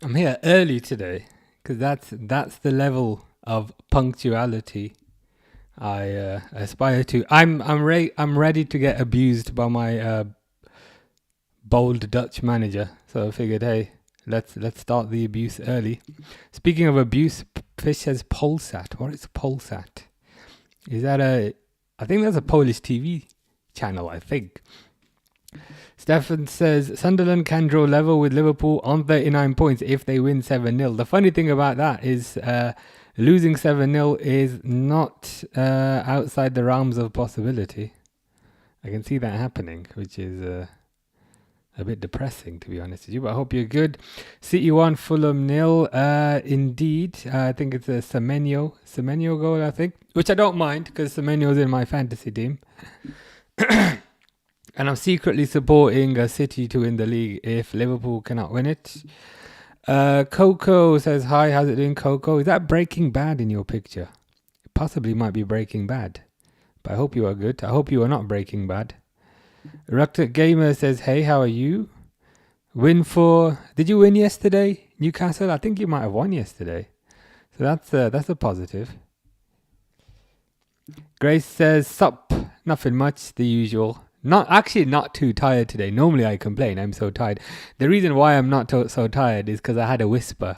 I'm here early today because that's the level of punctuality I aspire to. I'm ready to get abused by my bold Dutch manager. So I figured, hey, let's start the abuse early. Speaking of abuse, Fish says Polsat. What is Polsat? Is that a? I think that's a Polish TV channel. I think. Stefan says Sunderland can draw level with Liverpool on 39 points if they win 7-0. The funny thing about that is losing 7-0 is not outside the realms of possibility. I can see that happening, which is a bit depressing, to be honest with you. But I hope you're good. City 1, Fulham 0. Indeed. I think it's a Semenyo goal, I think. Which I don't mind because Semenyo's in my fantasy team. And I'm secretly supporting City to win the league if Liverpool cannot win it. Coco says, hi, how's it doing, Coco? Is that Breaking Bad in your picture? It possibly might be Breaking Bad. But I hope you are good. I hope you are not Breaking Bad. Rucked Gamer says, hey, how are you? Did you win yesterday, Newcastle? I think you might have won yesterday. So that's a positive. Grace says, sup, nothing much, the usual. Not too tired today. Normally I complain, I'm so tired. The reason why I'm not so tired is because I had a whisper.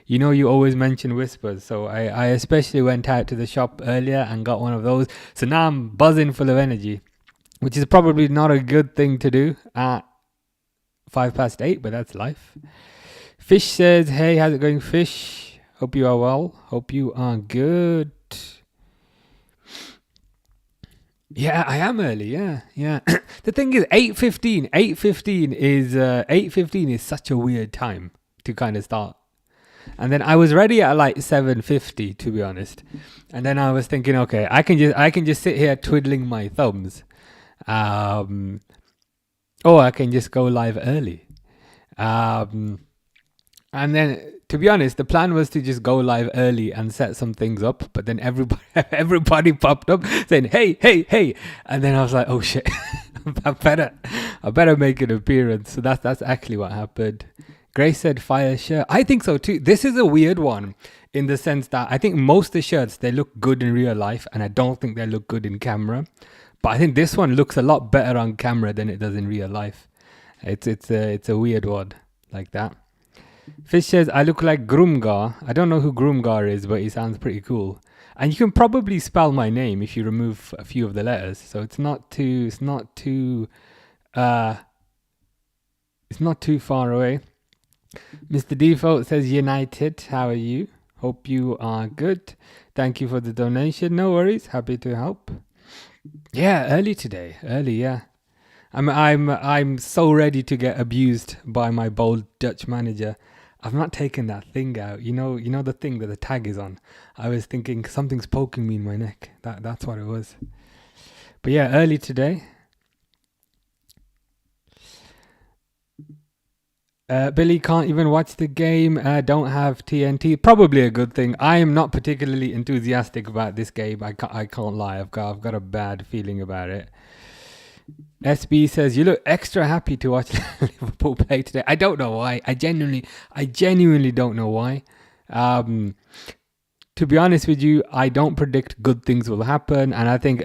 You know, you always mention whispers. So I especially went out to the shop earlier and got one of those. So now I'm buzzing full of energy, which is probably not a good thing to do at 8:05, but that's life. Fish says, hey, how's it going, Fish? Hope you are well. Hope you are good. Yeah, I am early. Yeah. The thing is, 8:15. 8:15 is such a weird time to kind of start. And then I was ready at like 7:50, to be honest. And then I was thinking, okay, I can just sit here twiddling my thumbs, or I can just go live early. And then, to be honest, the plan was to just go live early and set some things up. But then everybody popped up saying, hey. And then I was like, oh shit, I better make an appearance. So that's actually what happened. Grace said fire shirt. I think so too. This is a weird one in the sense that I think most of the shirts, they look good in real life. And I don't think they look good in camera. But I think this one looks a lot better on camera than it does in real life. It's a weird one like that. Fish says, I look like Grumgar. I don't know who Grumgar is, but he sounds pretty cool. And you can probably spell my name if you remove a few of the letters. So it's not too far away. Mr. Default says, United, how are you? Hope you are good. Thank you for the donation. No worries. Happy to help. Yeah, early today. Yeah. I'm so ready to get abused by my bold Dutch manager. I've not taken that thing out. You know the thing that the tag is on. I was thinking something's poking me in my neck. That's what it was. But yeah, early today. Billy can't even watch the game. Don't have TNT. Probably a good thing. I am not particularly enthusiastic about this game. I can't lie. I've got a bad feeling about it. SB says, you look extra happy to watch Liverpool play today. I don't know why. I genuinely don't know why. To be honest with you, I don't predict good things will happen. And I think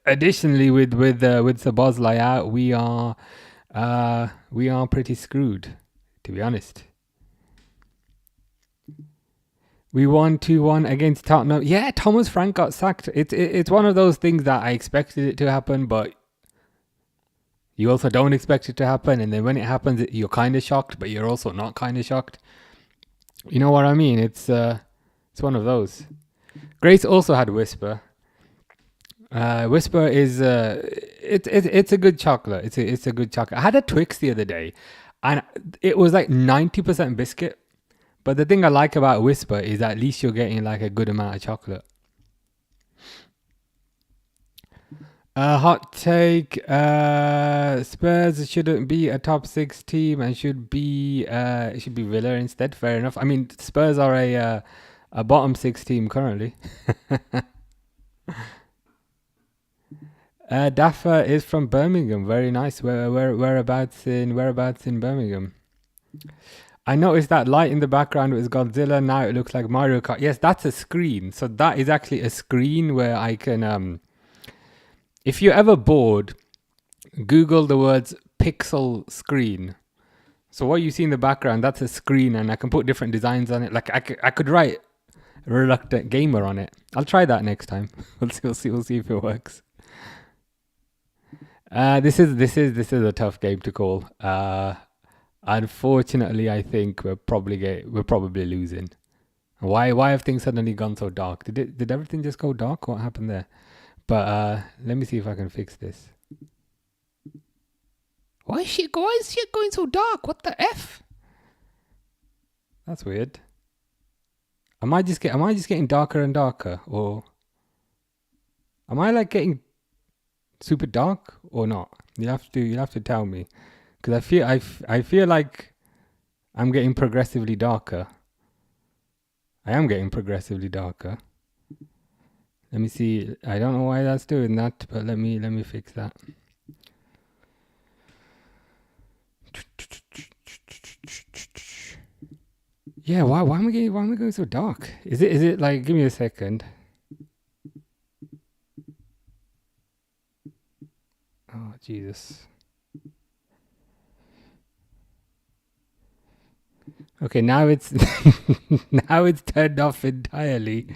additionally with Szoboszlai out, we are pretty screwed, to be honest. We won 2-1 against Tottenham. Yeah, Thomas Frank got sacked. It's one of those things that I expected it to happen, but you also don't expect it to happen. And then when it happens, you're kind of shocked, but you're also not kind of shocked. You know what I mean? It's one of those. Grace also had Whisper. Whisper is it's a good chocolate. It's a good chocolate. I had a Twix the other day, and it was like 90% biscuit. But the thing I like about Whisper is at least you're getting like a good amount of chocolate. Hot take. Spurs shouldn't be a top 6 team and should be Villa instead. Fair enough. I mean, Spurs are a bottom 6 team currently. Daffa is from Birmingham. Very nice. Whereabouts in Birmingham? I noticed that light in the background was Godzilla. Now it looks like Mario Kart. Yes, that's a screen. So that is actually a screen where I can... if you're ever bored, Google the words pixel screen. So what you see in the background, that's a screen, and I can put different designs on it. Like I could write reluctant gamer on it. I'll try that next time. We'll see if it works. This is a tough game to call. Unfortunately, I think we're probably losing. Why have things suddenly gone so dark? Did everything just go dark? What happened there? But let me see if I can fix this. Why is shit going so dark? What the F? That's weird. Am I just getting darker and darker, or am I like getting super dark or not? You'll have to tell me, because I feel like I'm getting progressively darker. I am getting progressively darker. Let me see. I don't know why that's doing that, but let me fix that. Yeah, why am I going so dark? Is it like, give me a second. Oh Jesus. Okay, now it's now it's turned off entirely.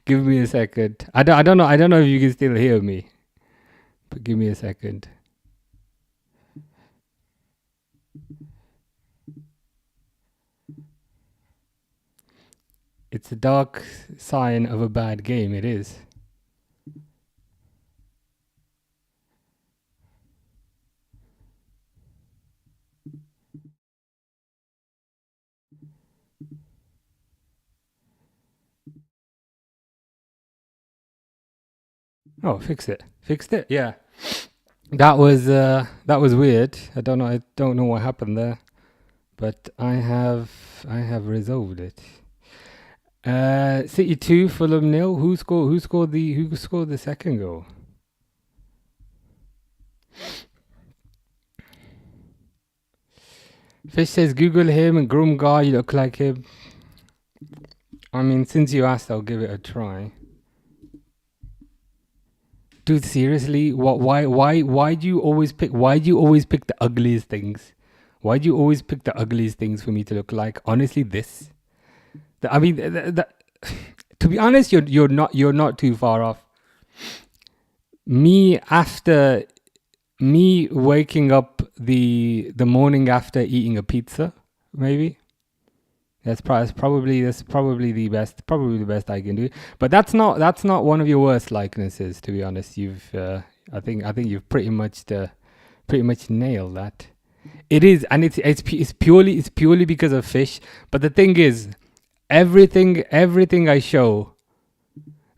Give me a second. I don't know if you can still hear me. But give me a second. It's a dark sign of a bad game, it is. Oh, fixed it. Yeah. That was weird. I don't know what happened there. But I have resolved it. City 2, Fulham 0. Who scored the second goal? Fish says Google him and Grumgar, you look like him. I mean, since you asked, I'll give it a try. Dude, seriously, why do you always pick the ugliest things? Why do you always pick the ugliest things for me to look like? Honestly, this. I mean, to be honest, you're not too far off. Me waking up the morning after eating a pizza, maybe. That's probably the best I can do. But that's not one of your worst likenesses, to be honest. I think you've pretty much nailed that. It is, and it's purely because of Fish. But the thing is, everything I show,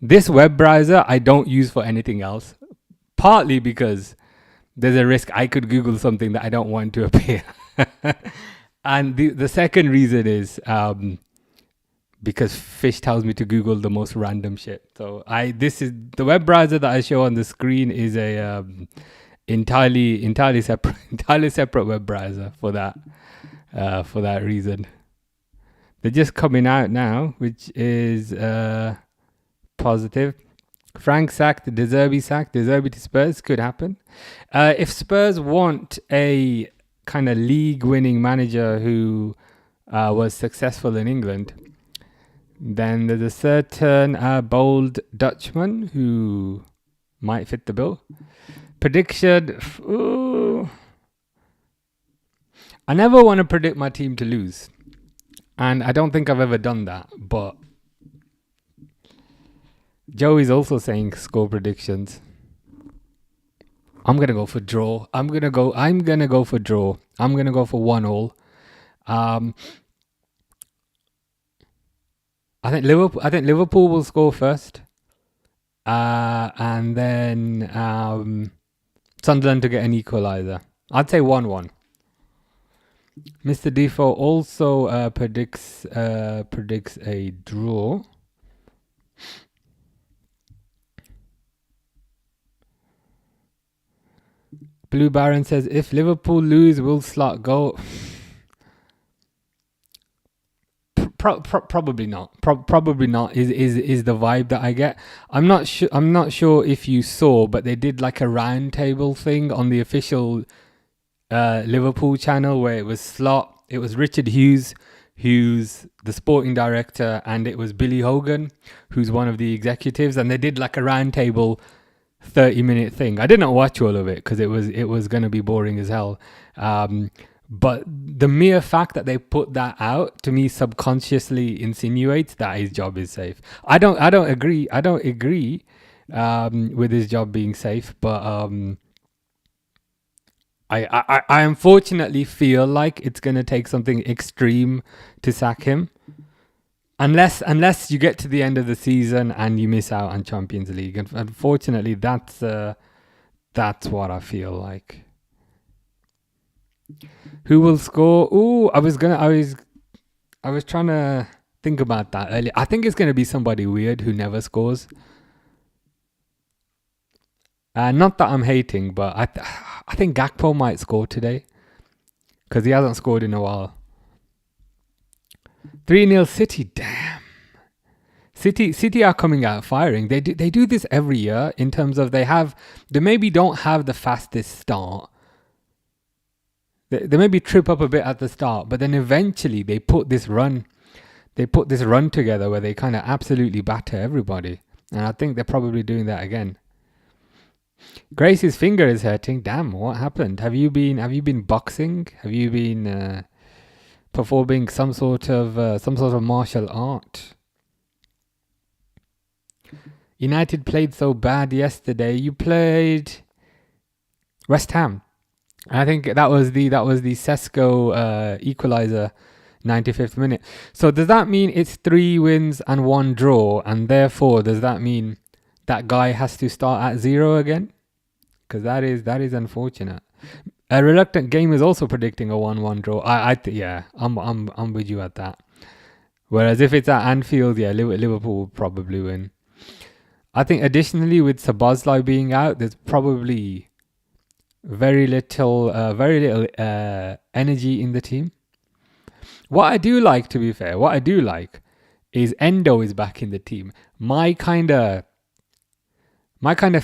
this web browser I don't use for anything else. Partly because there's a risk I could Google something that I don't want to appear. And the second reason is because Fish tells me to Google the most random shit. So this is the web browser that I show on the screen is a entirely separate web browser for that reason. They're just coming out now, which is positive. Frank sacked, De Zerbi sacked. De Zerbi to Spurs could happen. If Spurs want a kind of league-winning manager who was successful in England, then there's a certain bold Dutchman who might fit the bill. Prediction. Ooh. I never want to predict my team to lose. And I don't think I've ever done that. But Joey's also saying score predictions. I'm gonna go for draw. I'm gonna go for draw. I'm gonna go for 1-1. I think Liverpool will score first. And then Sunderland to get an equalizer. I'd say 1-1. Mr. Defoe also predicts a draw. Blue Baron says if Liverpool lose, we'll slot goal. Probably not. Probably not is the vibe that I get. I'm not sure. I'm not sure if you saw, but they did like a round table thing on the official Liverpool channel where it was Slot, it was Richard Hughes, who's the sporting director, and it was Billy Hogan, who's one of the executives, and they did like a round table 30-minute thing. I didn't watch all of it because it was going to be boring as hell. But the mere fact that they put that out to me subconsciously insinuates that his job is safe. I don't agree. I don't agree with his job being safe, but I unfortunately feel like it's going to take something extreme to sack him. Unless you get to the end of the season and you miss out on Champions League. And unfortunately, that's what I feel like. Who will score? Ooh, I was trying to think about that earlier. I think it's going to be somebody weird who never scores. Not that I'm hating, but I think Gakpo might score today because he hasn't scored in a while. 3-0 City, damn. City are coming out firing. They do this every year in terms of they maybe don't have the fastest start. They maybe trip up a bit at the start, but then eventually they put this run together where they kind of absolutely batter everybody. And I think they're probably doing that again. Grace's finger is hurting. Damn, what happened? Have you been boxing? Have you been performing some sort of martial art? United played so bad yesterday. You played West Ham. I think that was the Sesko equalizer, 95th minute. So does that mean it's 3 wins and 1 draw, and therefore does that mean that guy has to start at 0 again? Because that is unfortunate. A reluctant game is also predicting a 1-1 draw. I'm with you at that. Whereas if it's at Anfield, yeah, Liverpool will probably win. I think additionally with Szoboszlai being out, there's probably very little energy in the team. What I do like, to be fair, is Endo is back in the team. My kind of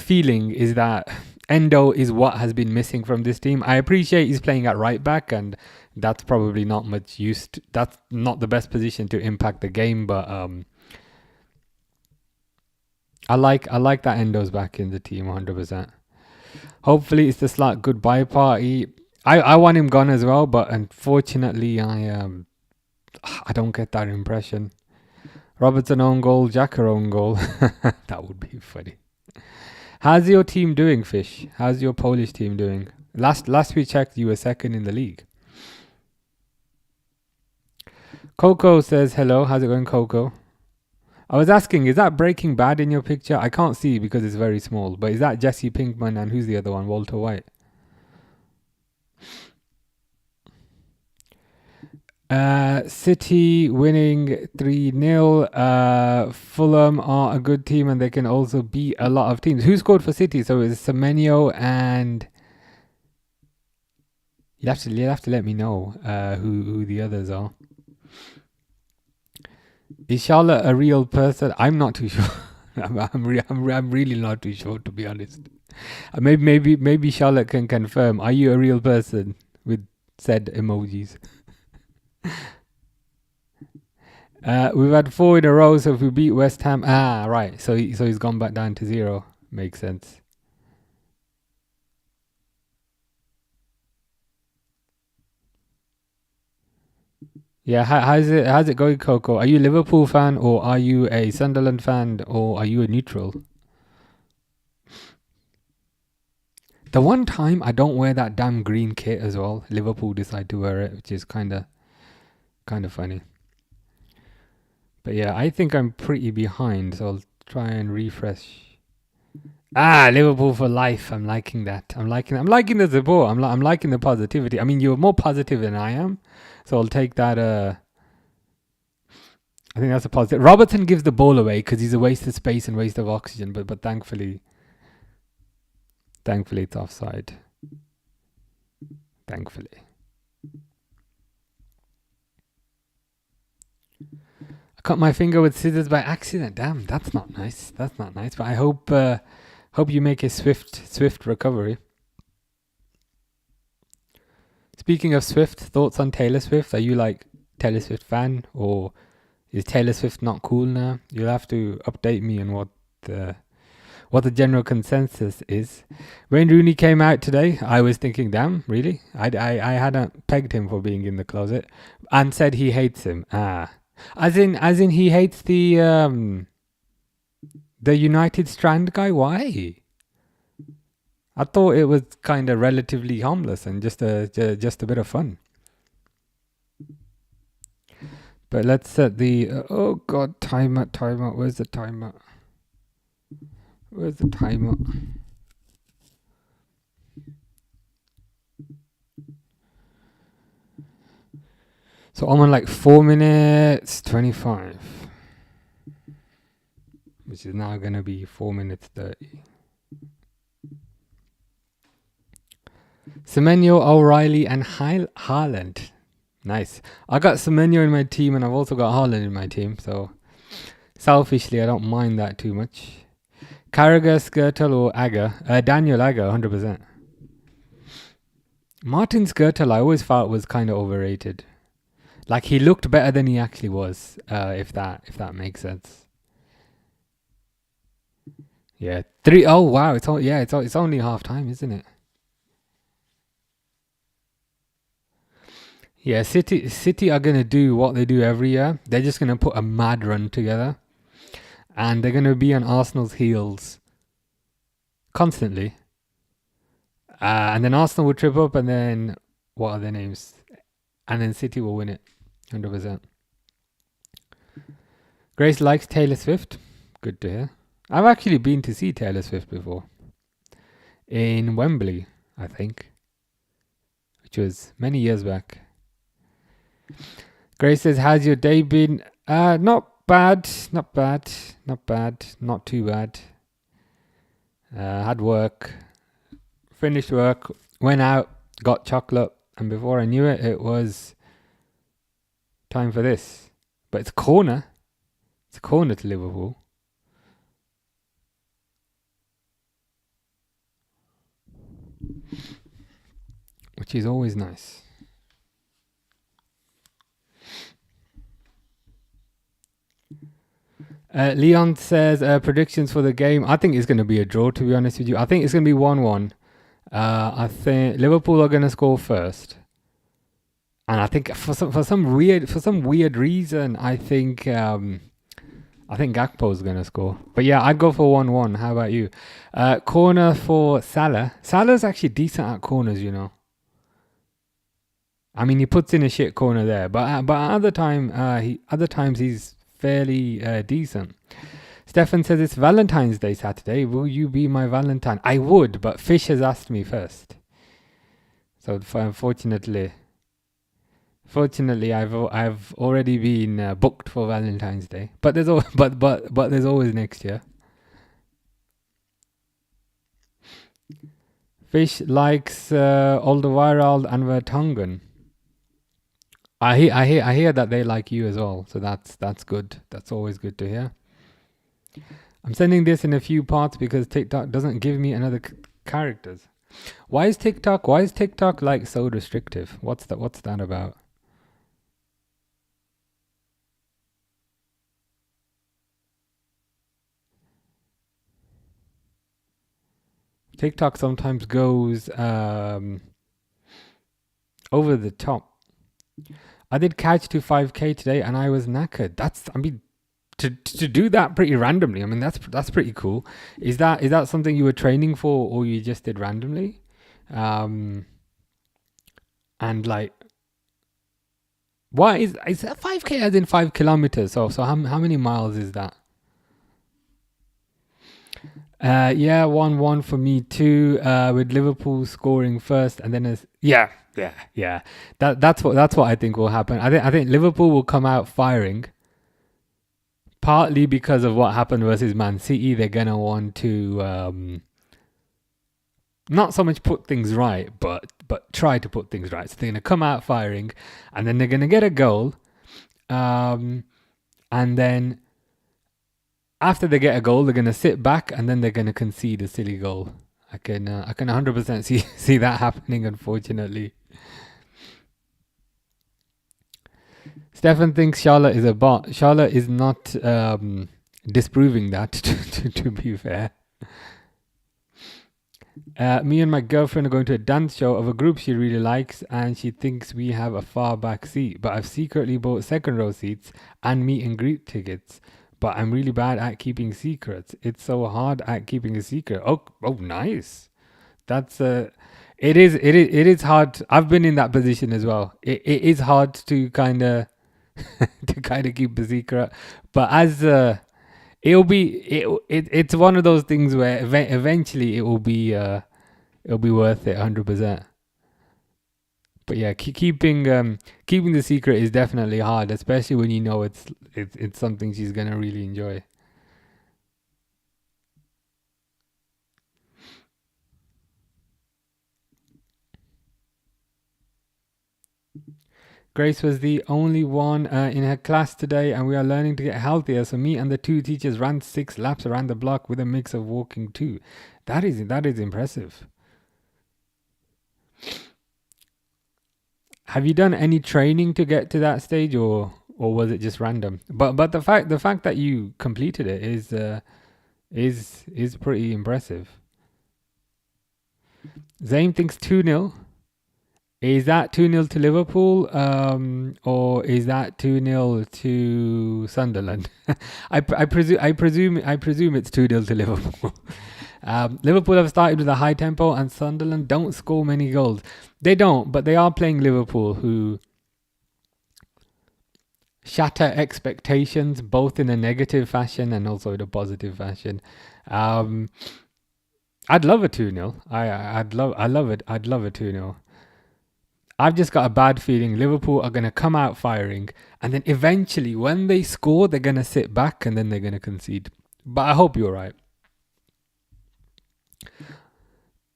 feeling is that Endo is what has been missing from this team. I appreciate he's playing at right back, and that's probably not much use. That's not the best position to impact the game, but I like that Endo's back in the team 100%. Hopefully it's the Slack goodbye party. I want him gone as well, but unfortunately I don't get that impression. Robertson own goal, Jacker own goal. That would be funny. How's your team doing, Fish? How's your Polish team doing? Last we checked, you were second in the league. Coco says hello. How's it going, Coco? I was asking, is that Breaking Bad in your picture? I can't see because it's very small. But is that Jesse Pinkman and who's the other one? Walter White. City winning 3-0. Fulham are a good team and they can also beat a lot of teams. Who scored for City? So it's Semenyo and... You'll have to let me know who the others are. Is Charlotte a real person? I'm not too sure. I'm really not too sure, to be honest. Maybe Charlotte can confirm. Are you a real person? With said emojis. We've had 4 in a row, so if we beat West Ham... right. So he's gone back down to 0. Makes sense. Yeah, how's it going, Coco? Are you a Liverpool fan, or are you a Sunderland fan, or are you a neutral? The one time I don't wear that damn green kit as well, Liverpool decide to wear it, which is kind of funny. But yeah, I think I'm pretty behind, so I'll try and refresh. Liverpool for life. I'm liking that. I'm liking the support. I'm liking the positivity. I mean, you're more positive than I am, so I'll take that. I think that's a positive. Robertson gives the ball away because he's a waste of space and waste of oxygen. But thankfully it's offside. Thankfully. I cut my finger with scissors by accident. Damn, that's not nice. That's not nice. But I hope you make a swift recovery. Speaking of Swift, thoughts on Taylor Swift? Are you like Taylor Swift fan, or is Taylor Swift not cool now? You'll have to update me on what the general consensus is. Wayne Rooney came out today. I was thinking, damn, really? I hadn't pegged him for being in the closet, and said he hates him. As in he hates the United Strand guy. Why? I thought it was kind of relatively harmless and just a bit of fun. But let's set the oh god, timer. Where's the timer? So I'm on like 4 minutes 25, which is now gonna be 4 minutes 30. Semenyo, O'Reilly, and Haaland. Nice. I got Semenyo in my team, and I've also got Haaland in my team. So selfishly, I don't mind that too much. Carragher, Skirtle, or Agger? Daniel Agger, 100%. Martin Skirtle, I always thought was kind of overrated. Like, he looked better than he actually was. If that makes sense. Yeah. 3. Oh wow. It's only half time, isn't it? Yeah, City are going to do what they do every year. They're just going to put a mad run together. And they're going to be on Arsenal's heels constantly. And then Arsenal will trip up, and then, what are their names? And then City will win it. 100%. Grace likes Taylor Swift. Good to hear. I've actually been to see Taylor Swift before. In Wembley, I think. Which was many years back. Grace says, how's your day been? Not bad. Not too bad. Had work. Finished work. Went out. Got chocolate. And before I knew it, it was time for this. But it's a corner. It's a corner to Liverpool. Which is always nice. Leon says predictions for the game. I think it's going to be a draw, to be honest with you. I think it's going to be 1-1. I think Liverpool are going to score first. And I think for some weird reason, I think Gakpo's going to score. But yeah, I'd go for 1-1. How about you? Corner for Salah. Salah's actually decent at corners, you know. I mean, he puts in a shit corner there, but other times he's fairly decent. Stefan says it's Valentine's Day Saturday. Will you be my Valentine? I would, but Fish has asked me first. So unfortunately, I've already been booked for Valentine's Day. But there's there's always next year. Fish likes Alderweireld and Vertonghen. I hear that they like you as well, so that's good. That's always good to hear. I'm sending this in a few parts because TikTok doesn't give me another characters. Why is TikTok like so restrictive? What's that about? TikTok sometimes goes over the top. I did couch to 5k today and I was knackered. To do that pretty randomly. I mean, that's pretty cool. Is that something you were training for, or you just did randomly? And like, what is that 5k as in 5 kilometers? So how many miles is that? Yeah, 1-1 for me too. With Liverpool scoring first, and then yeah. That's what I think will happen. I think Liverpool will come out firing. Partly because of what happened versus Man City, they're gonna want to not so much put things right, but try to put things right. So they're gonna come out firing, and then they're gonna get a goal, and and then after they get a goal, they're gonna sit back and then they're gonna concede a silly goal. I can 100% see that happening, unfortunately. Stefan thinks Charlotte is a bot. Charlotte is not disproving that, to be fair. Me and my girlfriend are going to a dance show of a group she really likes, and she thinks we have a far back seat. But I've secretly bought second row seats and meet and greet tickets. But I'm really bad at keeping secrets. It's so hard at keeping a secret. Oh, nice. That's it is hard. I've been in that position as well. It is hard to kind of keep the secret, but as it's one of those things where eventually it will be worth it 100%. But yeah, keeping the secret is definitely hard, especially when you know it's something she's gonna really enjoy. Grace was the only one in her class today, and we are learning to get healthier. So me and the two teachers ran 6 laps around the block with a mix of walking too. That is impressive. Have you done any training to get to that stage, or was it just random? But the fact that you completed it is pretty impressive. Zane thinks 2-0. Is that 2-0 to Liverpool, or is that 2-0 to Sunderland? I presume it's 2-0 to Liverpool. Liverpool have started with a high tempo, and Sunderland don't score many goals. They don't, but they are playing Liverpool, who shatter expectations both in a negative fashion and also in a positive fashion. I'd love a 2-0. I'd love it. I'd love a 2-0. I've just got a bad feeling Liverpool are going to come out firing, and then eventually when they score, they're going to sit back and then they're going to concede. But I hope you're right.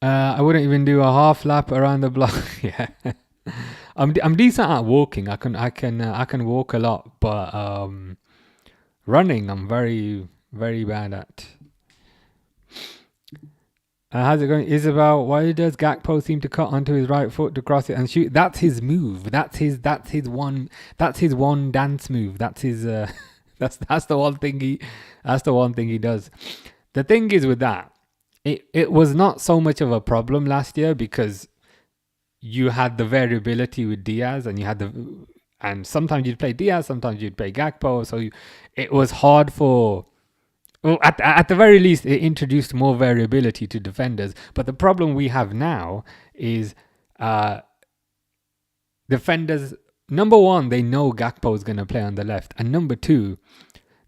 I wouldn't even do a half lap around the block. Yeah, I'm decent at walking. I can walk a lot, but running I'm very, very bad at. How's it going, Isabel? Why does Gakpo seem to cut onto his right foot to cross it and shoot? That's his move. That's his one dance move. That's his that's the one thing he does. The thing is with that, it was not so much of a problem last year because you had the variability with Diaz, and sometimes you'd play Diaz, sometimes you'd play Gakpo, so it was hard for. Well, at the very least, it introduced more variability to defenders. But the problem we have now is defenders, number one, they know Gakpo is going to play on the left. And number two,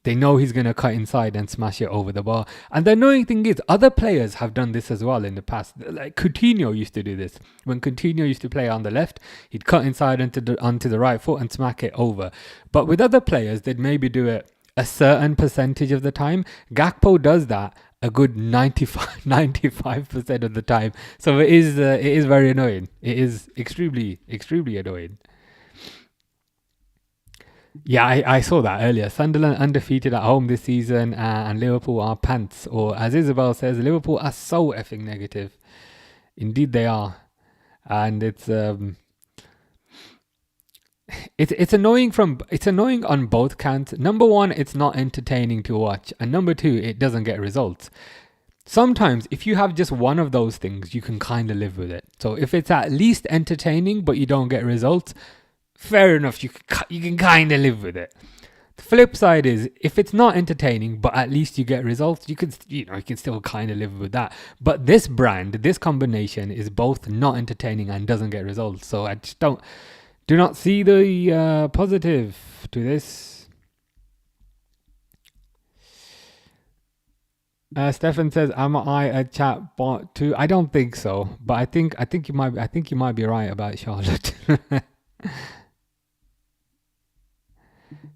they know he's going to cut inside and smash it over the bar. And the annoying thing is, other players have done this as well in the past. Like Coutinho used to do this. When Coutinho used to play on the left, he'd cut inside onto the right foot and smack it over. But with other players, they'd maybe do it a certain percentage of the time. Gakpo does that a good 95% of the time. So it is very annoying. It is extremely annoying. Yeah, I saw that earlier. Sunderland undefeated at home this season, and Liverpool are pants. Or as Isabel says, Liverpool are so effing negative. Indeed they are. And it's annoying on both counts. Number one, it's not entertaining to watch, and number two, it doesn't get results. Sometimes if you have just one of those things, you can kind of live with it. So if it's at least entertaining but you don't get results, fair enough, you can kind of live with it. The flip side is, if it's not entertaining but at least you get results, you can still kind of live with that. But this combination is both not entertaining and doesn't get results. So I just do not see the positive to this. Stefan says, "Am I a chat bot too?" I don't think so, but I think you might be right about Charlotte.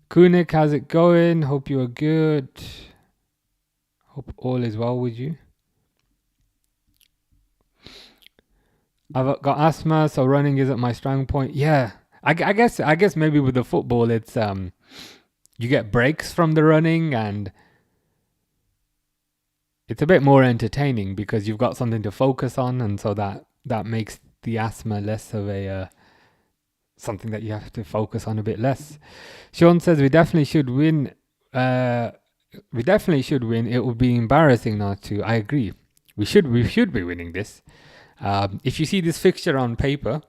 Kunik, how's it going? Hope you are good. Hope all is well with you. I've got asthma, so running isn't my strong point. Yeah, I guess maybe with the football, it's you get breaks from the running, and it's a bit more entertaining because you've got something to focus on, and so that makes the asthma less of a something that you have to focus on a bit less. Sean says we definitely should win. We definitely should win. It would be embarrassing not to. I agree. We should be winning this. If you see this fixture on paper,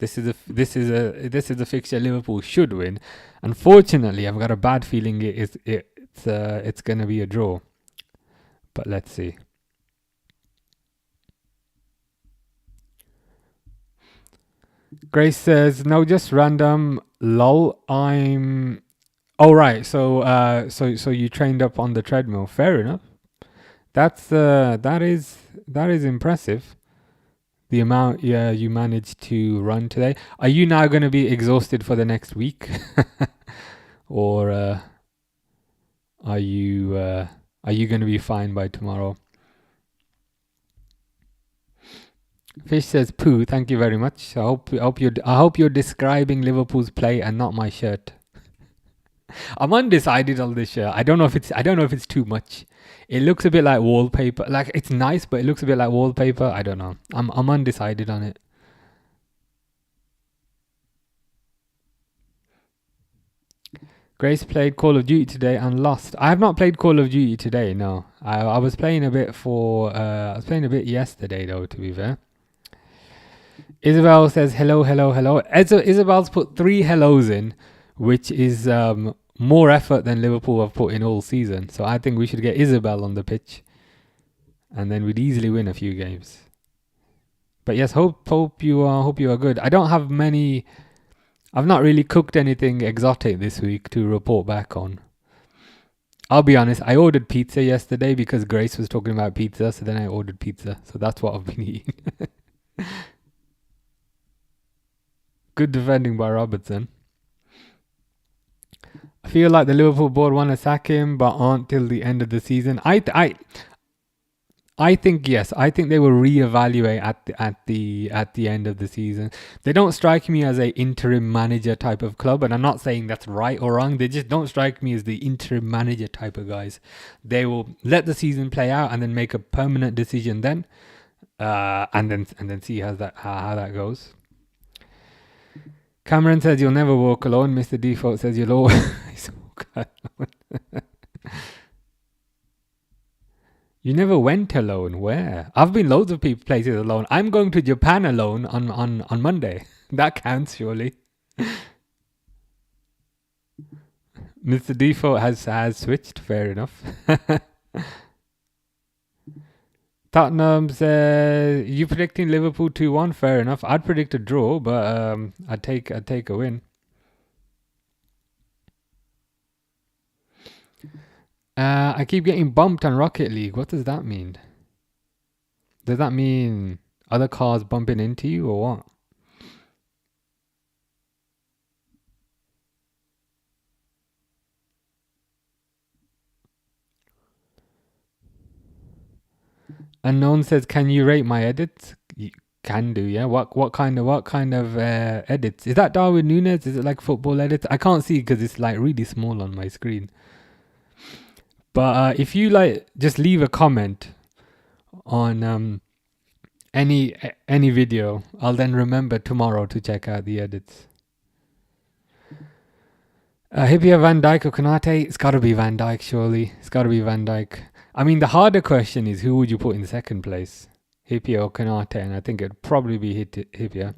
this is a fixture Liverpool should win. Unfortunately, I've got a bad feeling it's going to be a draw. But let's see. Grace says, no, just random. Lol, I'm... Oh, right. So you trained up on the treadmill. Fair enough. That is impressive. The amount you managed to run today. Are you now going to be exhausted for the next week? Or are you going to be fine by tomorrow? Fish says, "Poo, thank you very much. I hope you're describing Liverpool's play and not my shirt." I'm undecided on this shirt. I don't know if it's too much. It looks a bit like wallpaper. Like, it's nice, but it looks a bit like wallpaper. I don't know. I'm undecided on it. Grace played Call of Duty today and lost. I have not played Call of Duty today. No, I was playing a bit I was playing a bit yesterday though. To be fair. Isabel says hello. Isabel's put 3 hellos in, which is more effort than Liverpool have put in all season. So I think we should get Isabel on the pitch, and then we'd easily win a few games. But yes, hope you are good. I don't have many. I've not really cooked anything exotic this week to report back on. I'll be honest, I ordered pizza yesterday because Grace was talking about pizza, so then I ordered pizza. So that's what I've been eating. Good defending by Robertson. I feel like the Liverpool board want to sack him, but aren't till the end of the season. I think yes. I think they will reevaluate at the end of the season. They don't strike me as a interim manager type of club, and I'm not saying that's right or wrong. They just don't strike me as the interim manager type of guys. They will let the season play out and then make a permanent decision then, and then see how that goes. Cameron says you'll never walk alone. Mr. Default says you'll always walk alone. You never went alone. Where? I've been loads of places alone. I'm going to Japan alone on Monday. That counts, surely. Mr. Default has switched. Fair enough. Tottenham says, you predicting Liverpool 2-1? Fair enough. I'd predict a draw, but I'd take a win. I keep getting bumped on Rocket League. What does that mean? Does that mean other cars bumping into you or what? Unknown says, can you rate my edits? You can do, yeah. What kind of edits? Is that Darwin Núñez? Is it like football edits? I can't see because it's like really small on my screen. But if you just leave a comment on any video, I'll then remember tomorrow to check out the edits. Hippier, Van Dijk or Konate? It's got to be Van Dijk, surely. It's got to be Van Dijk. I mean, the harder question is who would you put in second place? Hippier or Konate? And I think it'd probably be Hippier.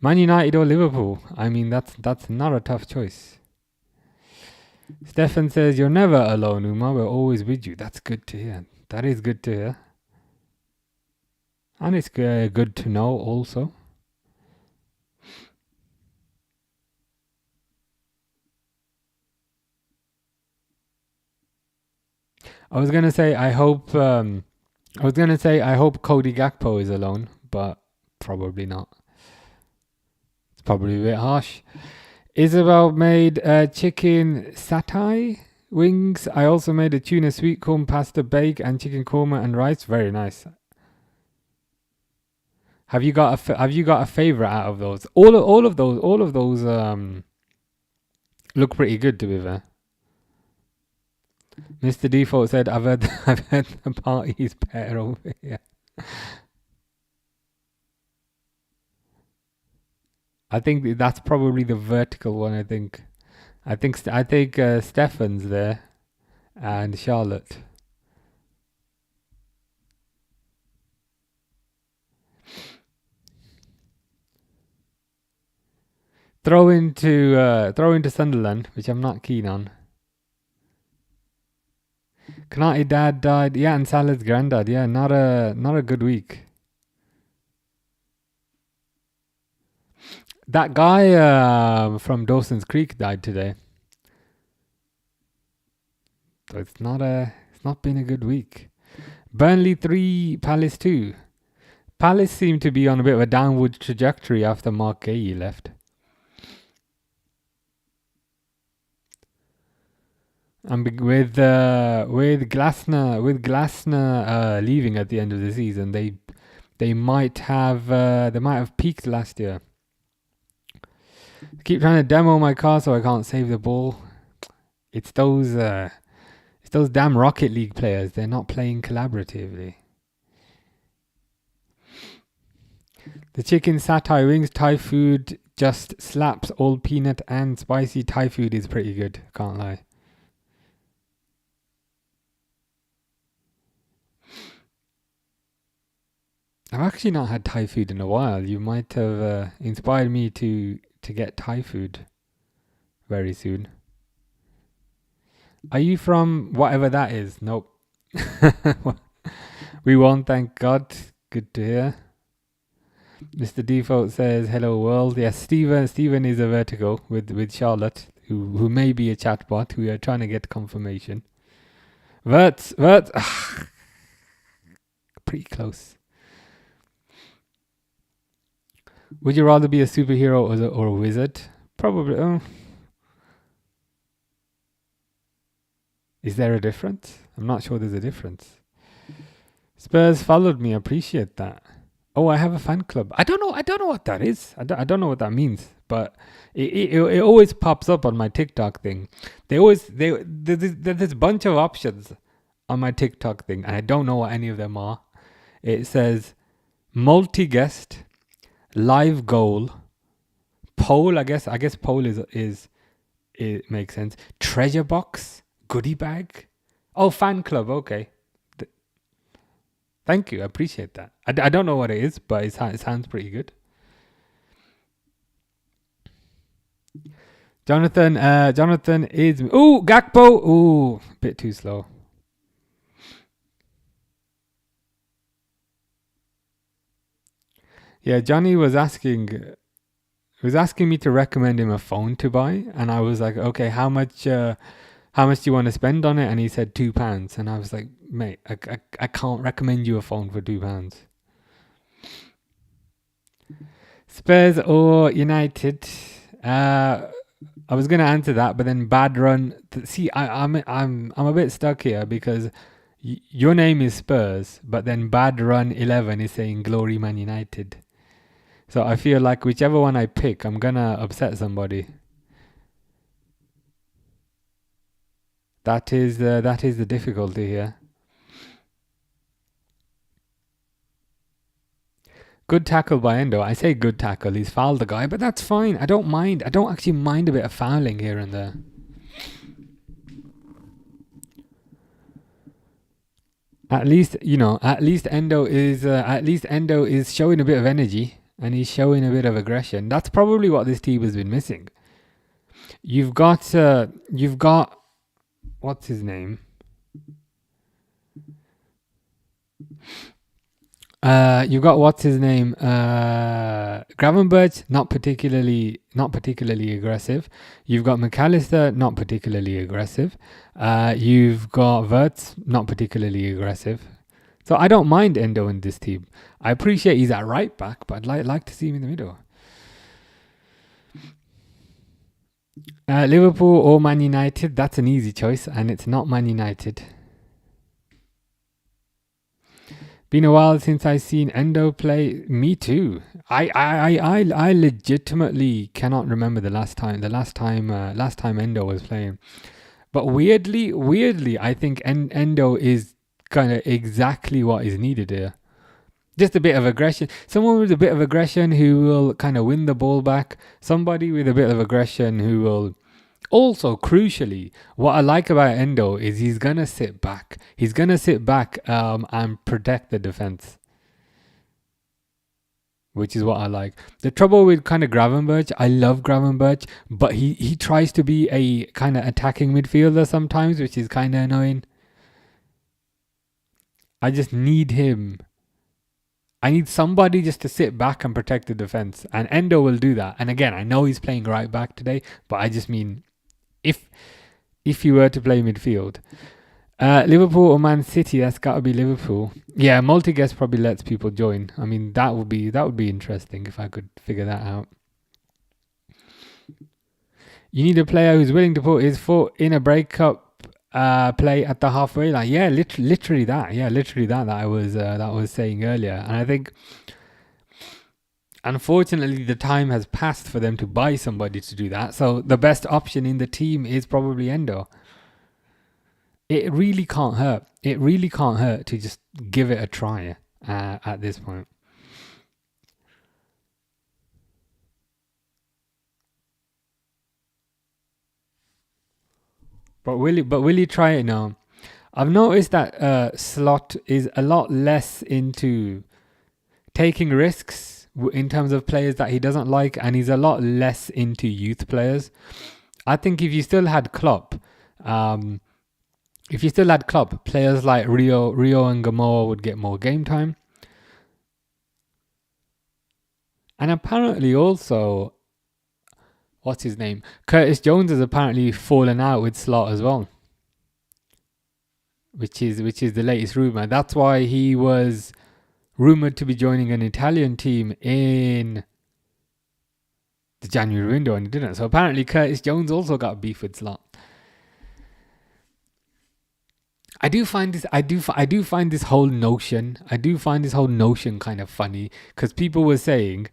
Man United or Liverpool? I mean, that's not a tough choice. Stefan says, you're never alone, Uma. We're always with you. That's good to hear. That is good to hear. And it's good to know also. I was gonna say I hope Cody Gakpo is alone, but probably not. It's probably a bit harsh. Isabel made chicken satay wings. I also made a tuna sweet corn pasta bake and chicken korma and rice. Very nice. Have you got a favorite out of those? All of those look pretty good, to be fair. Mr. Default said, I've heard the party's better over here. I think that's probably the vertical one. I think Stefan's there and Charlotte. Throw into Sunderland, which I'm not keen on. Kanati dad died. Yeah, and Salah's granddad. Yeah, not a good week. That guy from Dawson's Creek died today. So it's not been a good week. Burnley 3, Palace 2. Palace seemed to be on a bit of a downward trajectory after Mark Gay left. And with Glasner leaving at the end of the season, they might have peaked last year. Keep trying to demo my car so I can't save the ball. It's those damn Rocket League players. They're not playing collaboratively. The chicken satay wings, Thai food just slaps. All peanut and spicy Thai food is pretty good. Can't lie. I've actually not had Thai food in a while. You might have inspired me to get Thai food very soon. Are you from whatever that is? Nope. We won't, thank God. Good to hear. Mr. Default says, hello world. Yes, Steven is a vertical with Charlotte, who may be a chatbot. We are trying to get confirmation. Vert. Pretty close. Would you rather be a superhero or a wizard? Probably. Is there a difference? I'm not sure there's a difference. Spurs followed me. Appreciate that. Oh, I have a fan club. I don't know what that is. I don't know what that means. But it always pops up on my TikTok thing. There's this bunch of options on my TikTok thing, and I don't know what any of them are. It says multi-guest, live goal, poll. I guess poll is it makes sense. Treasure box, goodie bag. Oh, fan club. Okay. Thank you. I appreciate that. I don't know what it is, but it sounds pretty good. Jonathan is... Ooh, Gakpo. Ooh, bit too slow. Yeah, Johnny was asking me to recommend him a phone to buy, and I was like, okay, how much do you want to spend on it? And he said £2, and I was like, mate, I can't recommend you a phone for £2. Spurs or United? I was gonna answer that, but then bad run. See, I'm a bit stuck here because your name is Spurs, but then bad run 11 is saying Glory Man United. So I feel like whichever one I pick, I'm gonna upset somebody. That is the difficulty here. Good tackle by Endo. I say good tackle. He's fouled the guy, but that's fine. I don't mind. I don't actually mind a bit of fouling here and there. At least Endo is showing a bit of energy and he's showing a bit of aggression. That's probably what this team has been missing. You've got what's his name? Gravenberch, not particularly aggressive. You've got McAllister, not particularly aggressive. You've got Wirtz, not particularly aggressive. So I don't mind Endo in this team. I appreciate he's at right back, but I'd like to see him in the middle. Liverpool or Man United? That's an easy choice, and it's not Man United. Been a while since I seen Endo play. Me too. I legitimately cannot remember the last time Endo was playing. But weirdly, I think Endo is kind of exactly what is needed here. Just a bit of aggression. Someone with a bit of aggression who will kind of win the ball back. Somebody with a bit of aggression who will. Also, crucially, what I like about Endo is he's going to sit back. He's going to sit back and protect the defense, which is what I like. The trouble with kind of Gravenberch, I love Gravenberch, but he tries to be a kind of attacking midfielder sometimes, which is kind of annoying. I just need him. I need somebody just to sit back and protect the defense, and Endo will do that. And again, I know he's playing right back today, but I just mean if you were to play midfield. Liverpool or Man City, that's got to be Liverpool. Yeah, multi-guest probably lets people join. I mean, that would be interesting if I could figure that out. You need a player who's willing to put his foot in a breakup play at the halfway line. Yeah, literally that. Yeah, literally that I was saying earlier. And I think, unfortunately, the time has passed for them to buy somebody to do that. So the best option in the team is probably Endo. It really can't hurt. It really can't hurt to just give it a try at this point. But will he try it now? I've noticed that Slot is a lot less into taking risks in terms of players that he doesn't like, and he's a lot less into youth players. I think if you still had Klopp, players like Rio and Gamora would get more game time. And apparently also, what's his name? Curtis Jones has apparently fallen out with Slot as well, which is the latest rumor. That's why he was rumored to be joining an Italian team in the January window, and he didn't. So apparently Curtis Jones also got beef with Slot. I do find this whole notion kind of funny, because people were saying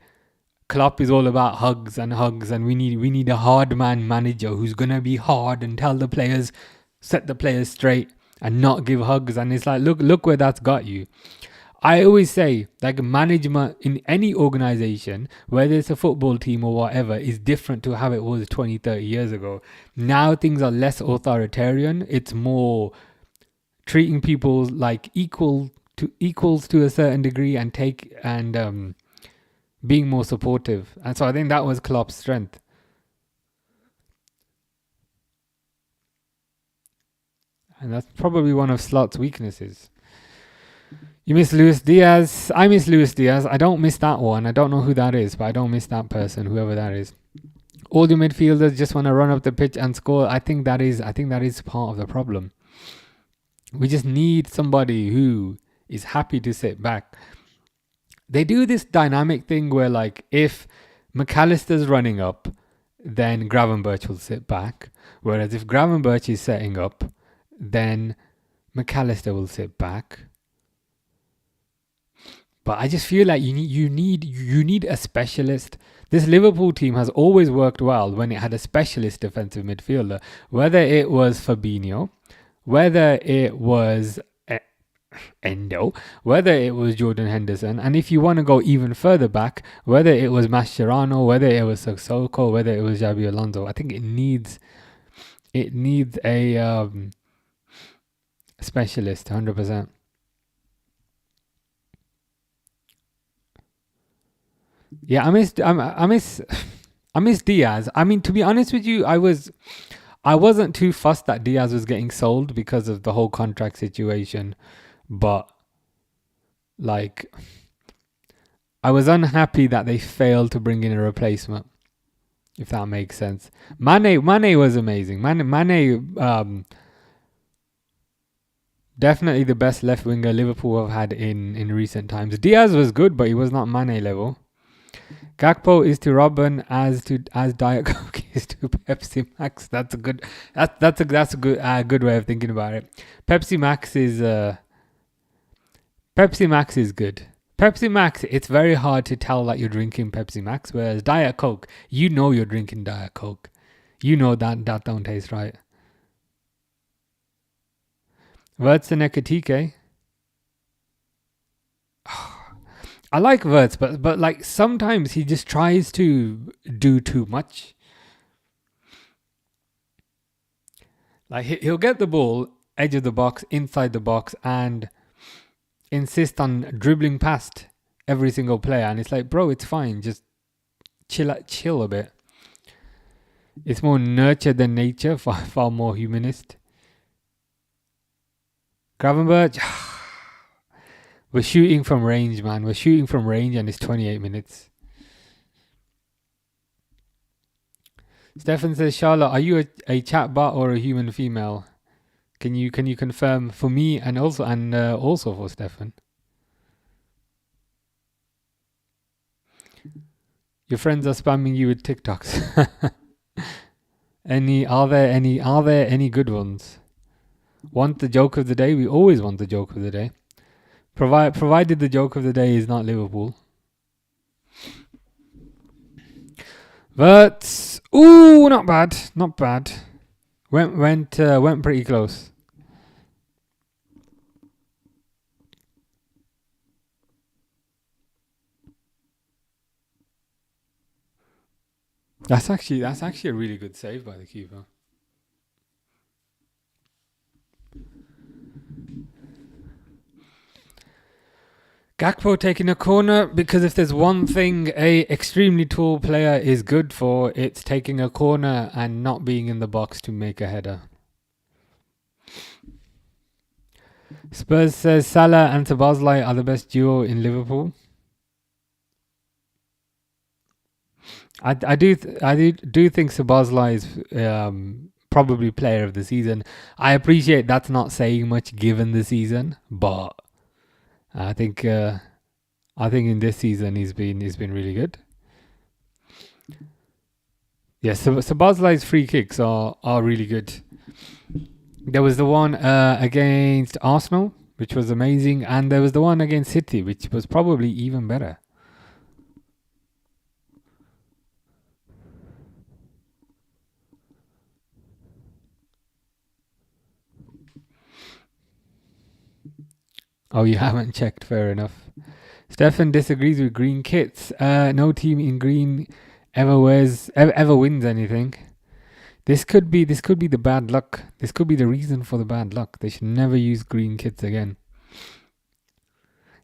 Klopp is all about hugs, and we need a hard man manager who's gonna be hard and tell the players, set the players straight, and not give hugs. And it's like, look where that's got you. I always say, like, management in any organization, whether it's a football team or whatever, is different to how it was 20, 30 years ago. Now things are less authoritarian. It's more treating people like equals to a certain degree, and being more supportive. And so I think that was Klopp's strength. And that's probably one of Slot's weaknesses. You miss Luis Diaz. I miss Luis Diaz. I don't miss that one. I don't know who that is, but I don't miss that person, whoever that is. All the midfielders just want to run up the pitch and score. I think that is part of the problem. We just need somebody who is happy to sit back. They do this dynamic thing where, like, if McAllister's running up, then Gravenberch will sit back. Whereas if Gravenberch is setting up, then McAllister will sit back. But I just feel like you need a specialist. This Liverpool team has always worked well when it had a specialist defensive midfielder, whether it was Fabinho, whether it was Endo, whether it was Jordan Henderson, and if you want to go even further back, whether it was Mascherano, whether it was Sissoko, whether it was Xabi Alonso. I think it needs a specialist, 100%. Yeah, I miss Diaz. I mean, to be honest with you, I wasn't too fussed that Diaz was getting sold because of the whole contract situation, but like, I was unhappy that they failed to bring in a replacement, if that makes sense. Mane was amazing. Mane, definitely the best left winger Liverpool have had in recent times. Diaz was good, but he was not Mane level. Gakpo is to Robin as Diet Coke is to Pepsi Max. That's a good good way of thinking about it. Pepsi Max is Pepsi Max is good. Pepsi Max, it's very hard to tell that you're drinking Pepsi Max, whereas Diet Coke, you know you're drinking Diet Coke. You know that don't taste right. Wirtz and Ekatike. I like Wirtz, but like sometimes he just tries to do too much. Like he'll get the ball, edge of the box, inside the box, and insist on dribbling past every single player. And it's like, bro, it's fine. Just chill a bit. It's more nurture than nature, far more humanist. Gravenberch, we're shooting from range, man. We're shooting from range and it's 28 minutes. Stefan says, Charlotte, are you a chatbot or a human female? Can you confirm for me and also for Stefan? Your friends are spamming you with TikToks. Are there any good ones? Want the joke of the day? We always want the joke of the day. Provided the joke of the day is not Liverpool. But not bad. Went pretty close. That's actually a really good save by the keeper. Gakpo taking a corner, because if there's one thing a extremely tall player is good for, it's taking a corner and not being in the box to make a header. Spurs says Salah and Szoboszlai are the best duo in Liverpool. I do think Szoboszlai is probably player of the season. I appreciate that's not saying much given the season, but I think in this season he's been really good. Yes, Szoboszlai's free kicks are really good. There was the one against Arsenal, which was amazing, and there was the one against City, which was probably even better. Oh, you haven't checked, fair enough. Stefan disagrees with green kits. No team in green ever wins anything. This could be the bad luck. This could be the reason for the bad luck. They should never use green kits again.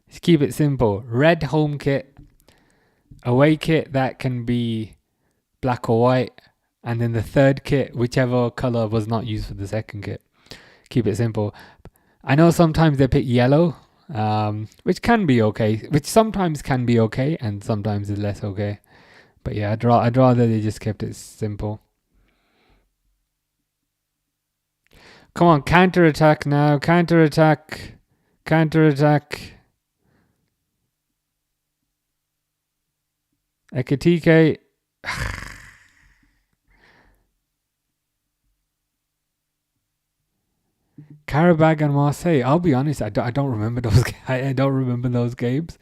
Just keep it simple. Red home kit, away kit that can be black or white, and then the third kit, whichever color was not used for the second kit. Keep it simple. I know sometimes they pick yellow, which can be okay, which sometimes can be okay, and sometimes is less okay. But yeah, I'd rather they just kept it simple. Come on, counter-attack now. Counter-attack. Ekatike. Karabag and Marseille. I'll be honest, I don't remember those. I don't remember those games,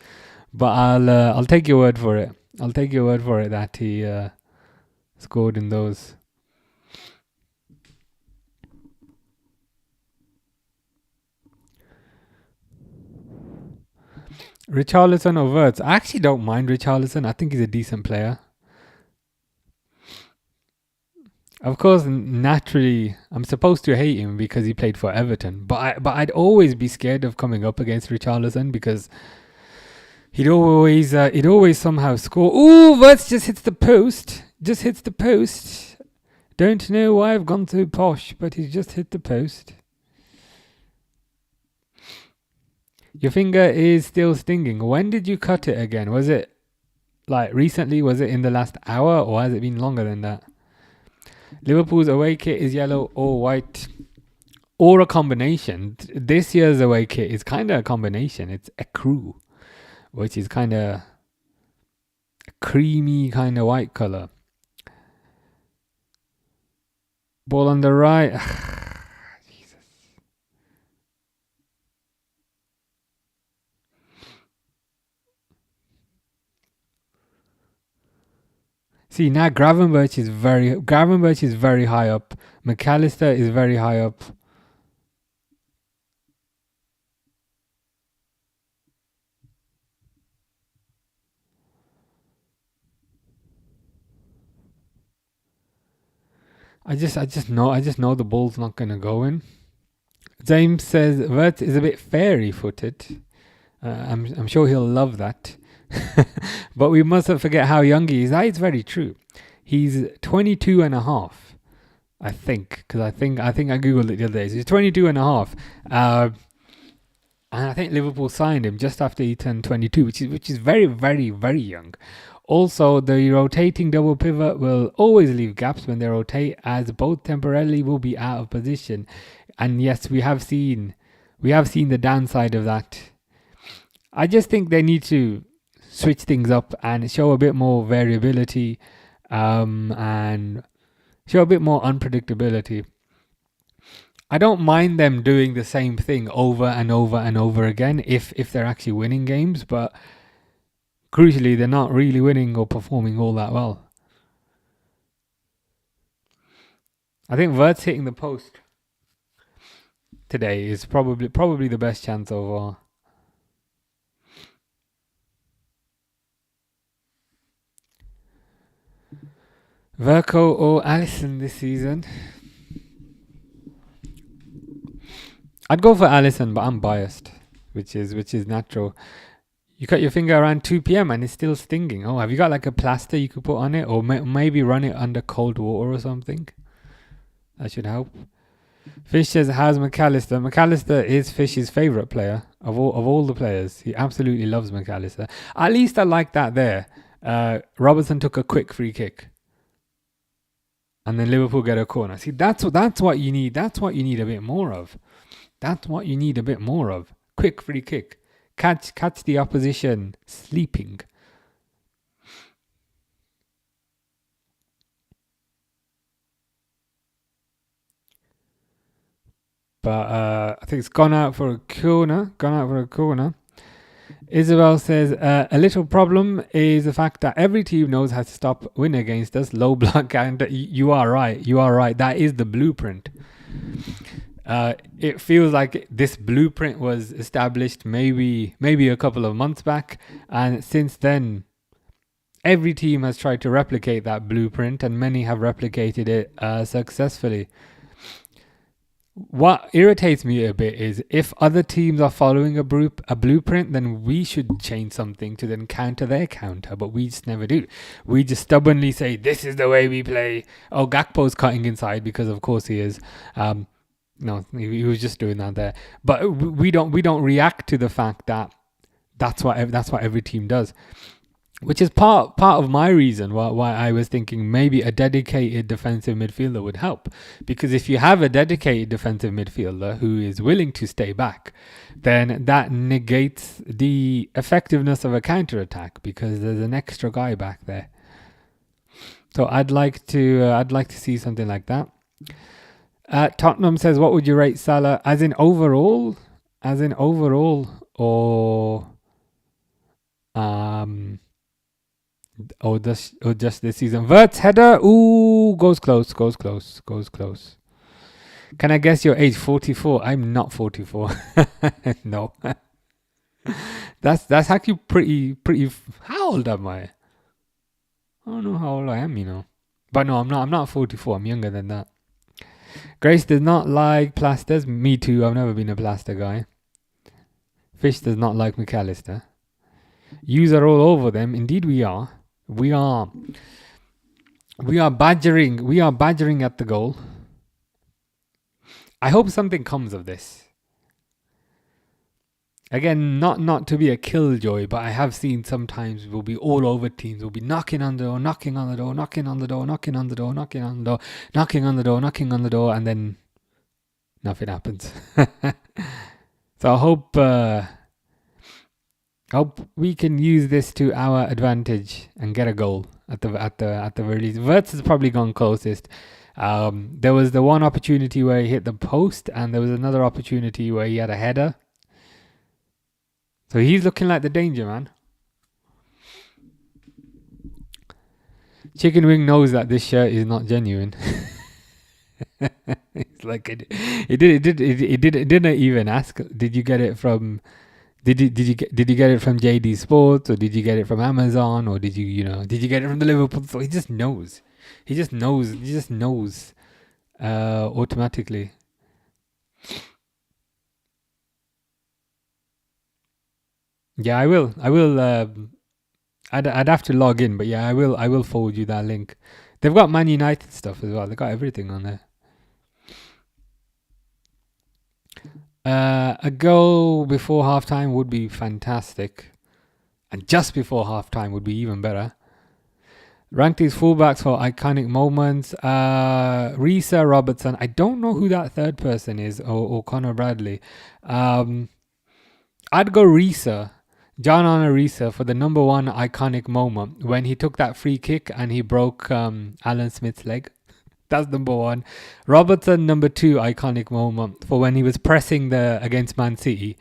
but I'll take your word for it. I'll take your word for it that he scored in those. Richarlison or Wirtz? I actually don't mind Richarlison. I think he's a decent player. Of course, naturally, I'm supposed to hate him because he played for Everton. But I'd always be scared of coming up against Richarlison because he'd always somehow score. Ooh, Wirtz just hits the post. Don't know why I've gone so posh, but he's just hit the post. Your finger is still stinging. When did you cut it again? Was it like recently? Was it in the last hour, or has it been longer than that? Liverpool's away kit is yellow or white, or a combination. This year's away kit is kind of a combination. It's a crew, which is kind of a creamy kind of white color. Ball on the right. Jesus. See, now Gravenberch is very high up. McAllister is very high up. I just know the ball's not gonna go in. James says Wirtz is a bit fairy-footed. I'm sure he'll love that. But we mustn't forget how young he is. That is very true. He's 22 and a half, I think, because I think I googled it the other day. So he's 22 and a half. And I think Liverpool signed him just after he turned 22, which is very, very, very young. Also, the rotating double pivot will always leave gaps when they rotate, as both temporarily will be out of position. And yes, we have seen the downside of that. I just think they need to switch things up and show a bit more variability, and show a bit more unpredictability. I don't mind them doing the same thing over and over and over again if they're actually winning games, but crucially, they're not really winning or performing all that well. I think Wirtz hitting the post today is probably the best chance overall. Verco or Alisson this season? I'd go for Alisson, but I'm biased, which is natural. You cut your finger around 2 p.m. and it's still stinging. Oh, have you got like a plaster you could put on it, or maybe run it under cold water or something? That should help. Fish says, how's McAllister? McAllister is Fish's favourite player of all the players. He absolutely loves McAllister. At least I like that there. Robertson took a quick free kick, and then Liverpool get a corner. See, that's what you need. That's what you need a bit more of. Quick free kick. Catch the opposition sleeping. But I think it's gone out for a corner. Isabel says, a little problem is the fact that every team knows how to stop win against us. Low block counter. You are right. That is the blueprint. It feels like this blueprint was established maybe a couple of months back, and since then every team has tried to replicate that blueprint, and many have replicated it successfully. What irritates me a bit is if other teams are following a blueprint, then we should change something to then counter their counter, but we just never do. We just stubbornly say, this is the way we play. Oh, Gakpo's cutting inside because of course he is. No, he was just doing that there. But we don't react to the fact that that's what every team does, which is part of my reason why I was thinking maybe a dedicated defensive midfielder would help. Because if you have a dedicated defensive midfielder who is willing to stay back, then that negates the effectiveness of a counter attack because there's an extra guy back there. So I'd like to see something like that. Tottenham says, what would you rate Salah as in overall, or just this season? Wirtz header, ooh, goes close. Can I guess your age? 44. I'm not 44. No. That's actually pretty. How old am I? I don't know how old I am, But no, I'm not 44. I'm younger than that. Grace does not like plasters. Me too. I've never been a plaster guy. Fish does not like McAllister. Yous are all over them. Indeed, we are. We are badgering. We are badgering at the goal. I hope something comes of this. Again, not to be a killjoy, but I have seen sometimes we'll be all over teams. We'll be knocking on the door, and then nothing happens. So I hope we can use this to our advantage and get a goal at the very least. Wirtz has probably gone closest. There was the one opportunity where he hit the post, and there was another opportunity where he had a header. So he's looking like the danger man. Chicken Wing knows that this shirt is not genuine. It's like it didn't even ask. Did you get it from? Did you get it from JD Sports, or did you get it from Amazon, or did you get it from the Liverpool? So he just knows. He just knows automatically. Yeah, I will. I'd have to log in, but yeah, I will forward you that link. They've got Man United stuff as well. They've got everything on there. A goal before halftime would be fantastic, and just before halftime would be even better. Ranked these fullbacks for iconic moments. Risa Robertson. I don't know who that third person is, or Connor Bradley. I'd go Risa. John Honor Risa for the number one iconic moment when he took that free kick and he broke Alan Smith's leg. That's number one. Robertson, number two iconic moment for when he was pressing against Man City.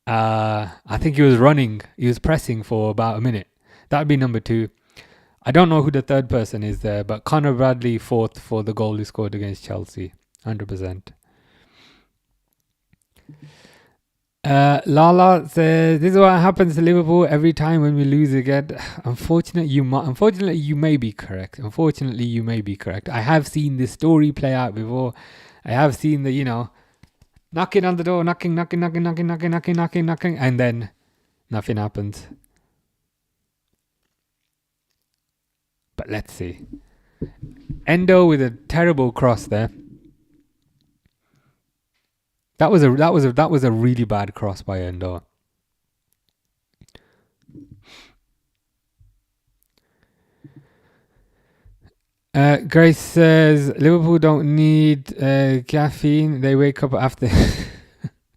I think he was running. He was pressing for about a minute. That'd be number two. I don't know who the third person is there, but Connor Bradley fourth for the goal he scored against Chelsea. 100%. Lala says, this is what happens to Liverpool every time when we lose again. Unfortunately, you may be correct. I have seen this story play out before. I have seen the, knocking on the door, knocking, and then nothing happens. But let's see. Endo with a terrible cross there. That was a really bad cross by Endo. Grace says Liverpool don't need caffeine. They wake up after.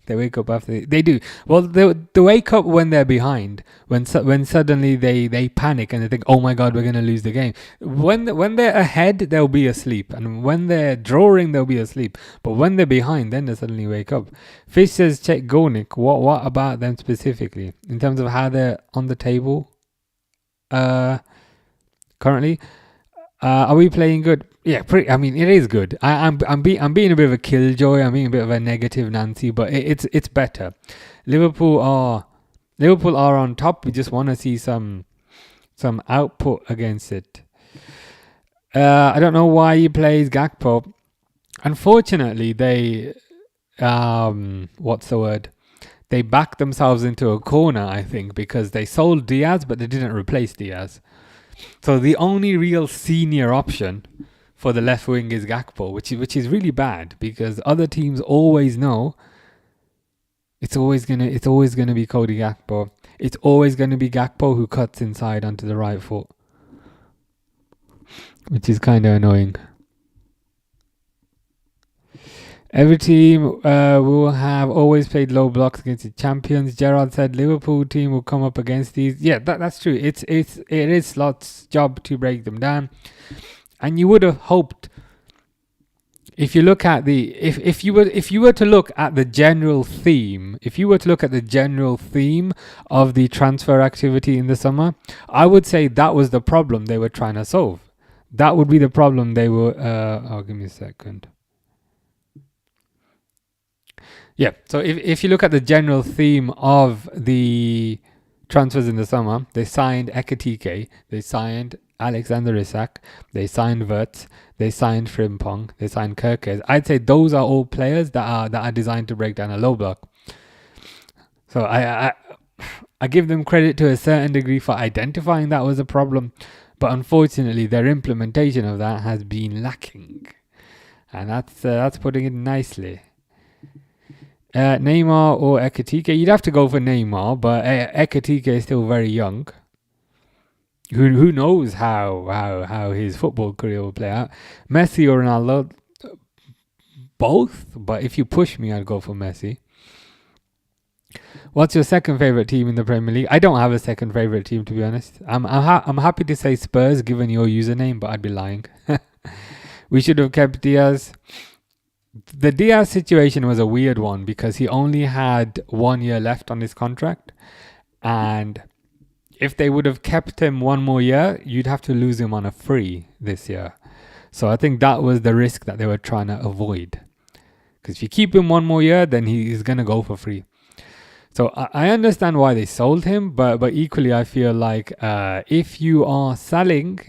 They do. Well, they wake up when they're behind. When suddenly they panic and they think, oh my god, we're gonna lose the game. When they're ahead, they'll be asleep, and when they're drawing, they'll be asleep. But when they're behind, then they suddenly wake up. Fish says check Gornik. What about them specifically in terms of how they're on the table? Currently, are we playing good? Yeah, it is good. I'm being a bit of a killjoy. I'm being a bit of a negative Nancy, but it's better. Liverpool are on top. We just want to see some output against it. I don't know why he plays Gakpo. Unfortunately, they what's the word? They backed themselves into a corner, I think, because they sold Diaz, but they didn't replace Diaz. So the only real senior option for the left wing is Gakpo, which is really bad because other teams always know it's always gonna be Cody Gakpo. It's always gonna be Gakpo who cuts inside onto the right foot, which is kind of annoying. Every team will have always played low blocks against the champions. Gerard said Liverpool team will come up against these. Yeah, that's true. It is Slot's job to break them down. And you would have hoped, if you look at if you were to look at the general theme, of the transfer activity in the summer, I would say that was the problem they were trying to solve. That would be the problem they were. Give me a second. Yeah, so if you look at the general theme of the transfers in the summer, they signed Ekatike, they signed Alexander Isak, they signed Wirtz, they signed Frimpong, they signed Kirkes. I'd say those are all players that are designed to break down a low block. So I give them credit to a certain degree for identifying that was a problem, but unfortunately their implementation of that has been lacking, and that's putting it nicely. Neymar or Ekatike? You'd have to go for Neymar, but Ekatike is still very young. Who knows how his football career will play out? Messi or Ronaldo? Both, but if you push me, I'd go for Messi. What's your second favourite team in the Premier League? I don't have a second favourite team, to be honest. I'm happy to say Spurs, given your username, but I'd be lying. We should have kept Diaz. The Diaz situation was a weird one because he only had 1 year left on his contract, and if they would have kept him one more year, you'd have to lose him on a free this year. So I think that was the risk that they were trying to avoid. Because if you keep him one more year, then he's going to go for free. So I understand why they sold him, but equally I feel like if you are selling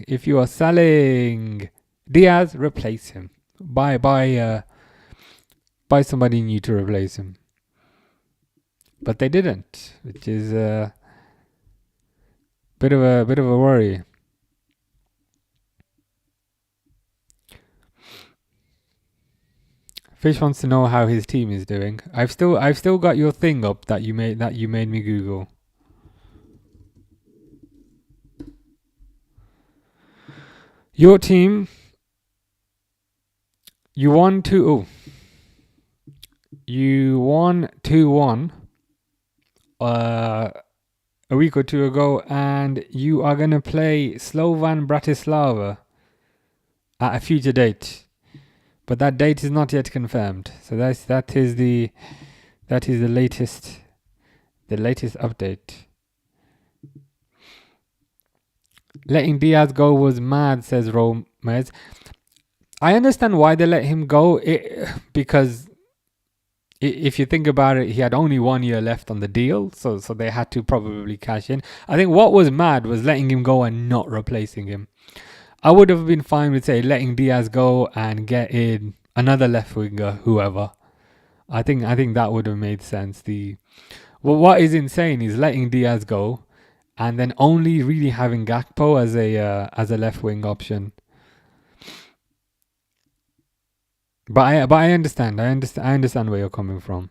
Diaz, replace him. Buy somebody new to replace him. But they didn't, which is a bit of a worry. Fish wants to know how his team is doing. I've still got your thing up that you made me Google. Your team, you won 2-1 a week or two ago, and you are gonna play Slovan Bratislava at a future date. But that date is not yet confirmed. So that is the latest update. Letting Diaz go was mad, says Romez. I understand why they let him go, because if you think about it, he had only 1 year left on the deal, so they had to probably cash in. I think what was mad was letting him go and not replacing him. I would have been fine with, say, letting Diaz go and get in another left winger, whoever. I think that would have made sense. What is insane is letting Diaz go and then only really having Gakpo as a left wing option. But I understand. I understand where you're coming from.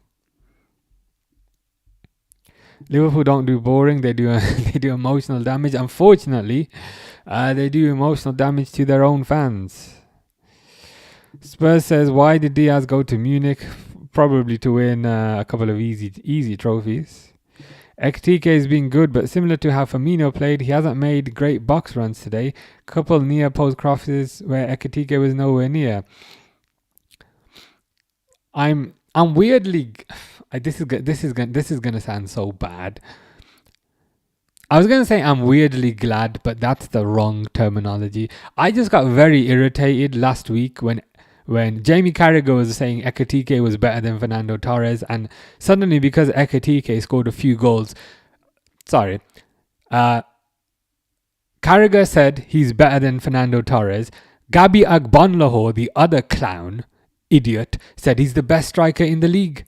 Liverpool don't do boring. They do emotional damage. Unfortunately, they do emotional damage to their own fans. Spurs says, why did Diaz go to Munich? Probably to win a couple of easy trophies. Ekitike has been good, but similar to how Firmino played, he hasn't made great box runs today. Couple near post crosses where Ekitike was nowhere near. I'm weirdly. This is gonna sound so bad. I was gonna say I'm weirdly glad, but that's the wrong terminology. I just got very irritated last week when Jamie Carragher was saying Ekitike was better than Fernando Torres, and suddenly because Ekitike scored a few goals, Carragher said he's better than Fernando Torres. Gabi Agbonlahor, the other clown idiot, said he's the best striker in the league.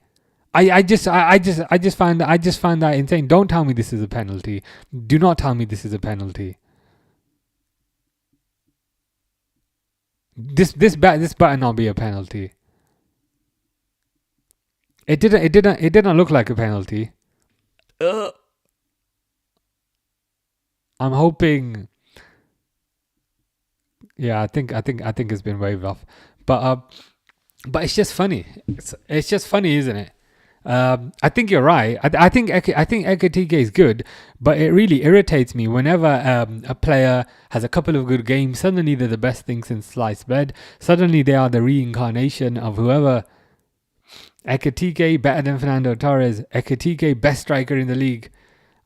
I just find that insane. Don't tell me this is a penalty. Do not tell me this is a penalty. This better not be a penalty. It didn't look like a penalty. I'm hoping. Yeah, I think it's been waved off. But it's just funny. It's just funny, isn't it? I think you're right. I think Ekitike is good, but it really irritates me whenever a player has a couple of good games. Suddenly they're the best thing since sliced bread. Suddenly they are the reincarnation of whoever. Ekitike better than Fernando Torres. Ekitike best striker in the league.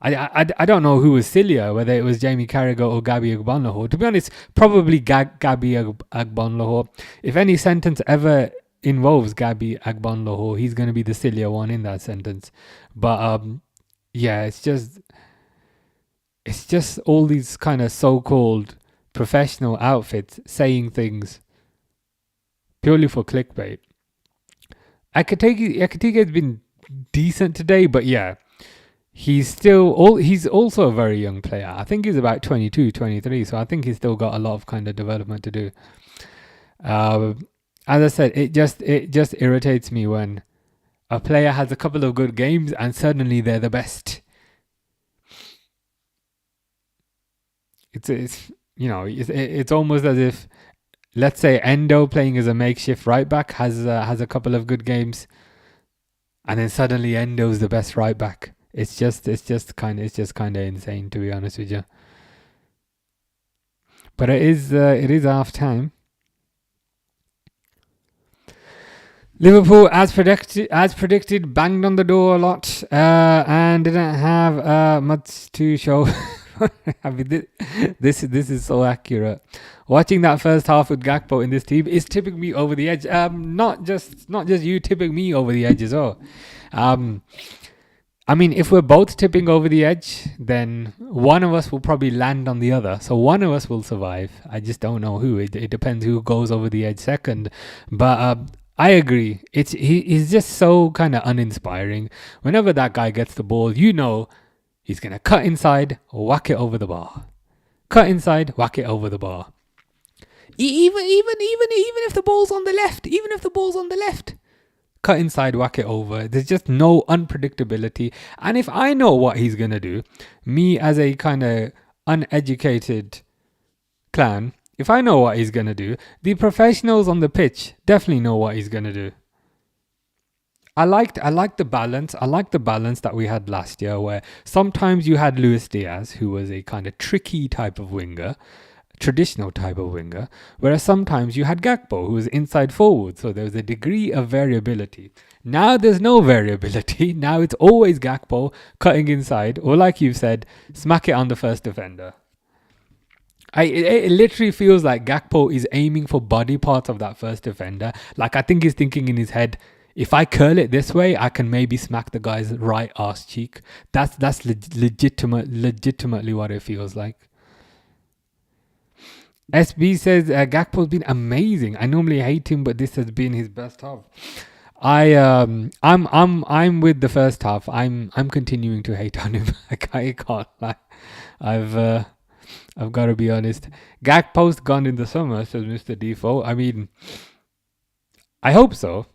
I don't know who was sillier, whether it was Jamie Carragher or Gabi Agbonlahor. To be honest, probably Gabi Agbonlahor. If any sentence ever involves Gabi Agbonlahor, he's going to be the sillier one in that sentence. But yeah, it's just all these kind of so-called professional outfits saying things purely for clickbait. Ekitike has been decent today, but yeah, he's also a very young player. I think he's about 22, 23, so I think he's still got a lot of kind of development to do. As I said, it just irritates me when a player has a couple of good games and suddenly they're the best. It's almost as if, let's say, Endo playing as a makeshift right back has a couple of good games, and then suddenly Endo's the best right back. It's just kind of insane, to be honest with you. But it is half time. Liverpool, as predicted, banged on the door a lot and didn't have much to show I mean, this is so accurate. Watching that first half with Gakpo in this team is tipping me over the edge. Not just you tipping me over the edge as well. I mean, if we're both tipping over the edge, then one of us will probably land on the other. So one of us will survive. I just don't know who. It depends who goes over the edge second. But I agree. He's just so kind of uninspiring. Whenever that guy gets the ball, you know he's going to cut inside, whack it over the bar. Cut inside, whack it over the bar. Even if the ball's on the left, cut inside, whack it over. There's just no unpredictability. And if I know what he's going to do, me as a kind of uneducated clown, if I know what he's going to do, the professionals on the pitch definitely know what he's going to do. I liked the balance. I liked the balance that we had last year, where sometimes you had Luis Diaz, who was a kind of tricky type of winger, traditional type of winger, whereas sometimes you had Gakpo, who was inside forward, so there was a degree of variability. Now there's no variability. Now it's always Gakpo cutting inside, or like you said, smack it on the first defender. It literally feels like Gakpo is aiming for body parts of that first defender. Like, I think he's thinking in his head, if I curl it this way, I can maybe smack the guy's right arse cheek. That's legitimately what it feels like. SB says Gakpo's been amazing. I normally hate him, but this has been his best half. I'm with the first half. I'm continuing to hate on him. I can't lie. I've got to be honest. Gakpo's gone in the summer, says Mr. Default. I mean, I hope so.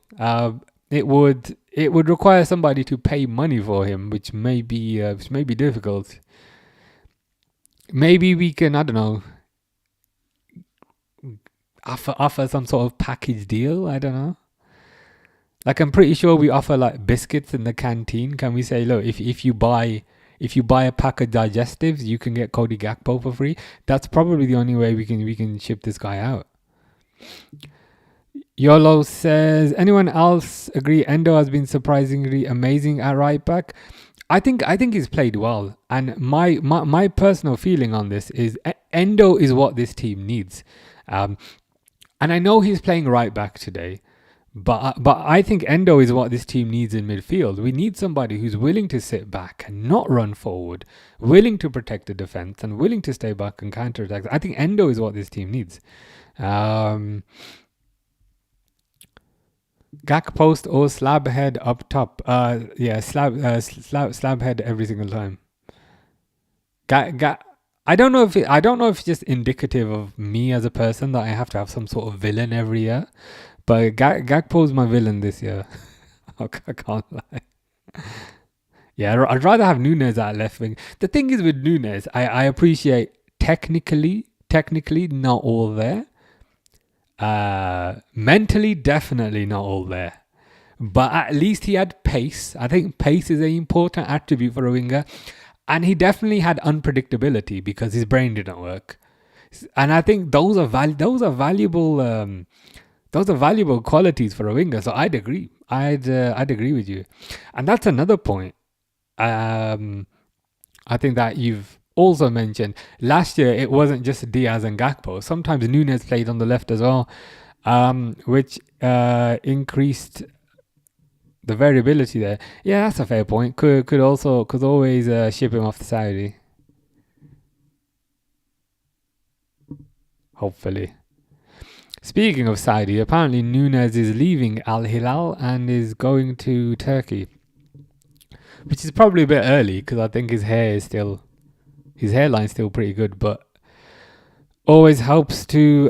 It would require somebody to pay money for him, which may be difficult. Maybe we can, I don't know, offer some sort of package deal. I don't know. Like, I'm pretty sure we offer like biscuits in the canteen. Can we say, look, if you buy a pack of digestives, you can get Cody Gakpo for free? That's probably the only way we can ship this guy out. YOLO says, anyone else agree Endo has been surprisingly amazing at right back? I think he's played well, and my personal feeling on this is Endo is what this team needs, and I know he's playing right back today, but I think Endo is what this team needs in midfield. We need somebody who's willing to sit back and not run forward, willing to protect the defense and willing to stay back and counter attack. I think Endo is what this team needs. Gak post or slab head up top. Slab head every single time. I don't know if it's just indicative of me as a person that I have to have some sort of villain every year, but Gakpo's my villain this year. I can't lie. Yeah, I'd rather have Nunes at left wing. The thing is with Nunes, I appreciate technically not all there. Mentally, definitely not all there. But at least he had pace. I think pace is an important attribute for a winger. And he definitely had unpredictability because his brain didn't work. And I think those are valuable qualities for a winger. So I'd agree. I'd agree with you. And that's another point. I think that you've also mentioned last year it wasn't just Diaz and Gakpo. Sometimes Nunes played on the left as well, which increased the variability there. Yeah, that's a fair point. Could always ship him off to Saudi. Hopefully. Speaking of Saudi, apparently Nunes is leaving Al Hilal and is going to Turkey, which is probably a bit early because I think his hairline's still pretty good, but always helps to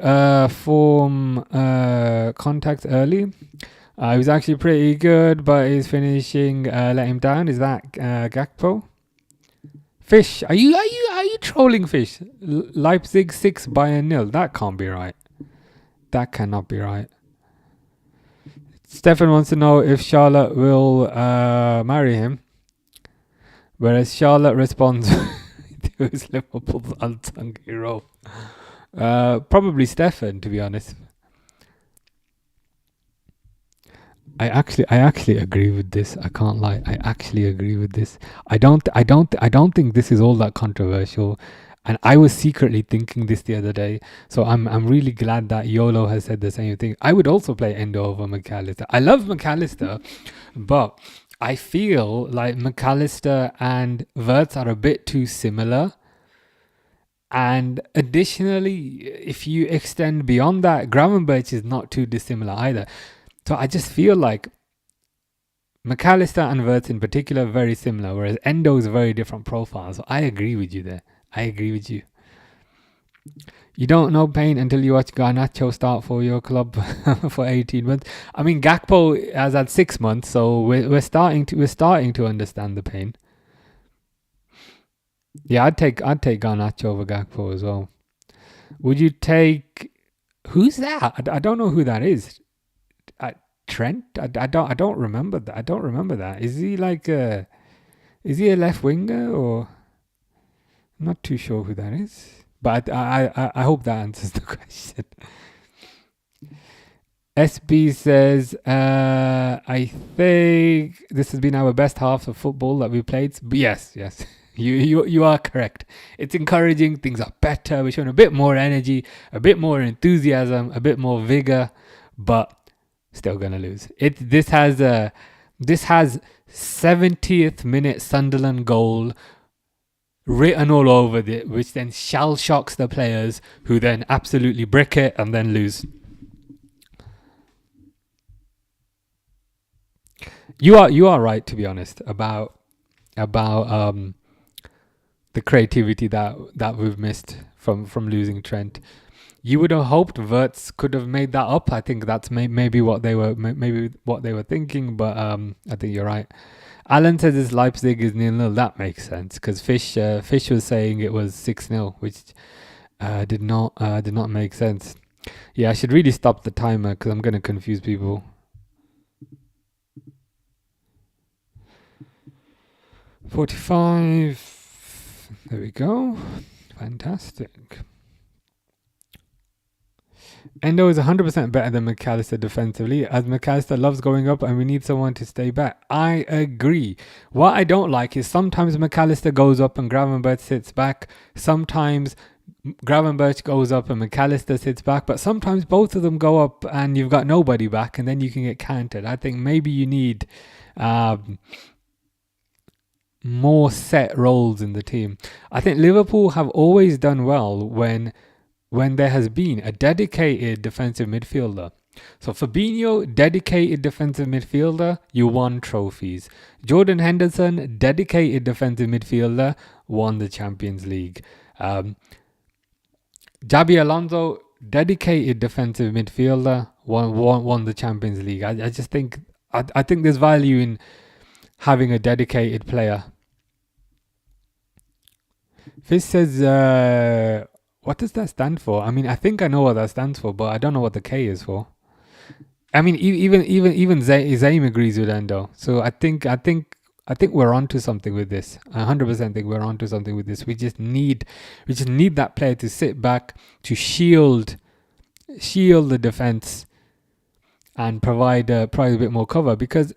form contacts early. He was actually pretty good, but his finishing let him down. Is that Gakpo? Fish, are you trolling Fish? Leipzig 6, Bayern 0. That can't be right. That cannot be right. Stefan wants to know if Charlotte will marry him, whereas Charlotte responds to his Liverpool's unsung hero. Probably Stefan, to be honest. I actually agree with this. I can't lie. I actually agree with this. I don't think this is all that controversial. And I was secretly thinking this the other day. So I'm really glad that YOLO has said the same thing. I would also play Endo over McAllister. I love McAllister, but I feel like McAllister and Wirtz are a bit too similar. And additionally, if you extend beyond that, Gravenberch is not too dissimilar either. So I just feel like McAllister and Wirtz in particular are very similar, whereas Endo is a very different profile. So I agree with you there. I agree with you. You don't know pain until you watch Garnacho start for your club for 18 months. I mean, Gakpo has had 6 months, so we're starting to understand the pain. Yeah, I'd take Garnacho over Gakpo as well. Would you take? Who's that? I don't know who that is. Trent? I don't remember that. I don't remember that. Is he like a? Is he a left winger or? I'm not too sure who that is. But I hope that answers the question. SB says, I think this has been our best half of football that we played. But yes. You are correct. It's encouraging. Things are better. We're showing a bit more energy, a bit more enthusiasm, a bit more vigor, but still gonna lose. This has 70th minute Sunderland goal written all over it, which then shell shocks the players, who then absolutely brick it and then lose. You are right, to be honest, about the creativity that we've missed from losing Trent. You would have hoped Wirtz could have made that up. I think that's maybe what they were thinking, but I think you're right. Alan says this Leipzig is 0-0. That makes sense because Fish was saying it was 6-0, which did not make sense. Yeah, I should really stop the timer because I'm going to confuse people. 45. There we go. Fantastic. Endo is 100% better than McAllister defensively, as McAllister loves going up and we need someone to stay back. I agree. What I don't like is sometimes McAllister goes up and Gravenberch sits back. Sometimes Gravenberch goes up and McAllister sits back. But sometimes both of them go up and you've got nobody back and then you can get countered. I think maybe you need more set roles in the team. I think Liverpool have always done well when there has been a dedicated defensive midfielder. So Fabinho, dedicated defensive midfielder, you won trophies. Jordan Henderson, dedicated defensive midfielder, won the Champions League. Jabi Alonso, dedicated defensive midfielder, won the Champions League. I just think I think there's value in having a dedicated player. Fizz says, what does that stand for? I mean, I think I know what that stands for, but I don't know what the K is for. I mean, even Zaim agrees with Endo. So I think we're onto something with this. I 100% think we're onto something with this. We just need that player to sit back, to shield the defense, and provide a bit more cover, because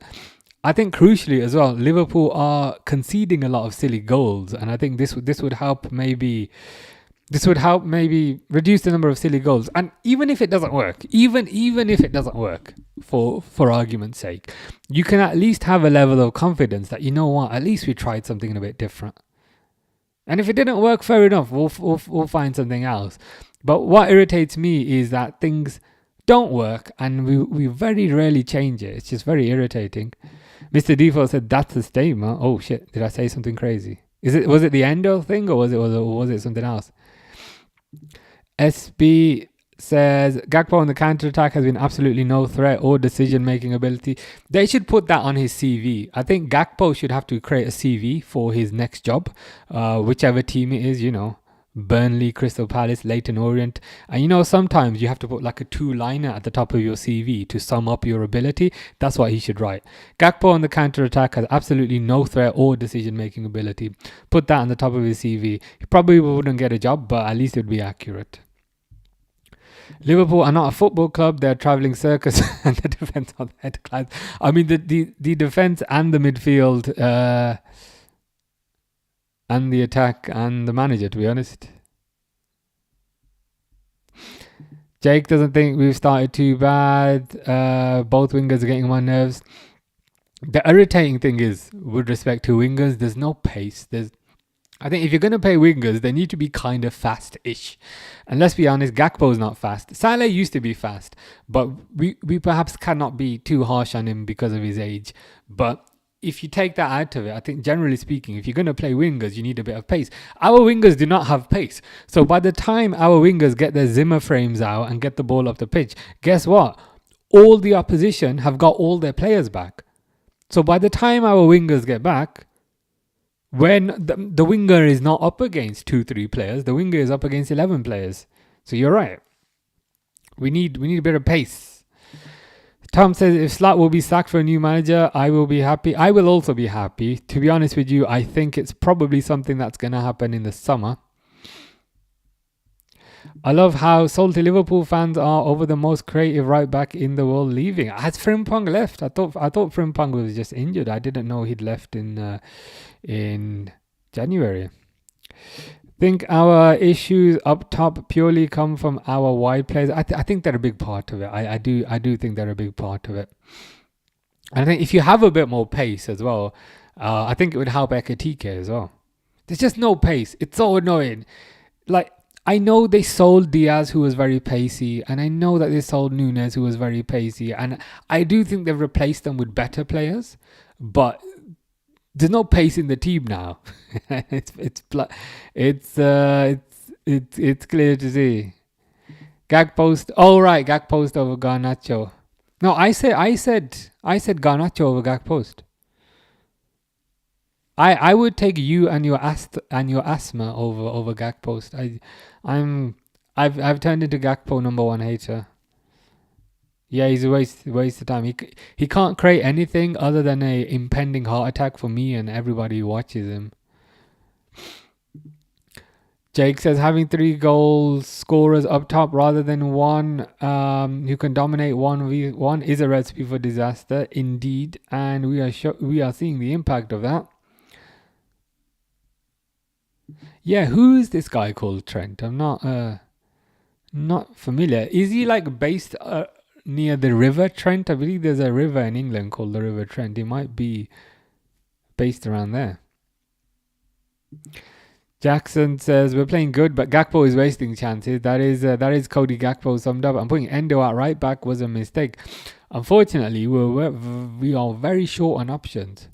I think crucially as well, Liverpool are conceding a lot of silly goals, and I think this would help maybe reduce the number of silly goals. And even if it doesn't work, even if it doesn't work, for argument's sake, you can at least have a level of confidence that, you know what, at least we tried something a bit different. And if it didn't work, fair enough, we'll find something else. But what irritates me is that things don't work and we very rarely change it. It's just very irritating. Mr. Default said that's a statement. Oh shit, did I say something crazy? Was it the Endo thing or was it something else? SB says Gakpo on the counter-attack has been absolutely no threat or decision-making ability. They should put that on his CV. I think Gakpo should have to create a CV for his next job, whichever team it is, Burnley, Crystal Palace, Leyton Orient. And sometimes you have to put like a 2-liner at the top of your CV to sum up your ability. That's what he should write. Gakpo on the counter-attack has absolutely no threat or decision-making ability. Put that on the top of his CV. He probably wouldn't get a job, but at least it would be accurate. Liverpool are not a football club; they're a travelling circus, and the defense on the head class. I mean, the defense and the midfield, and the attack and the manager. To be honest, Jake doesn't think we've started too bad. Both wingers are getting on my nerves. The irritating thing is, with respect to wingers, there's no pace. I think if you're going to play wingers, they need to be kind of fast-ish. And let's be honest, Gakpo's not fast. Salah used to be fast, but we perhaps cannot be too harsh on him because of his age. But if you take that out of it, I think generally speaking, if you're going to play wingers, you need a bit of pace. Our wingers do not have pace. So by the time our wingers get their Zimmer frames out and get the ball off the pitch, guess what? All the opposition have got all their players back. So by the time our wingers get back, when the winger is not up against 2-3 players, the winger is up against 11 players. So you're right. We need a bit of pace. Tom says, if Slot will be sacked for a new manager, I will be happy. I will also be happy. To be honest with you, I think it's probably something that's going to happen in the summer. I love how salty Liverpool fans are over the most creative right back in the world leaving. Has Frimpong left? I thought Frimpong was just injured. I didn't know he'd left in January. Think our issues up top purely come from our wide players. I think they're a big part of it. I do think they're a big part of it. And I think if you have a bit more pace as well, I think it would help Ekatike as well. There's just no pace. It's so annoying. Like, I know they sold Diaz, who was very pacey, and I know that they sold Nunes, who was very pacey, and I do think they've replaced them with better players, but there's no pace in the team now. it's clear to see. Gag post. Oh right, Gag post over Garnacho. No, I said Garnacho over Gag post. I would take you and your asthma over Gag post. I've turned into Gakpo number one hater. Yeah, he's a waste of time. He can't create anything other than a impending heart attack for me and everybody who watches him. Jake says, having 3 goal scorers up top rather than one who can dominate 1v1 is a recipe for disaster indeed, and we are seeing the impact of that. Yeah, who is this guy called Trent? I'm not familiar. Is he like based near the River Trent? I believe there's a river in England called the River Trent. He might be based around there. Jackson says, we're playing good, but Gakpo is wasting chances. That is Cody Gakpo summed up. I'm putting Endo at right back was a mistake. Unfortunately, we are very short on options.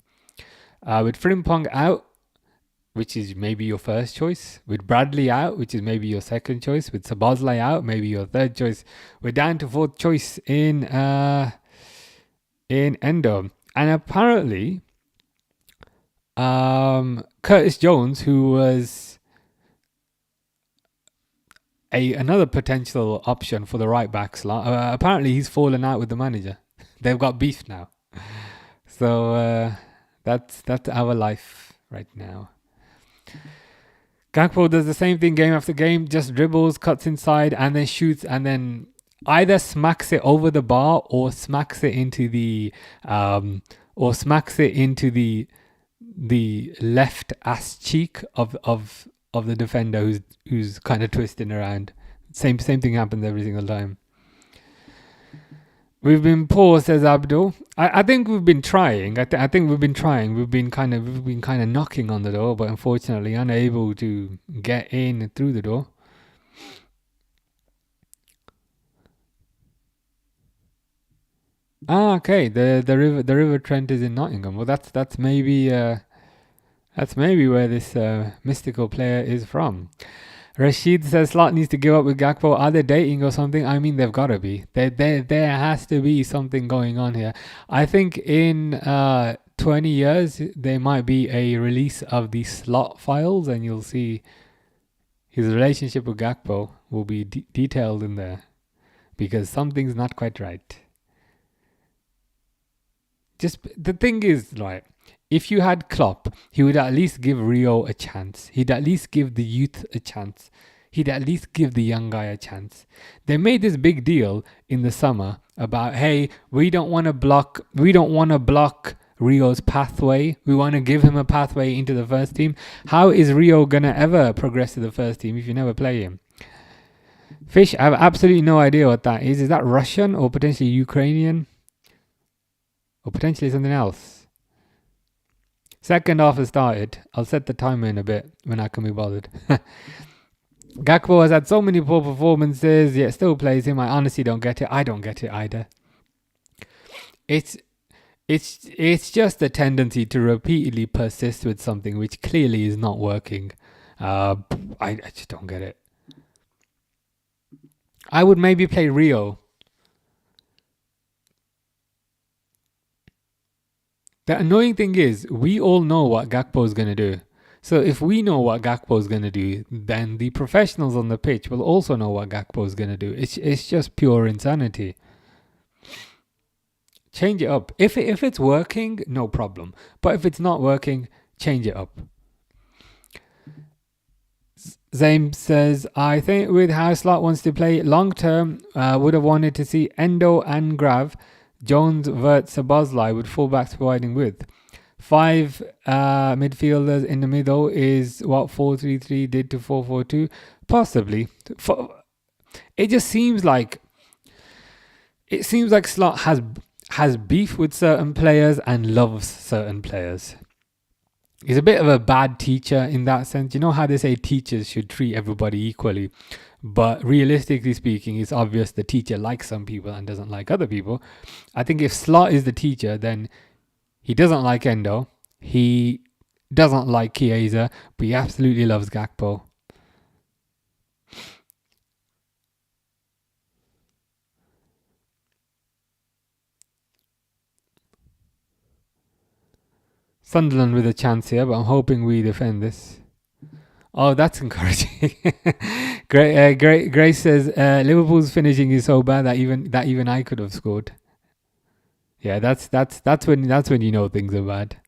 With Frimpong out, which is maybe your first choice. With Bradley out, which is maybe your second choice. With Szoboszlai out, maybe your third choice. We're down to 4th choice in Endo. And apparently, Curtis Jones, who was another potential option for the right back slot, apparently he's fallen out with the manager. They've got beef now. So that's our life right now. Gakpo does the same thing game after game, just dribbles, cuts inside, and then shoots, and then either smacks it over the bar or smacks it into the left ass cheek of the defender who's kind of twisting around. Same thing happens every single time. We've been poor, says Abdul. I think we've been trying. I think we've been trying. We've been kind of knocking on the door, but unfortunately unable to get in through the door. Okay. The River Trent is in Nottingham. Well, that's maybe where this mystical player is from. Rashid says Slot needs to give up with Gakpo. Are they dating or something? I mean, they've got to be. There has to be something going on here. I think in 20 years, there might be a release of the Slot files, and you'll see his relationship with Gakpo will be detailed in there, because something's not quite right. Just the thing is, right, if you had Klopp, he would at least give Rio a chance. He'd at least give the youth a chance. he'd at least give the young guy a chance. They made this big deal in the summer about, hey, we don't want to block Rio's pathway. We want to give him a pathway into the first team. How is Rio gonna ever progress to the first team if you never play him? Fish, I have absolutely no idea what that is. Is that Russian or potentially Ukrainian? Or potentially something else? Second half has started. I'll set the timer in a bit when I can be bothered. Gakpo has had so many poor performances, yet still plays him. I honestly don't get it. I don't get it either. It's just a tendency to repeatedly persist with something which clearly is not working. I just don't get it. I would maybe play Rio. The annoying thing is, we all know what Gakpo is going to do. So if we know what Gakpo is going to do, then the professionals on the pitch will also know what Gakpo is going to do. It's just pure insanity. Change it up. If it's working, no problem. But if it's not working, change it up. Zame says, I think with how Slot wants to play long term, would have wanted to see Endo and Grav, Jones, Vert, Sabozlai with fullbacks providing width. 5 midfielders in the middle is what 4-3-3 did to 4-4-2. Possibly. It just seems like Slot has beef with certain players and loves certain players. He's a bit of a bad teacher in that sense. You know how they say teachers should treat everybody equally, but realistically speaking, it's obvious the teacher likes some people and doesn't like other people. I think if Slot is the teacher, then he doesn't like Endo, he doesn't like Chiesa, but he absolutely loves Gakpo. Sunderland with a chance here, but I'm hoping we defend this. Oh, that's encouraging. Grace says Liverpool's finishing is so bad that even I could have scored. Yeah, that's when you know things are bad.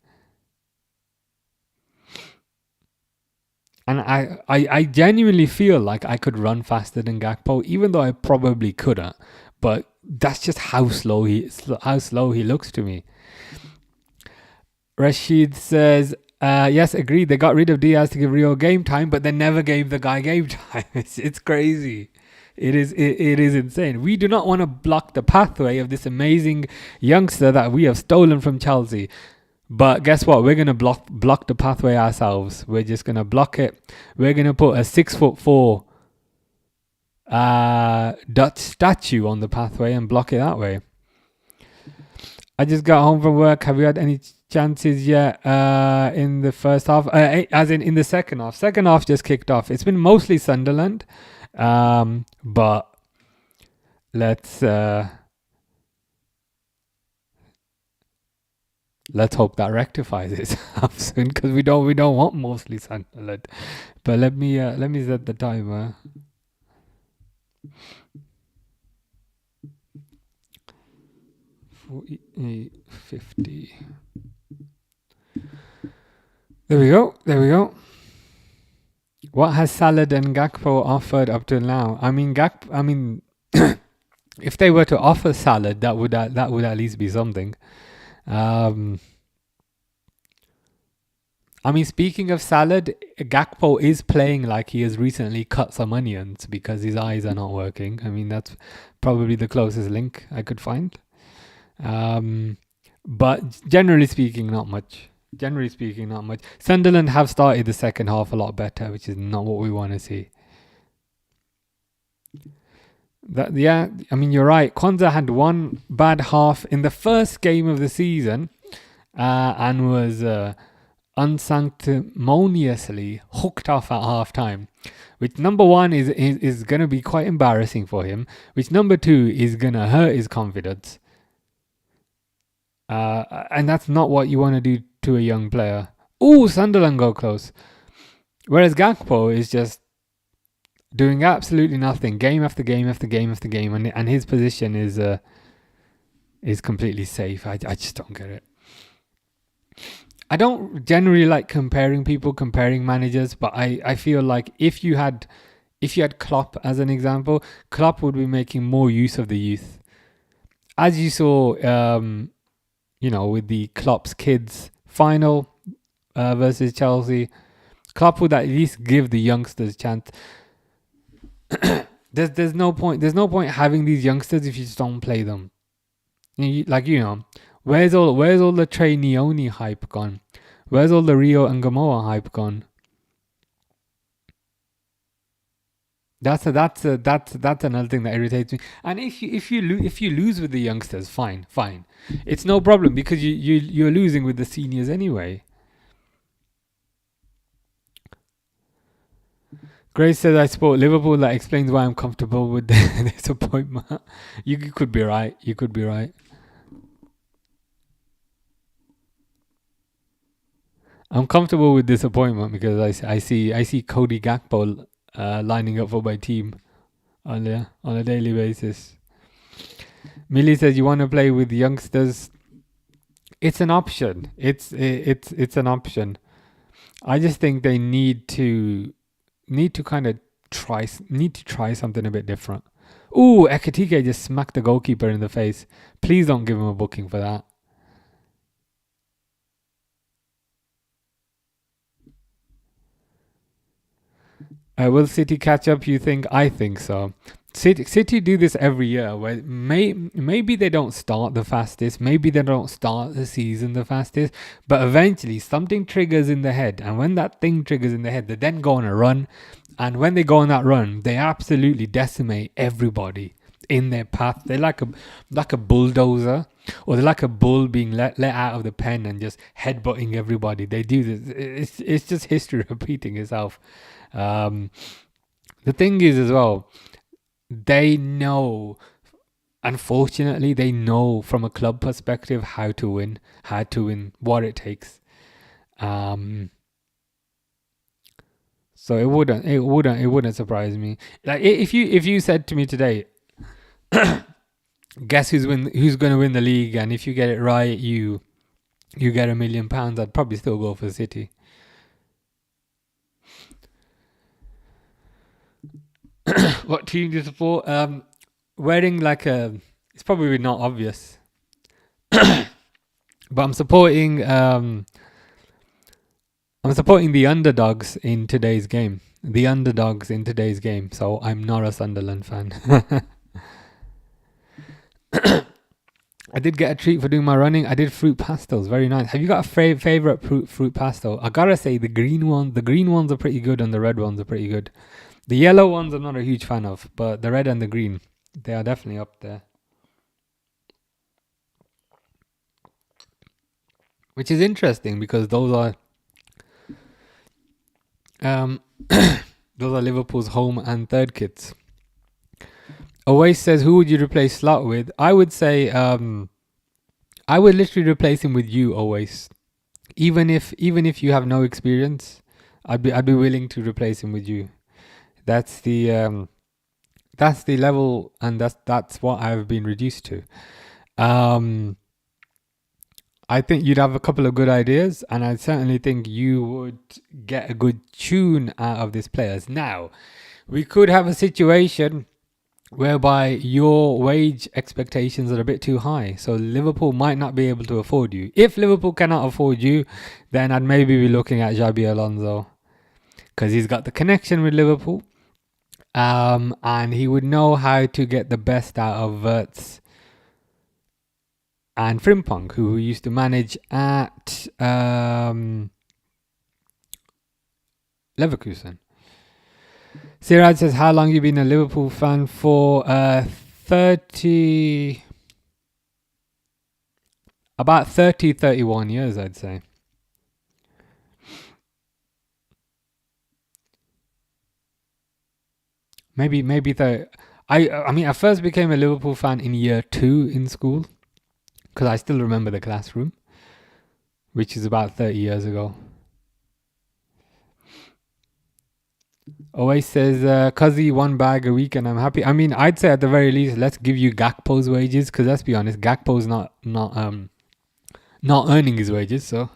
And I genuinely feel like I could run faster than Gakpo, even though I probably couldn't. But that's just how slow he looks to me. Rashid says, yes, agreed. They got rid of Diaz to give Rio game time, but they never gave the guy game time. It's crazy. It is insane. We do not want to block the pathway of this amazing youngster that we have stolen from Chelsea. But guess what? We're going to block the pathway ourselves. We're just going to block it. We're going to put a 6'4" Dutch statue on the pathway and block it that way. I just got home from work. Have you had any chances yet in the first half? As in the second half. Second half just kicked off. It's been mostly Sunderland. But let's hope that rectifies itself soon, because we don't want mostly Sunderland. But let me set the timer. 48:50. There we go. What has Salad and Gakpo offered up till now? I mean, if they were to offer Salad, that would at least be something. I mean, speaking of Salad, Gakpo is playing like he has recently cut some onions because his eyes are not working. I mean, that's probably the closest link I could find. But generally speaking, not much. Sunderland have started the second half a lot better, which is not what we want to see. I mean, you're right. Kwanzaa had one bad half in the first game of the season and was unsanctimoniously hooked off at half time, which number one is going to be quite embarrassing for him, which number two is going to hurt his confidence. And that's not what you want to do to a young player. Ooh, Sunderland go close. Whereas Gakpo is just doing absolutely nothing, game after game after game after game, and his position is completely safe. I just don't get it. I don't generally like comparing managers, but I feel like if you had if you had Klopp as an example, Klopp would be making more use of the youth. As you saw, with the Klopp's kids final versus Chelsea, Klopp would at least give the youngsters a chance. There's no point having these youngsters if you just don't play them. Where's all the Trey Neone hype gone? Where's all the Rio and Gamoa hype gone? That's another thing that irritates me. And if you lose with the youngsters, fine, it's no problem because you're losing with the seniors anyway. Grace says I support Liverpool. That explains why I'm comfortable with this appointment. You could be right. I'm comfortable with this appointment because I see Cody Gakpo lining up for my team on a daily basis. Millie says you want to play with youngsters. It's an option. It's an option. I just think they need to kind of try something a bit different. Ooh, Ekatike just smacked the goalkeeper in the face. Please don't give him a booking for that. Will City catch up, you think? I think so. City do this every year where maybe they don't start the fastest, maybe they don't start the season the fastest, but eventually something triggers in the head, and when that thing triggers in the head, they then go on a run, and when they go on that run, they absolutely decimate everybody in their path. They're like a bulldozer, or they're like a bull being let out of the pen and just headbutting everybody. They do this. It's just history repeating itself. The thing is as well, they know, unfortunately, they know from a club perspective how to win, what it takes. So it wouldn't surprise me. Like if you said to me today, guess who's going to win the league, and if you get it right, you get £1 million, I'd probably still go for City. What team do you support? Wearing it's probably not obvious, but I'm supporting the underdogs in today's game. So I'm not a Sunderland fan. I did get a treat for doing my running. I did fruit pastels, very nice. Have you got a favorite fruit pastel? I gotta say the green ones are pretty good, and the red ones are pretty good. The yellow ones I'm not a huge fan of, but the red and the green, they are definitely up there. Which is interesting because those are Liverpool's home and third kits. Awais says, who would you replace Slot with? I would say I would literally replace him with you, Awais. Even if you have no experience, I'd be willing to replace him with you. That's the level, and that's what I've been reduced to. I think you'd have a couple of good ideas, and I certainly think you would get a good tune out of these players. Now, we could have a situation whereby your wage expectations are a bit too high, so Liverpool might not be able to afford you. If Liverpool cannot afford you, then I'd maybe be looking at Xabi Alonso, because he's got the connection with Liverpool. And he would know how to get the best out of Wirtz and Frimpong, who we used to manage at Leverkusen. Siraj says, how long have you been a Liverpool fan for? About 31 years, I'd say. Maybe I mean, I first became a Liverpool fan in year 2 in school, because I still remember the classroom, which is about 30 years ago. Always says, Cuzzy, one bag a week and I'm happy. I mean, I'd say at the very least, let's give you Gakpo's wages, because let's be honest, Gakpo's not earning his wages, so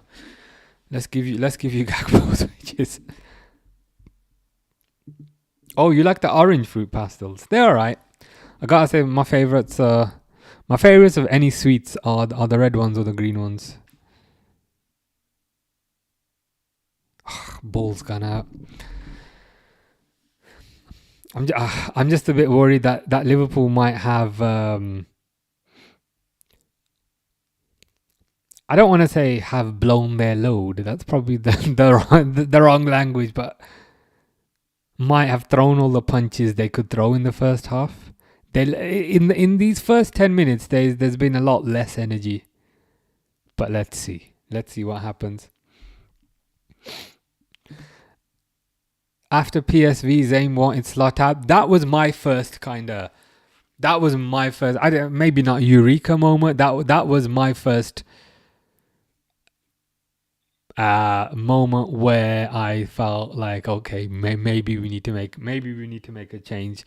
let's give you Gakpo's wages. Oh, you like the orange fruit pastels? They're alright. I gotta say, my favorites of any sweets are the red ones or the green ones. Ball's gone out. I'm just a bit worried that Liverpool might have. I don't want to say have blown their load. That's probably the wrong language, but might have thrown all the punches they could throw in the first half. They in these first 10 minutes, there's been a lot less energy. But let's see what happens. After PSV, Zayn wanted slot out. That was my first kind of. That was my first. Maybe not eureka moment. That was my first moment where I felt like, okay, maybe we need to make a change,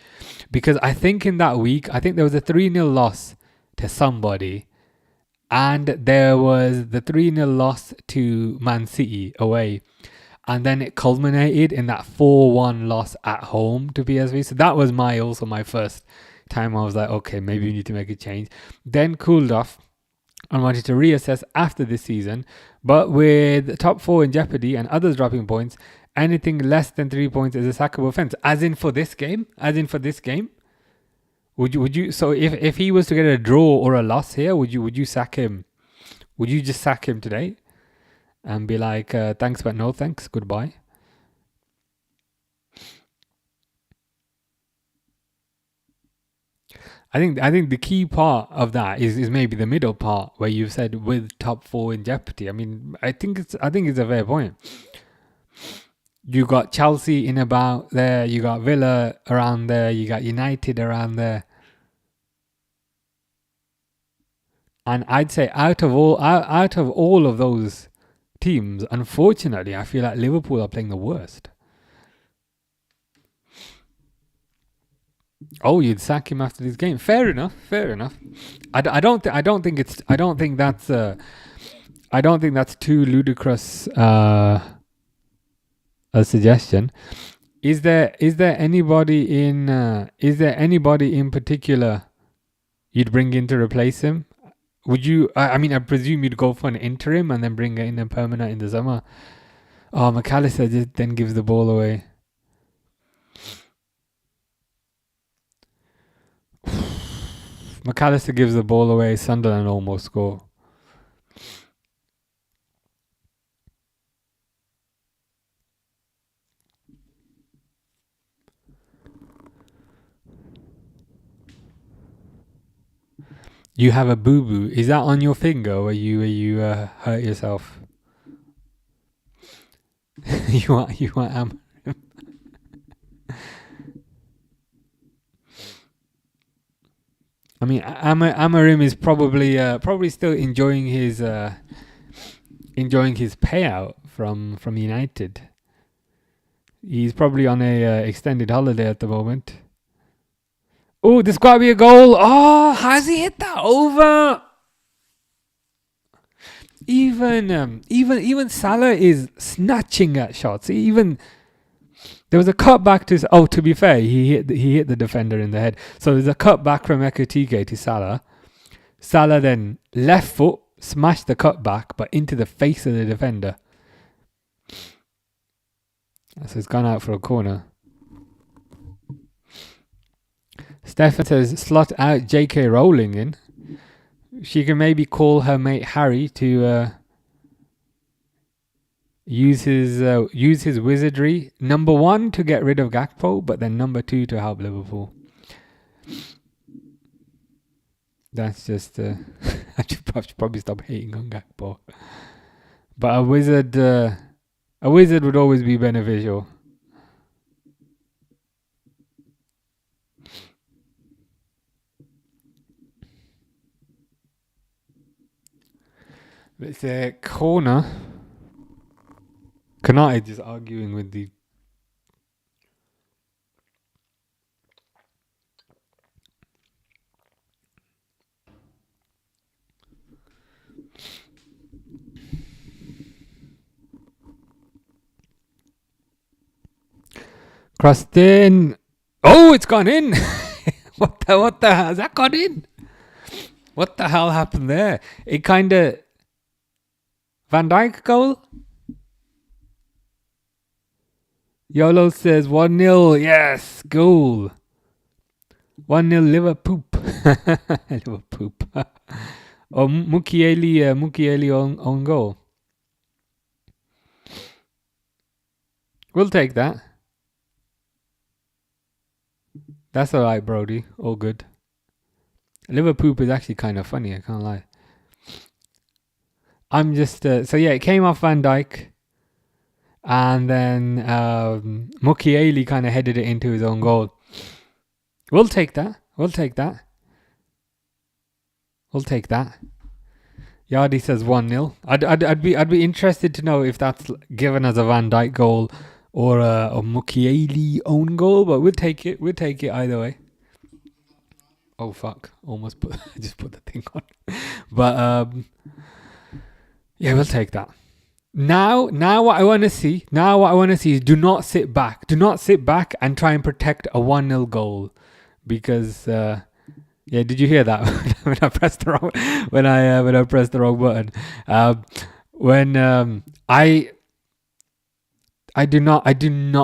because I think in that week, I think there was a 3-0 loss to somebody, and there was the 3-0 loss to Man City away, and then it culminated in that 4-1 loss at home to PSV. So that was also my first time I was like, okay, maybe we need to make a change. Then cooled off and wanted to reassess after this season. But with the top 4 in jeopardy and others dropping points, anything less than 3 points is a sackable offence. As in for this game? Would you? So if he was to get a draw or a loss here, would you sack him? Would you just sack him today and be like, thanks but no thanks, goodbye? I think the key part of that is maybe the middle part where you've said with top 4 in jeopardy. I mean, I think it's a fair point. You got Chelsea in about there, you got Villa around there, you got United around there. And I'd say out of all of those teams, unfortunately, I feel like Liverpool are playing the worst. Oh, you'd sack him after this game. Fair enough. I don't think that's too ludicrous a suggestion. Is there anybody in particular you'd bring in to replace him? Would you? I mean, I presume you'd go for an interim and then bring in a permanent in the summer. Oh, McAllister just then gives the ball away. McAllister gives the ball away. Sunderland almost score. You have a boo boo. Is that on your finger where you hurt yourself? you want I mean, Amarim is probably still enjoying his payout from United. He's probably on a extended holiday at the moment. Oh, there's got to be a goal. Oh, has he hit that over? Even Salah is snatching at shots. Even there was a cut back to. Oh, to be fair, he hit the defender in the head. So there's a cut back from Ekatike to Salah. Salah then left foot smashed the cut back, but into the face of the defender. So it's gone out for a corner. Stefan says, slot out J.K. Rowling in. She can maybe call her mate Harry to use his wizardry. Number 1 to get rid of Gakpo, but then number 2 to help Liverpool. That's just I should probably stop hating on Gakpo. But a wizard would always be beneficial. It's a corner. Kanate just arguing with the. Crossed in. Oh, it's gone in. What the hell? Has that gone in? What the hell happened there? It kind of... Van Dijk goal? YOLO says 1-0. Yes, goal. 1-0 Liverpool. Liverpool. Oh, Mukiele on goal. We'll take that. That's alright, Brody. All good. Liverpool is actually kind of funny, I can't lie. I'm just... so yeah, it came off Van Dijk. And then Mukiele kind of headed it into his own goal. We'll take that. Yardi says 1-0. I'd be interested to know if that's given as a Van Dijk goal or a Mukiele own goal, but we'll take it. We'll take it either way. Oh fuck! Almost just put the thing on. But yeah, we'll take that. Now what I want to see is do not sit back and try and protect a 1-0 goal, because yeah, did you hear that when I pressed the wrong when I pressed the wrong button? I do not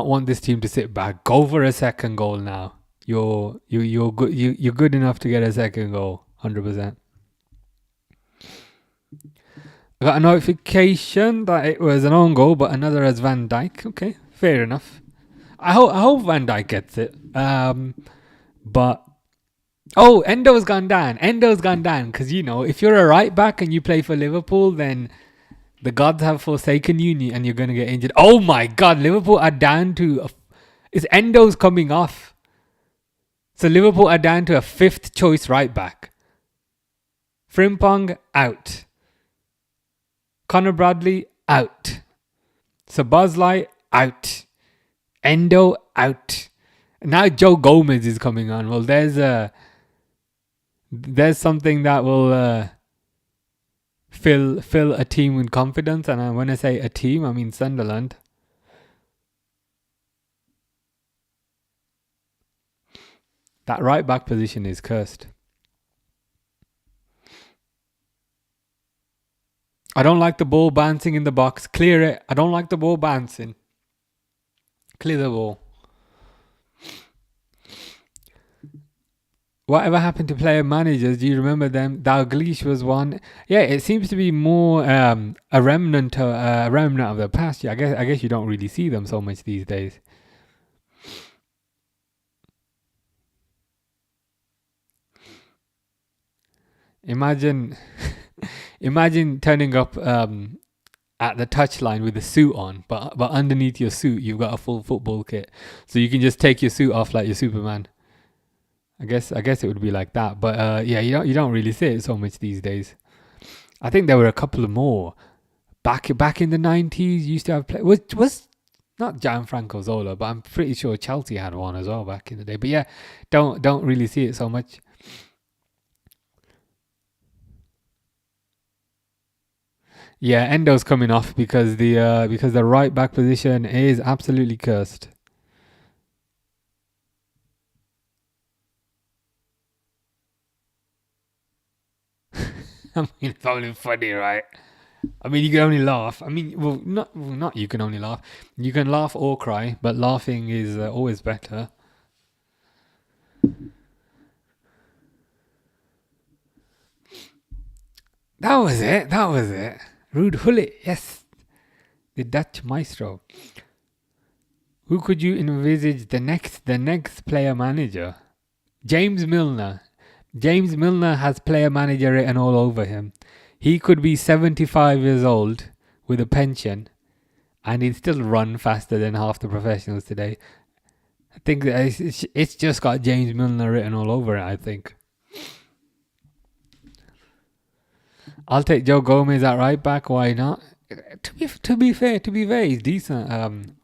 want this team to sit back. Go for a second goal now. You're good enough to get a second goal, 100%. I got a notification that it was an own goal, but another as Van Dijk. Okay, fair enough. I hope Van Dijk gets it. But Endo's gone down. Because if you're a right back and you play for Liverpool, then the gods have forsaken you, and you're gonna get injured. Oh my God, Liverpool are down to. Is Endo's coming off? So Liverpool are down to a 5th choice right back. Frimpong out. Conor Bradley out. Szoboszlai out. Endo out. Now Joe Gomez is coming on. Well, there's something that will fill a team with confidence, and when I say a team, I mean Sunderland. That right back position is cursed. I don't like the ball bouncing in the box. Clear it. I don't like the ball bouncing. Clear the ball. Whatever happened to player managers? Do you remember them? Dalglish was one. Yeah, it seems to be more a remnant of the past. Yeah, I guess you don't really see them so much these days. Imagine turning up at the touchline with a suit on, but underneath your suit you've got a full football kit, so you can just take your suit off like you're Superman. I guess it would be like that, but yeah, you don't really see it so much these days. I think there were a couple of more back in the 90s. Used to have was not Gianfranco Zola, but I'm pretty sure Chelsea had one as well back in the day. But yeah, don't really see it so much. Yeah, Endo's coming off because the right back position is absolutely cursed. I mean, it's only funny, right? I mean, you can only laugh. I mean, not you can only laugh. You can laugh or cry, but laughing is always better. That was it. Ruud Gullit, yes. The Dutch maestro. Who could you envisage the next player manager? James Milner. James Milner has player manager written all over him. He could be 75 years old with a pension and he'd still run faster than half the professionals today. I think it's just got James Milner written all over it, I think. I'll take Joe Gomez at right back. Why not? To be fair, he's decent.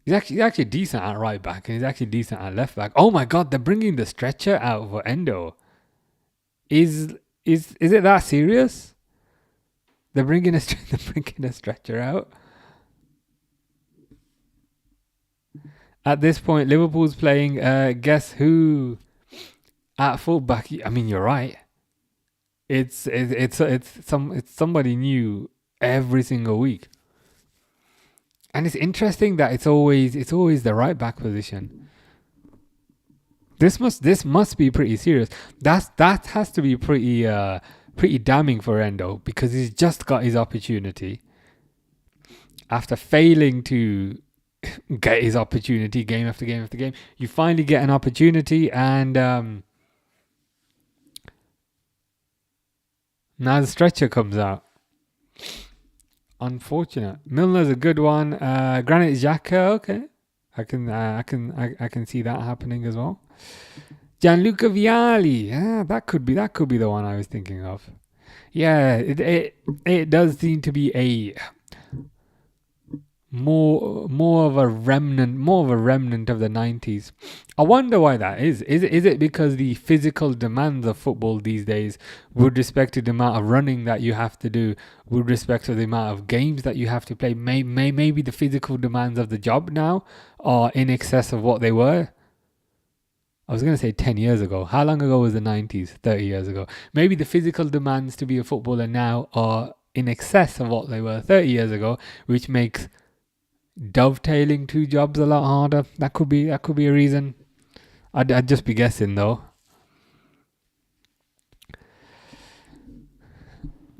He's actually decent at right back, and he's actually decent at left back. Oh my God, they're bringing the stretcher out for Endo. Is it that serious? They're bringing a stretcher out. At this point, Liverpool's playing guess who at fullback. I mean, you're right. It's somebody new every single week. And it's interesting that it's always the right back position. This must be pretty serious. That has to be pretty damning for Endo, because he's just got his opportunity after failing to get his opportunity game after game after game. You finally get an opportunity, and now the stretcher comes out. Unfortunate. Milner's a good one. Granit Xhaka, okay. I can see that happening as well. Gianluca Vialli, that could be the one I was thinking of. Yeah, it does seem to be a more of a remnant of the 90s. I wonder why that is. Is it because the physical demands of football these days, with respect to the amount of running that you have to do, with respect to the amount of games that you have to play, maybe the physical demands of the job now are in excess of what they were? I was going to say 10 years ago. How long ago was the 90s? 30 years ago. Maybe the physical demands to be a footballer now are in excess of what they were 30 years ago, which makes dovetailing two jobs a lot harder. That could be a reason. I'd just be guessing though.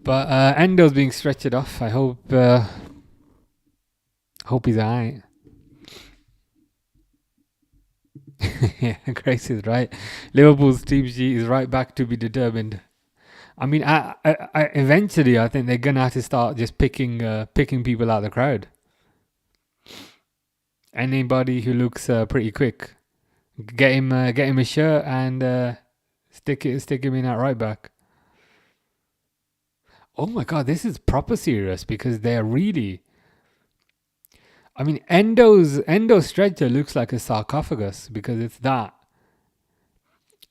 But Endo's being stretched off. I hope he's alright. Yeah, Grace is right. Liverpool's team sheet is right back to be determined. I mean, I eventually I think they're gonna have to start just picking people out of the crowd. Anybody who looks pretty quick, get him a shirt and stick him in at right back. Oh my god, this is proper serious, because they're really. I mean, Endo's stretcher looks like a sarcophagus, because it's that.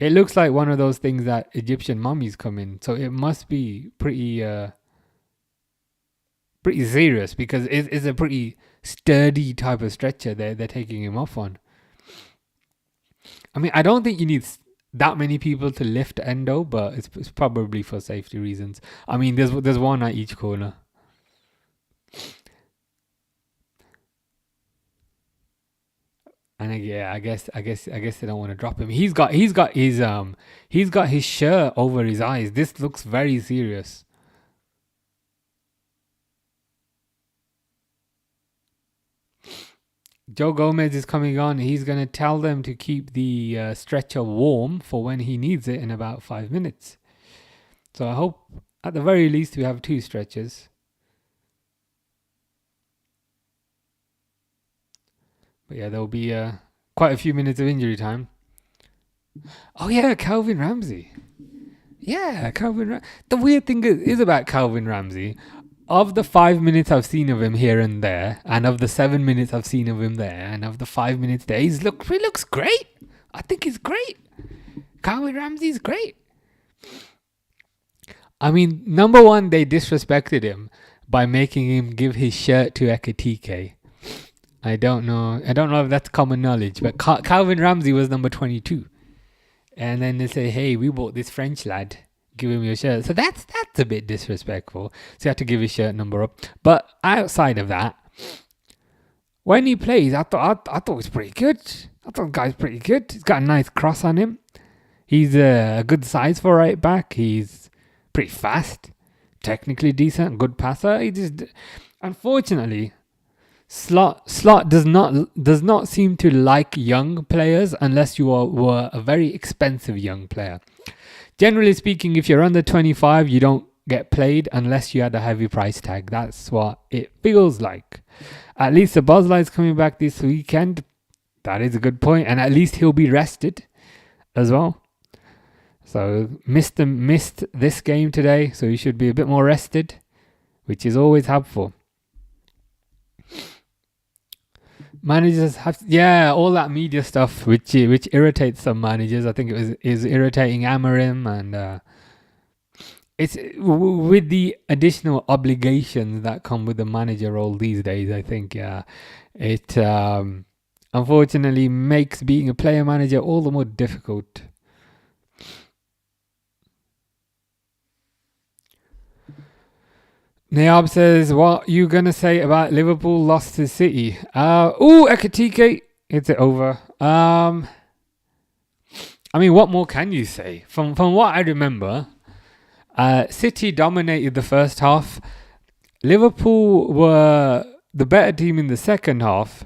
It looks like one of those things that Egyptian mummies come in, so it must be pretty serious, because it's a pretty sturdy type of stretcher they're taking him off on. I mean, I don't think you need that many people to lift Endo, but it's probably for safety reasons. I mean, there's one at each corner. And I guess they don't want to drop him. He's got his shirt over his eyes. This looks very serious. Joe Gomez is coming on. He's going to tell them to keep the stretcher warm for when he needs it in about 5 minutes. So I hope at the very least we have 2 stretchers. But yeah, there'll be quite a few minutes of injury time. Oh yeah, Calvin Ramsey. Yeah, the weird thing is about Calvin Ramsey, of the 5 minutes I've seen of him here and there, and of the 7 minutes I've seen of him there, and of the 5 minutes there, he looks great. I think he's great. Calvin Ramsey's great. I mean, number one, they disrespected him by making him give his shirt to Ekitike. I don't know if that's common knowledge, but Calvin Ramsey was number 22. And then they say, hey, we bought this French lad, give him your shirt. So that's a bit disrespectful. So you have to give his shirt number up. But outside of that, when he plays, I thought he was pretty good. I thought the guy's pretty good. He's got a nice cross on him. He's a good size for right back. He's pretty fast, technically decent, good passer. He just, unfortunately, Slot does not seem to like young players unless you were a very expensive young player. Generally speaking, if you're under 25, you don't get played unless you had a heavy price tag. That's what it feels like. At least the Bosla is coming back this weekend. That is a good point, and at least he'll be rested as well. So missed this game today, so he should be a bit more rested, which is always helpful. Managers have, all that media stuff, which irritates some managers. I think is irritating Amorim, and it's with the additional obligations that come with the manager role these days. I think it unfortunately makes being a player manager all the more difficult. Nayab says, what you gonna say about Liverpool lost to City? Ekatike hits it over. I mean, what more can you say? From what I remember, City dominated the first half. Liverpool were the better team in the second half.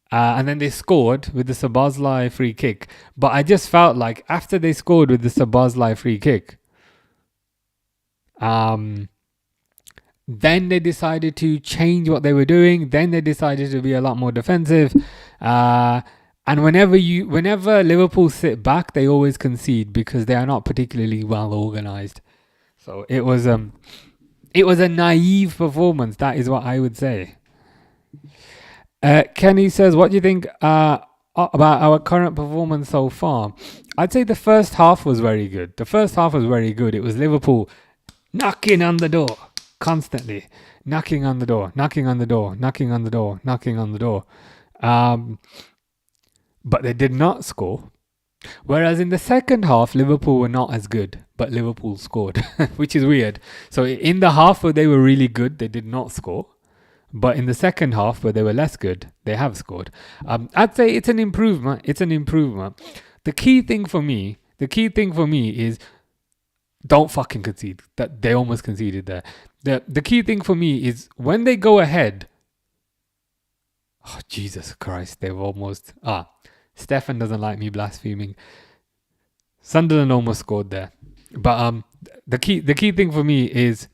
And then they scored with the Szoboszlai free kick. But I just felt like after they scored with the Szoboszlai free kick, then they decided to change what they were doing. Then they decided to be a lot more defensive. And whenever Liverpool sit back, they always concede because they are not particularly well organised. So it was a naive performance. That is what I would say. Kenny says, what do you think about our current performance so far? I'd say the first half was very good. It was Liverpool knocking on the door. Constantly knocking on the door. But they did not score. Whereas in the second half, Liverpool were not as good, but Liverpool scored, which is weird. So in the half where they were really good, they did not score. But in the second half where they were less good, they have scored. I'd say it's an improvement. The key thing for me is don't fucking concede. That they almost conceded there. The key thing for me is when they go ahead. Oh, Jesus Christ, they've almost... Stefan doesn't like me blaspheming. Sunderland almost scored there. But the key thing for me is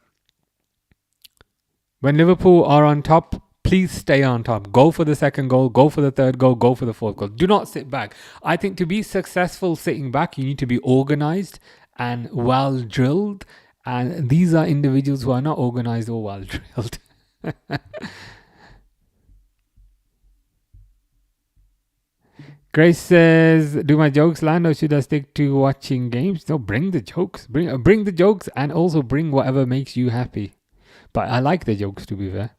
when Liverpool are on top, please stay on top. Go for the second goal, go for the third goal, go for the fourth goal. Do not sit back. I think to be successful sitting back, you need to be organised and well drilled. And these are individuals who are not organised or well drilled. Grace says, do my jokes land or should I stick to watching games? No, bring the jokes. Bring the jokes and also bring whatever makes you happy. But I like the jokes, to be fair.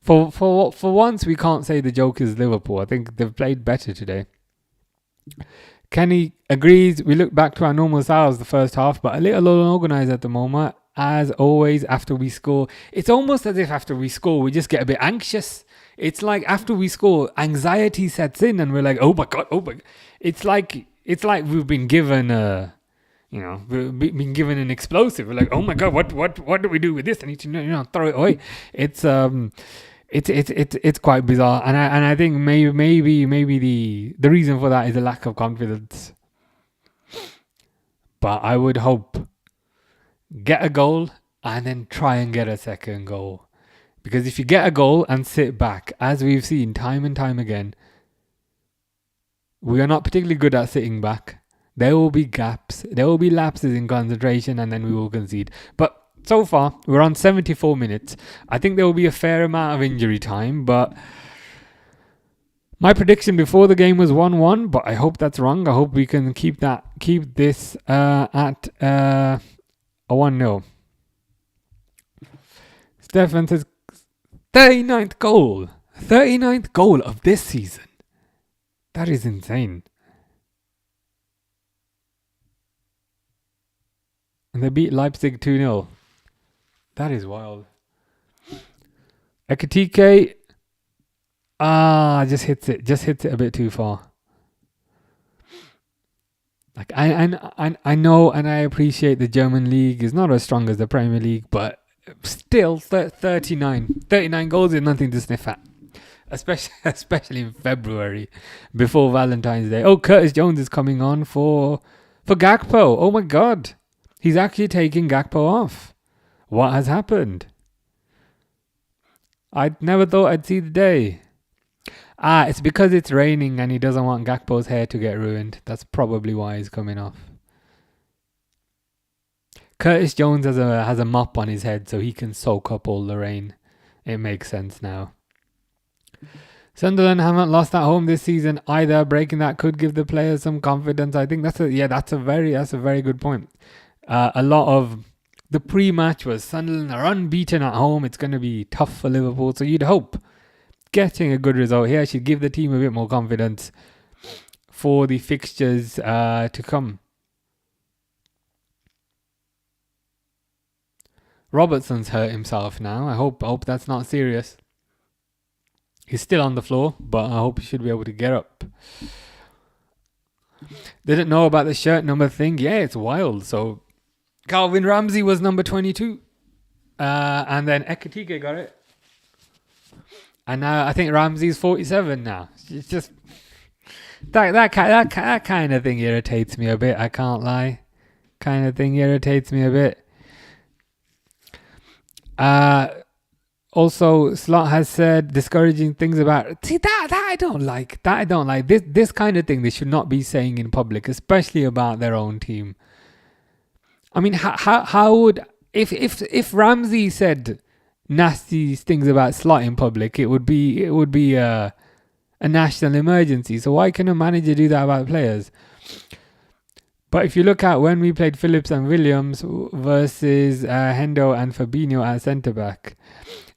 For once, we can't say the joke is Liverpool. I think they've played better today. Kenny agrees. We look back to our normal styles the first half, but a little unorganised at the moment. As always, after we score, it's almost as if after we score, we just get a bit anxious. It's like after we score, anxiety sets in, and we're like, "Oh my god, oh my!" It's like we've been given we've been given an explosive. We're like, "Oh my god, what do we do with this? I need to throw it away." It's quite bizarre, and I think maybe the reason for that is a lack of confidence. But I would hope get a goal and then try and get a second goal. Because if you get a goal and sit back, as we've seen time and time again, we are not particularly good at sitting back. There will be gaps, there will be lapses in concentration, and then we will concede. But so far, we're on 74 minutes. I think there will be a fair amount of injury time, but my prediction before the game was 1-1, but I hope that's wrong. I hope we can keep this at a 1-0. Stefan says, 39th goal of this season. That is insane. And they beat Leipzig 2-0. That is wild. Ekatike just hits it a bit too far. Like I know and I appreciate the German league is not as strong as the Premier League, but still 39 goals is nothing to sniff at, especially in February before Valentine's Day. Oh, Curtis Jones is coming on for Gakpo. Oh my god, he's actually taking Gakpo off. What has happened? I never thought I'd see the day. It's because it's raining and he doesn't want Gakpo's hair to get ruined. That's probably why he's coming off. Curtis Jones has a mop on his head so he can soak up all the rain. It makes sense now. Sunderland haven't lost at home this season either. Breaking that could give the players some confidence. I think that's a very good point. A lot of the pre-match was Sunderland are unbeaten at home. It's going to be tough for Liverpool. So you'd hope getting a good result here should give the team a bit more confidence for the fixtures to come. Robertson's hurt himself now. I hope that's not serious. He's still on the floor, but I hope he should be able to get up. Didn't know about the shirt number thing. Yeah, it's wild. So Calvin Ramsey was number 22. And then Ekitike got it. And now I think Ramsey's 47 now. It's just that kind of thing irritates me a bit. I can't lie. Kind of thing irritates me a bit. Also, Slot has said discouraging things about. See, that I don't like. That I don't like. This kind of thing they should not be saying in public, especially about their own team. I mean, how would if Ramsey said nasty things about Slot in public, it would be a national emergency. So why can a manager do that about players? But if you look at when we played Phillips and Williams versus Hendo and Fabinho at centre back,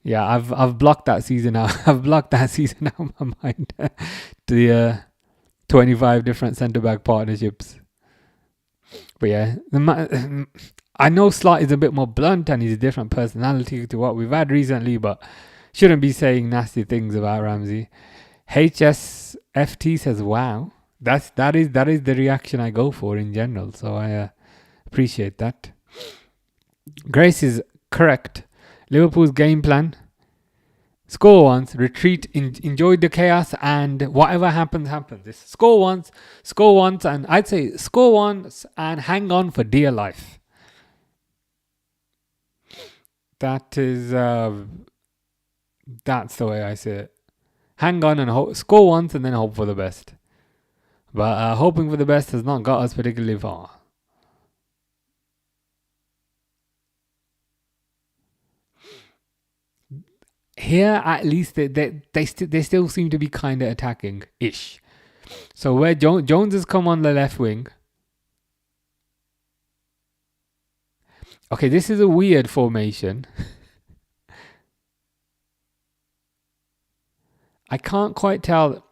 yeah, I've blocked that season out. I've blocked that season out of my mind. The 25 different centre back partnerships. But yeah, I know Slot is a bit more blunt and he's a different personality to what we've had recently, but shouldn't be saying nasty things about Ramsey. HSFT says, "Wow." That is the reaction I go for in general, so I appreciate that. Grace is correct. Liverpool's game plan: score once, retreat, enjoy the chaos, and whatever happens, happens. It's score once, and I'd say score once and hang on for dear life. That is that's the way I see it. Hang on and score once and then hope for the best. But hoping for the best has not got us particularly far. Here, at least, they still seem to be kind of attacking-ish. So where Jones has come on the left wing. Okay, this is a weird formation. I can't quite tell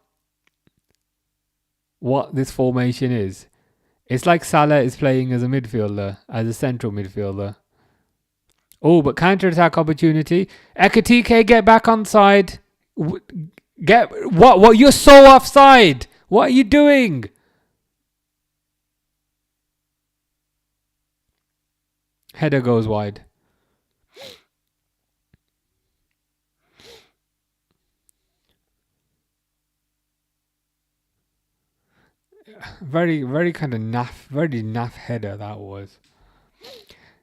what this formation is. It's like Salah is playing as a midfielder, as a central midfielder. Oh, but counter-attack opportunity. Ekitike, get back on side. What? You're so offside. What are you doing? Header goes wide. Very, very kind of naff header that was.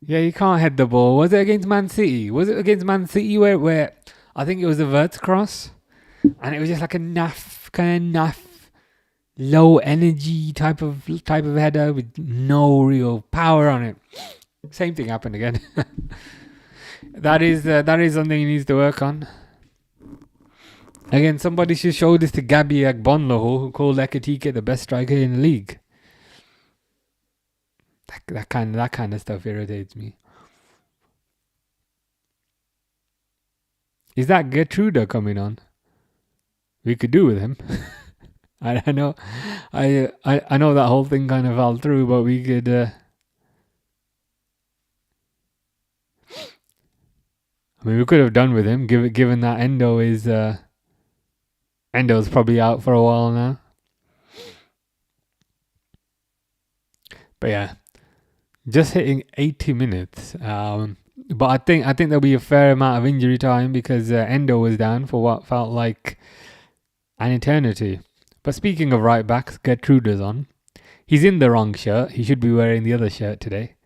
Yeah, you can't head the ball. Was it against Man City? Was it against Man City where I think it was a vert cross, and it was just like a naff, low energy type of header with no real power on it. Same thing happened again. That is something he needs to work on. Again, somebody should show this to Gabby Agbonlahor, who called Ekitike the best striker in the league. That kind of stuff irritates me. Is that Gertruda coming on? We could do with him. I know that whole thing kind of fell through, but we could. I mean, we could have done with him, given that Endo's probably out for a while now. But yeah, just hitting 80 minutes. But I think there'll be a fair amount of injury time because Endo was down for what felt like an eternity. But speaking of right backs, Gertruda's on. He's in the wrong shirt. He should be wearing the other shirt today.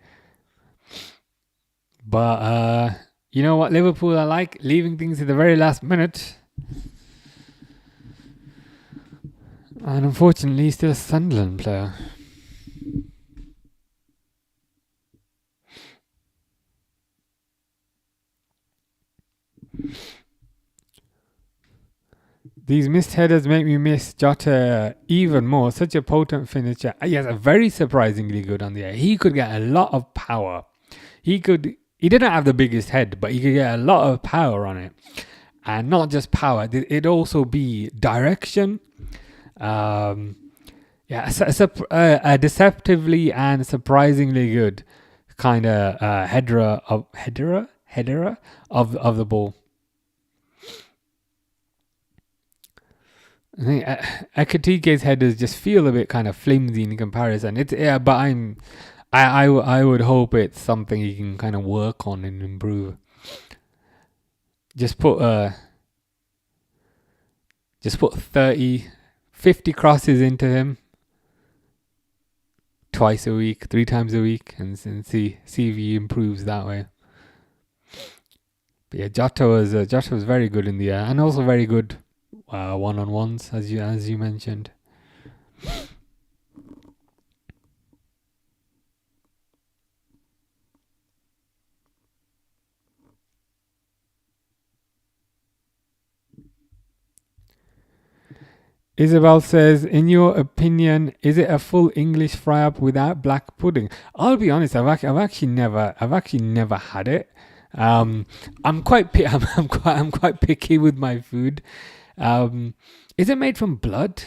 But you know what Liverpool are like? Leaving things to the very last minute. And unfortunately, he's still a Sunderland player. These missed headers make me miss Jota even more. Such a potent finisher. Yes, very surprisingly good on the air. He could get a lot of power. He didn't have the biggest head, but he could get a lot of power on it. and not just power. It'd also be direction. A deceptively and surprisingly good kind of header of the ball. I think Ekatike's headers just feel a bit kind of flimsy in comparison. I would hope it's something he can kind of work on and improve. Just put 30, 50 crosses into him twice a week, 3 times a week, and see if he improves that way. But yeah, Jota was very good in the air, and also very good one-on-ones, as you mentioned. Isabel says, in your opinion, is it a full English fry up without black pudding? I'll be honest, I've actually never had it. I'm quite picky with my food. Is it made from blood?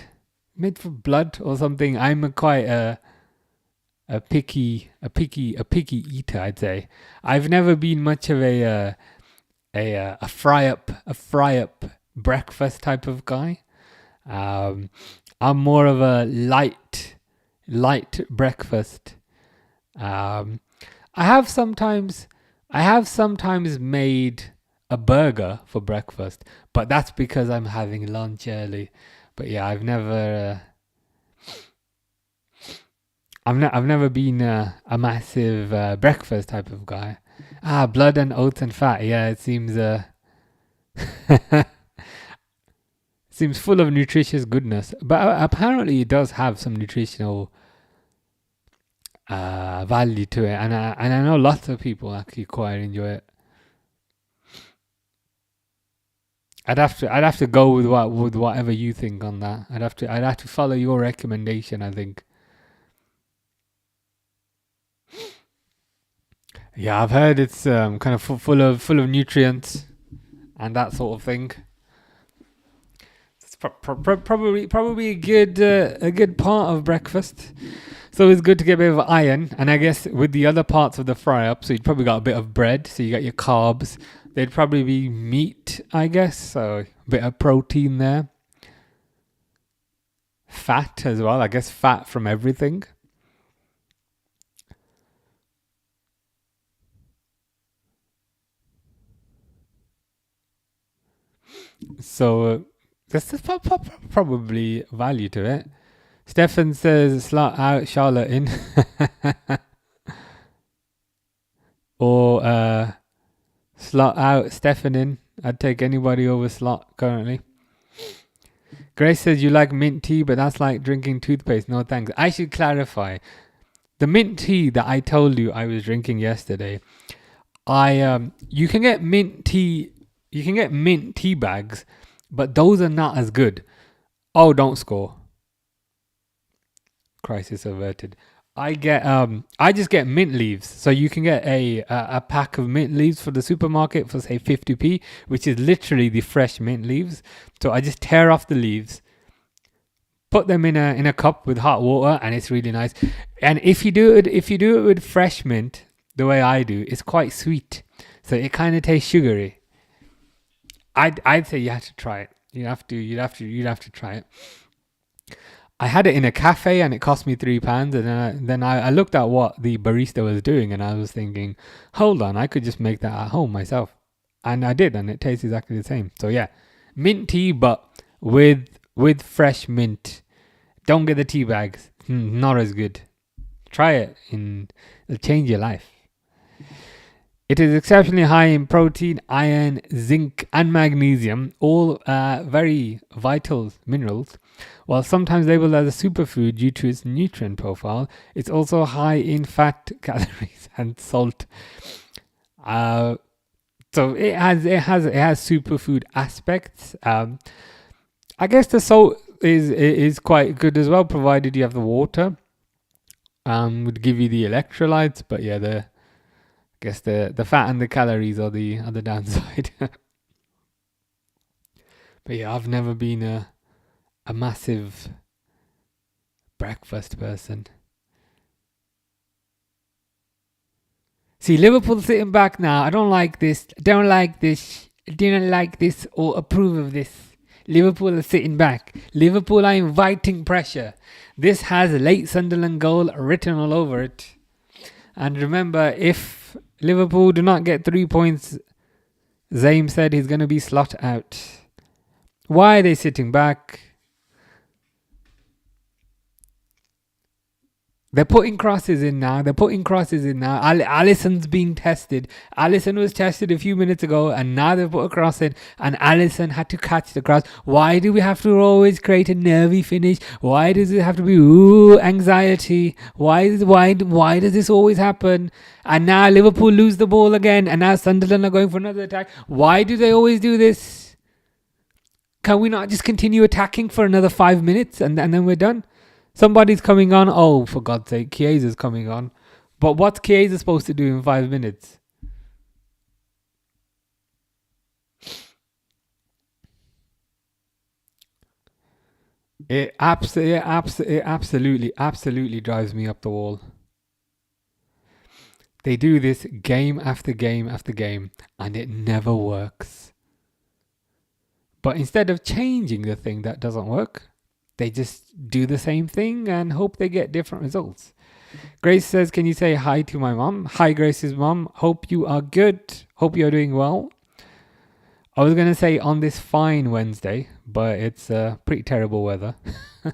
Made from blood or something? I'm quite a picky eater, I'd say. I've never been much of a fry up breakfast type of guy. I'm more of a light breakfast. I have sometimes made a burger for breakfast, but that's because I'm having lunch early. But yeah, I've never been a massive breakfast type of guy. Blood and oats and fat. Yeah, it seems seems full of nutritious goodness, but apparently it does have some nutritional value to it, and I know lots of people actually quite enjoy it. I'd have to go with whatever you think on that. I'd have to follow your recommendation, I think. Yeah, I've heard it's kind of full of nutrients and that sort of thing. It's probably a good part of breakfast. So it's good to get a bit of iron, and I guess with the other parts of the fry up, so you'd probably got a bit of bread, so you got your carbs. There'd probably be meat, I guess, so a bit of protein there. Fat as well, I guess fat from everything. So there's probably value to it. Stefan says slot out Charlotte in. Or slot out Stefan in. I'd take anybody over slot currently. Grace says you like mint tea, but that's like drinking toothpaste. No thanks. I should clarify. The mint tea that I told you I was drinking yesterday, you can get mint tea bags, but those are not as good. Oh, don't score. Crisis averted. I just get mint leaves. So you can get a pack of mint leaves for the supermarket for say 50p, which is literally the fresh mint leaves. So I just tear off the leaves, put them in a cup with hot water, and it's really nice. And if you do it with fresh mint, the way I do, it's quite sweet. So it kind of tastes sugary. I'd say you have to try it. You'd have to try it. I had it in a cafe and it cost me £3, and then I looked at what the barista was doing, and I was thinking, hold on, I could just make that at home myself, and I did, and it tastes exactly the same. So yeah, mint tea, but with fresh mint. Don't get the tea bags. Not as good. Try it, and it'll change your life. It is exceptionally high in protein, iron, zinc, and magnesium, all very vital minerals. While sometimes labeled as a superfood due to its nutrient profile, it's also high in fat, calories, and salt. So it has superfood aspects. I guess the salt is quite good as well, provided you have the water. Would give you the electrolytes, but yeah, the fat and the calories are the downside. But yeah, I've never been a massive breakfast person. See, Liverpool sitting back now. I don't like this. Don't like this. Didn't like this or approve of this. Liverpool are sitting back. Liverpool are inviting pressure. This has a late Sunderland goal written all over it. And remember, if Liverpool do not get 3 points, Zaim said he's going to be slot out. Why are they sitting back? They're putting crosses in now. Alisson's being tested. Alisson was tested a few minutes ago, and now they've put a cross in, and Alisson had to catch the cross. Why do we have to always create a nervy finish? Why does it have to be anxiety? Why does this always happen? And now Liverpool lose the ball again, and now Sunderland are going for another attack. Why do they always do this? Can we not just continue attacking for another 5 minutes and then we're done? Somebody's coming on. Oh, for God's sake, Chiesa's coming on. But what's Chiesa supposed to do in 5 minutes? It absolutely drives me up the wall. They do this game after game after game, and it never works. But instead of changing the thing that doesn't work, they just do the same thing and hope they get different results. Grace says, can you say hi to my mom? Hi, Grace's mom. Hope you are good. Hope you are doing well. I was going to say on this fine Wednesday, but it's pretty terrible weather.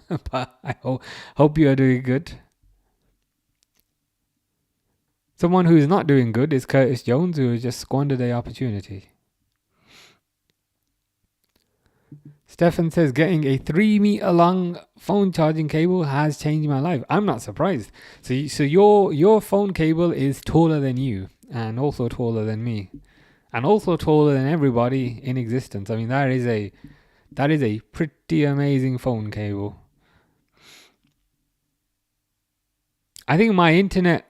But I hope you are doing good. Someone who is not doing good is Curtis Jones, who has just squandered the opportunity. Stefan says, getting a 3 meter long phone charging cable has changed my life. I'm not surprised. So your phone cable is taller than you, and also taller than me, and also taller than everybody in existence. I mean, that is a pretty amazing phone cable. I think my internet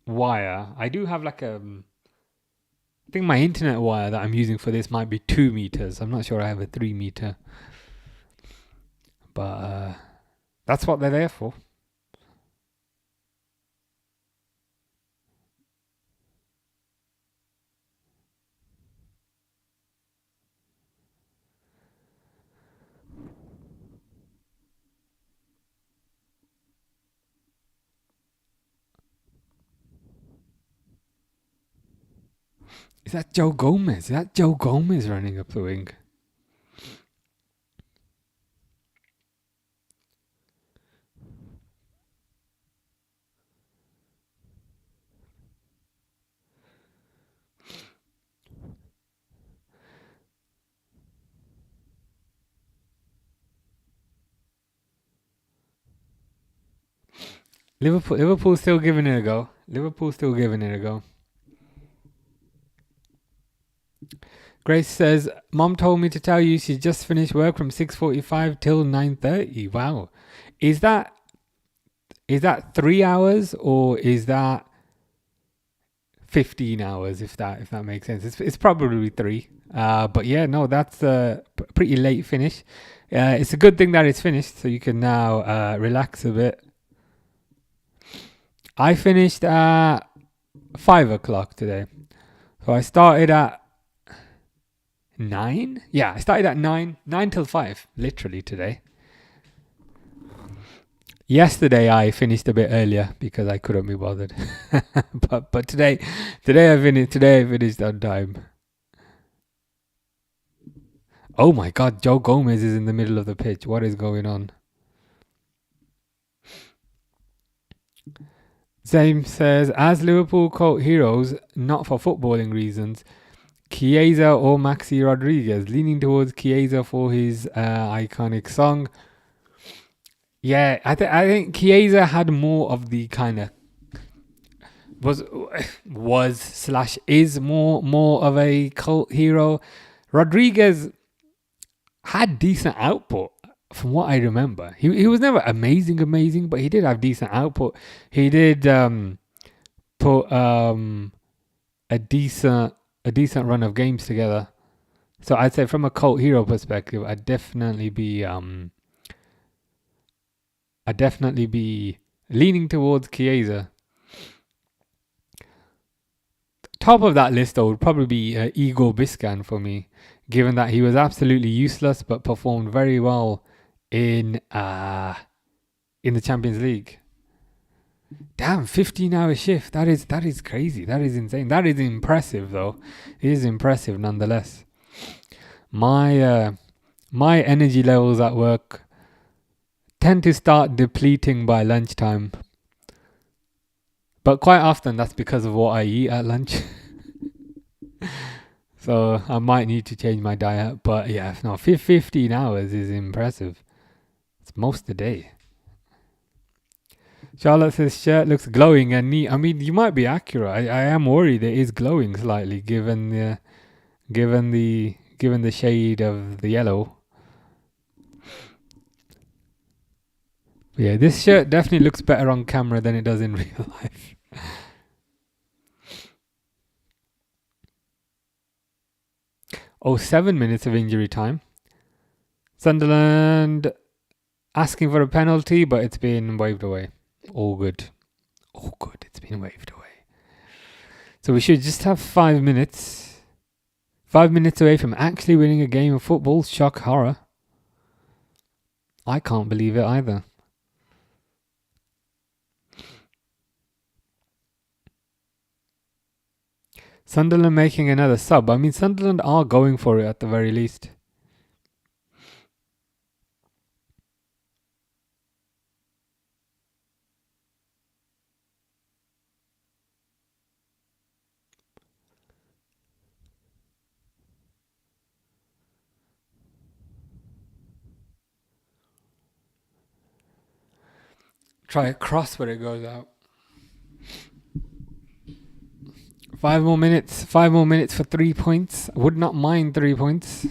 wire, I do have like I think my internet wire that I'm using for this might be 2 meters. I'm not sure I have a 3 meter. But that's what they're there for. Is that Joe Gomez? Is that Joe Gomez running up the wing? Liverpool still giving it a go. Grace says, Mom told me to tell you she just finished work from 6:45 till 9:30. Wow. Is that 3 hours or is that 15 hours, if that makes sense? It's probably 3. But yeah, no, that's a pretty late finish. It's a good thing that it's finished, so you can now relax a bit. I finished at 5 o'clock today. So I started at 9? Yeah, I started at 9 till 5, literally today. Yesterday I finished a bit earlier because I couldn't be bothered. but today I finished on time. Oh my God, Joe Gomez is in the middle of the pitch. What is going on? James says, as Liverpool quote heroes, not for footballing reasons, Chiesa or Maxi Rodriguez, leaning towards Chiesa for his iconic song. Yeah, I think Chiesa had more of the kind of is more of a cult hero. Rodriguez had decent output from what I remember. He was never amazing, but he did have decent output. He did put a decent run of games together So I'd say from a cult hero perspective, I'd definitely be leaning towards Chiesa. Top of that list though would probably be Igor Biscan for me, given that he was absolutely useless but performed very well in the Champions League. Damn, 15-hour shift. That is crazy. That is insane. That is impressive though. It is impressive nonetheless. My energy levels at work tend to start depleting by lunchtime. But quite often that's because of what I eat at lunch. So I might need to change my diet. But yeah, no, 15 hours is impressive. It's most of the day. Charlotte says shirt looks glowing and neat. I mean, you might be accurate. I am worried it is glowing slightly given the shade of the yellow. But yeah, this shirt definitely looks better on camera than it does in real life. Oh, 7 minutes of injury time. Sunderland asking for a penalty, but it's been waved away. All good. It's been waved away. So we should just have 5 minutes. 5 minutes away from actually winning a game of football. Shock horror. I can't believe it either. Sunderland making another sub. I mean, Sunderland are going for it at the very least. Try a cross where it goes out. 5 more minutes. 5 more minutes for 3 points. I would not mind 3 points.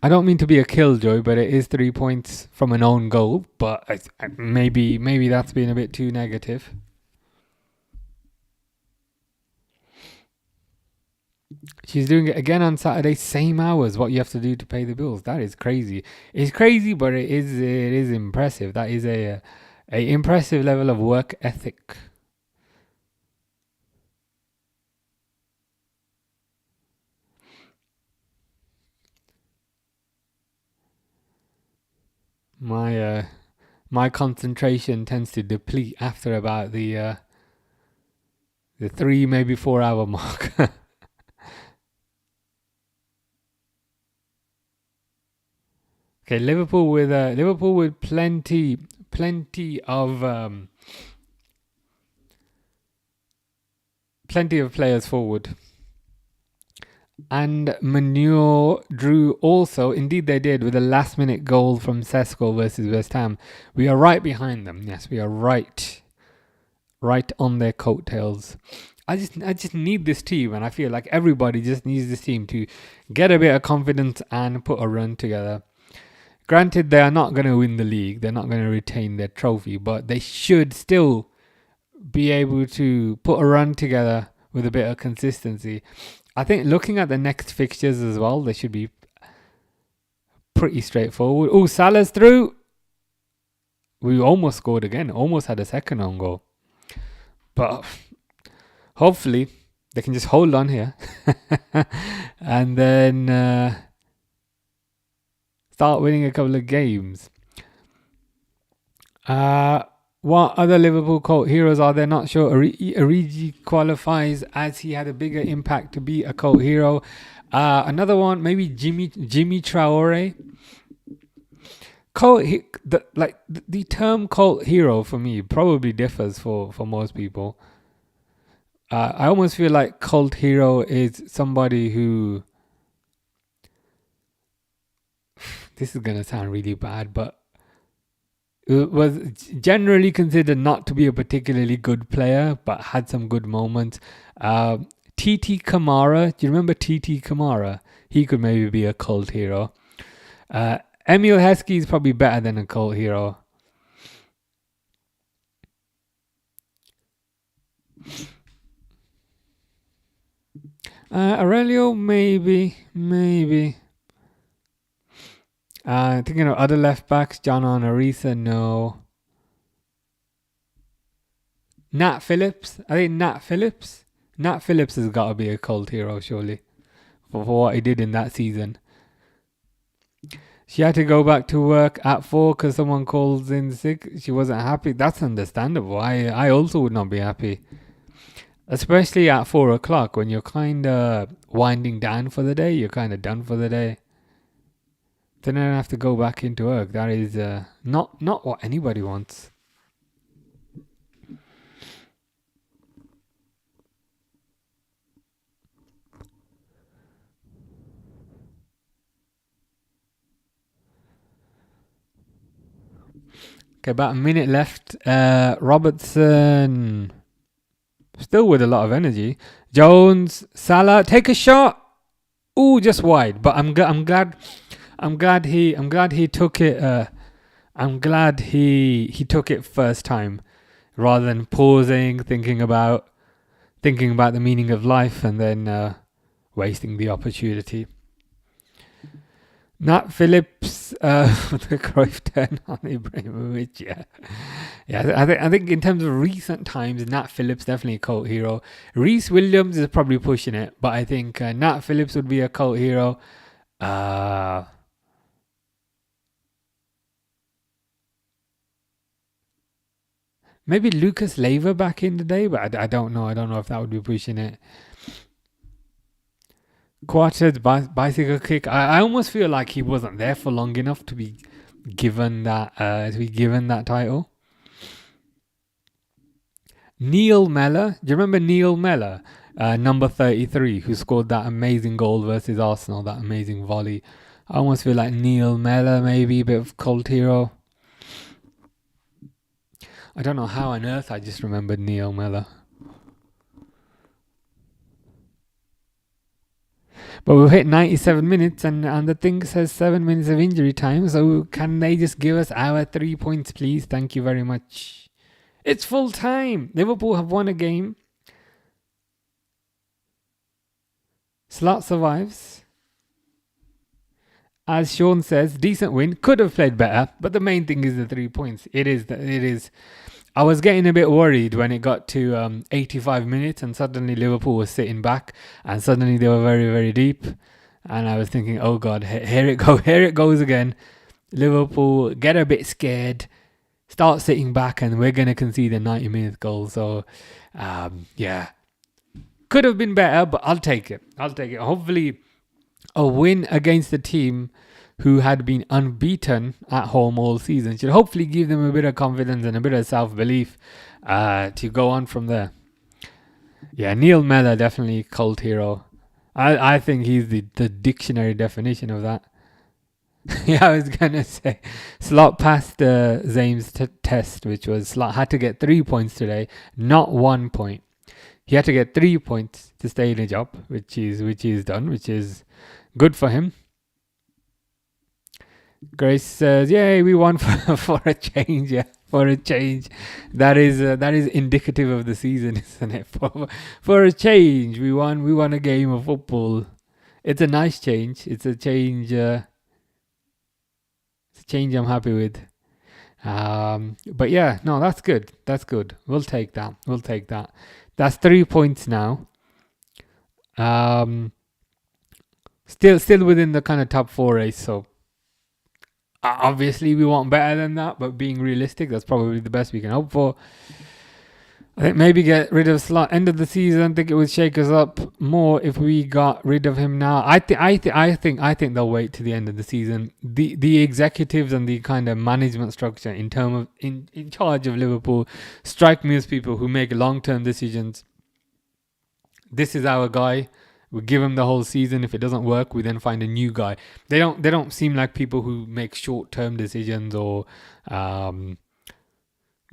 I don't mean to be a killjoy, but it is 3 points from an own goal. But maybe that's been a bit too negative. She's doing it again on Saturday, same hours. What you have to do to pay the bills. That is crazy. It's crazy, but it is impressive. That is a impressive level of work ethic. My concentration tends to deplete after about the 3 maybe 4 hour mark. Okay, Liverpool with plenty of players forward. And Manure drew also. Indeed, they did with a last-minute goal from Sesko versus West Ham. We are right behind them. Yes, we are right on their coattails. I just need this team, and I feel like everybody just needs this team to get a bit of confidence and put a run together. Granted, they are not going to win the league. They're not going to retain their trophy, but they should still be able to put a run together with a bit of consistency. I think looking at the next fixtures as well, they should be pretty straightforward. Oh, Salah's through. We almost scored again. Almost had a second own goal. But hopefully they can just hold on here. And then start winning a couple of games. What other Liverpool cult heroes are there? Not sure. Origi qualifies as he had a bigger impact to be a cult hero. Another one, maybe Jimmy Traore. The term cult hero for me probably differs for most people. I almost feel like cult hero is somebody who... This is going to sound really bad, but was generally considered not to be a particularly good player, but had some good moments. TT Kamara, do you remember TT Kamara? He could maybe be a cult hero. Emil Heskey is probably better than a cult hero. Aurelio, maybe. Thinking of other left backs, John Arisa, no. Nat Phillips, I think Nat Phillips. Nat Phillips has got to be a cult hero, surely, for what he did in that season. She had to go back to work at 4 because someone calls in sick. She wasn't happy. That's understandable. I also would not be happy. Especially at 4 o'clock when you're kind of winding down for the day. You're kind of done for the day. Then I have to go back into work. That is not what anybody wants. Okay, about a minute left. Robertson, still with a lot of energy. Jones, Salah, take a shot. Ooh, just wide. But I'm glad he took it. I'm glad he took it first time, rather than pausing, thinking about the meaning of life, and then wasting the opportunity. Nat Phillips, the Cruyff turn on Ibrahimovic, yeah. I think in terms of recent times, Nat Phillips definitely a cult hero. Reece Williams is probably pushing it, but I think Nat Phillips would be a cult hero. Maybe Lucas Leiva back in the day, but I don't know. I don't know if that would be pushing it. Quartered bicycle kick. I almost feel like he wasn't there for long enough to be given that title. Neil Mellor. Do you remember Neil Mellor? Number 33, who scored that amazing goal versus Arsenal, that amazing volley. I almost feel like Neil Mellor, maybe a bit of cult hero. I don't know how on earth I just remembered Neil Mellor. But we've hit 97 minutes and the thing says 7 minutes of injury time. So can they just give us our 3 points, please? Thank you very much. It's full time. Liverpool have won a game. Slot survives. As Sean says, decent win. Could have played better, but the main thing is the 3 points. It is. I was getting a bit worried when it got to 85 minutes and suddenly Liverpool was sitting back and suddenly they were very, very deep. And I was thinking, oh God, here it goes again. Liverpool get a bit scared, start sitting back, and we're going to concede a 90-minute goal. So, yeah. Could have been better, but I'll take it. Hopefully, a win against the team who had been unbeaten at home all season should hopefully give them a bit of confidence and a bit of self-belief to go on from there. Yeah, Neil Mellor, definitely cult hero. I think he's the dictionary definition of that. Yeah, I was going to say, Slot passed Zame's test, which was Slot had to get 3 points today, not 1 point. He had to get 3 points to stay in a job, which he's done, which is good for him. Grace says, "Yay, we won for a change. Yeah, for a change. That is indicative of the season, isn't it? For a change, we won a game of football. It's a nice change. It's a change. It's a change I'm happy with. But yeah, no, that's good. That's good. We'll take that. That's 3 points now. Still within the kind of top 4 race. So obviously we want better than that, but being realistic, that's probably the best we can hope for. I think maybe get rid of Slot end of the season. I think it would shake us up more if we got rid of him now. I think they'll wait to the end of the season. The executives and the kind of management structure in charge of Liverpool strike me as people who make long-term decisions. This is our guy. We give him the whole season. If it doesn't work, we then find a new guy. They don't seem like people who make short-term decisions or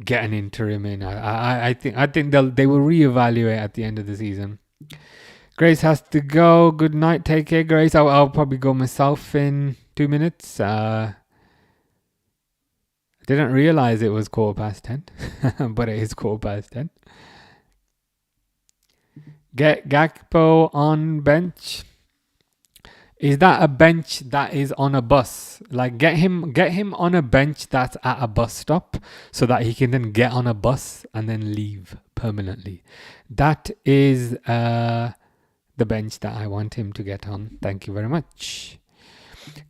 get an interim in. I think they will reevaluate at the end of the season. Grace has to go. Good night. Take care, Grace. I'll probably go myself in 2 minutes. I didn't realize it was 10:15, but it is 10:15. Get Gakpo on bench. Is that a bench that is on a bus? Like get him on a bench that's at a bus stop so that he can then get on a bus and then leave permanently. That is the bench that I want him to get on. Thank you very much.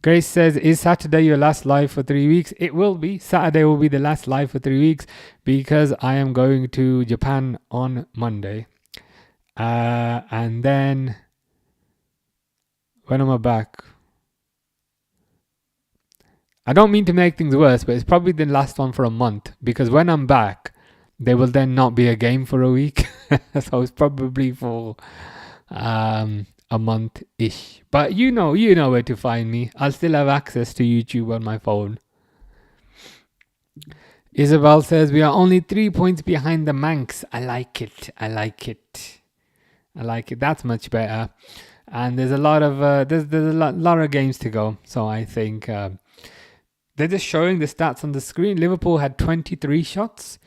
Grace says, is Saturday your last live for 3 weeks? It will be. Saturday will be the last live for 3 weeks because I am going to Japan on Monday. And then when am I back? I don't mean to make things worse, but it's probably the last one for a month because when I'm back, there will then not be a game for a week. So it's probably for a month-ish. But you know where to find me. I'll still have access to YouTube on my phone. Isabel says, we are only 3 points behind the Manx. I like it. That's much better. And there's a lot of there's a lot of games to go. So I think they're just showing the stats on the screen. Liverpool had 23 shots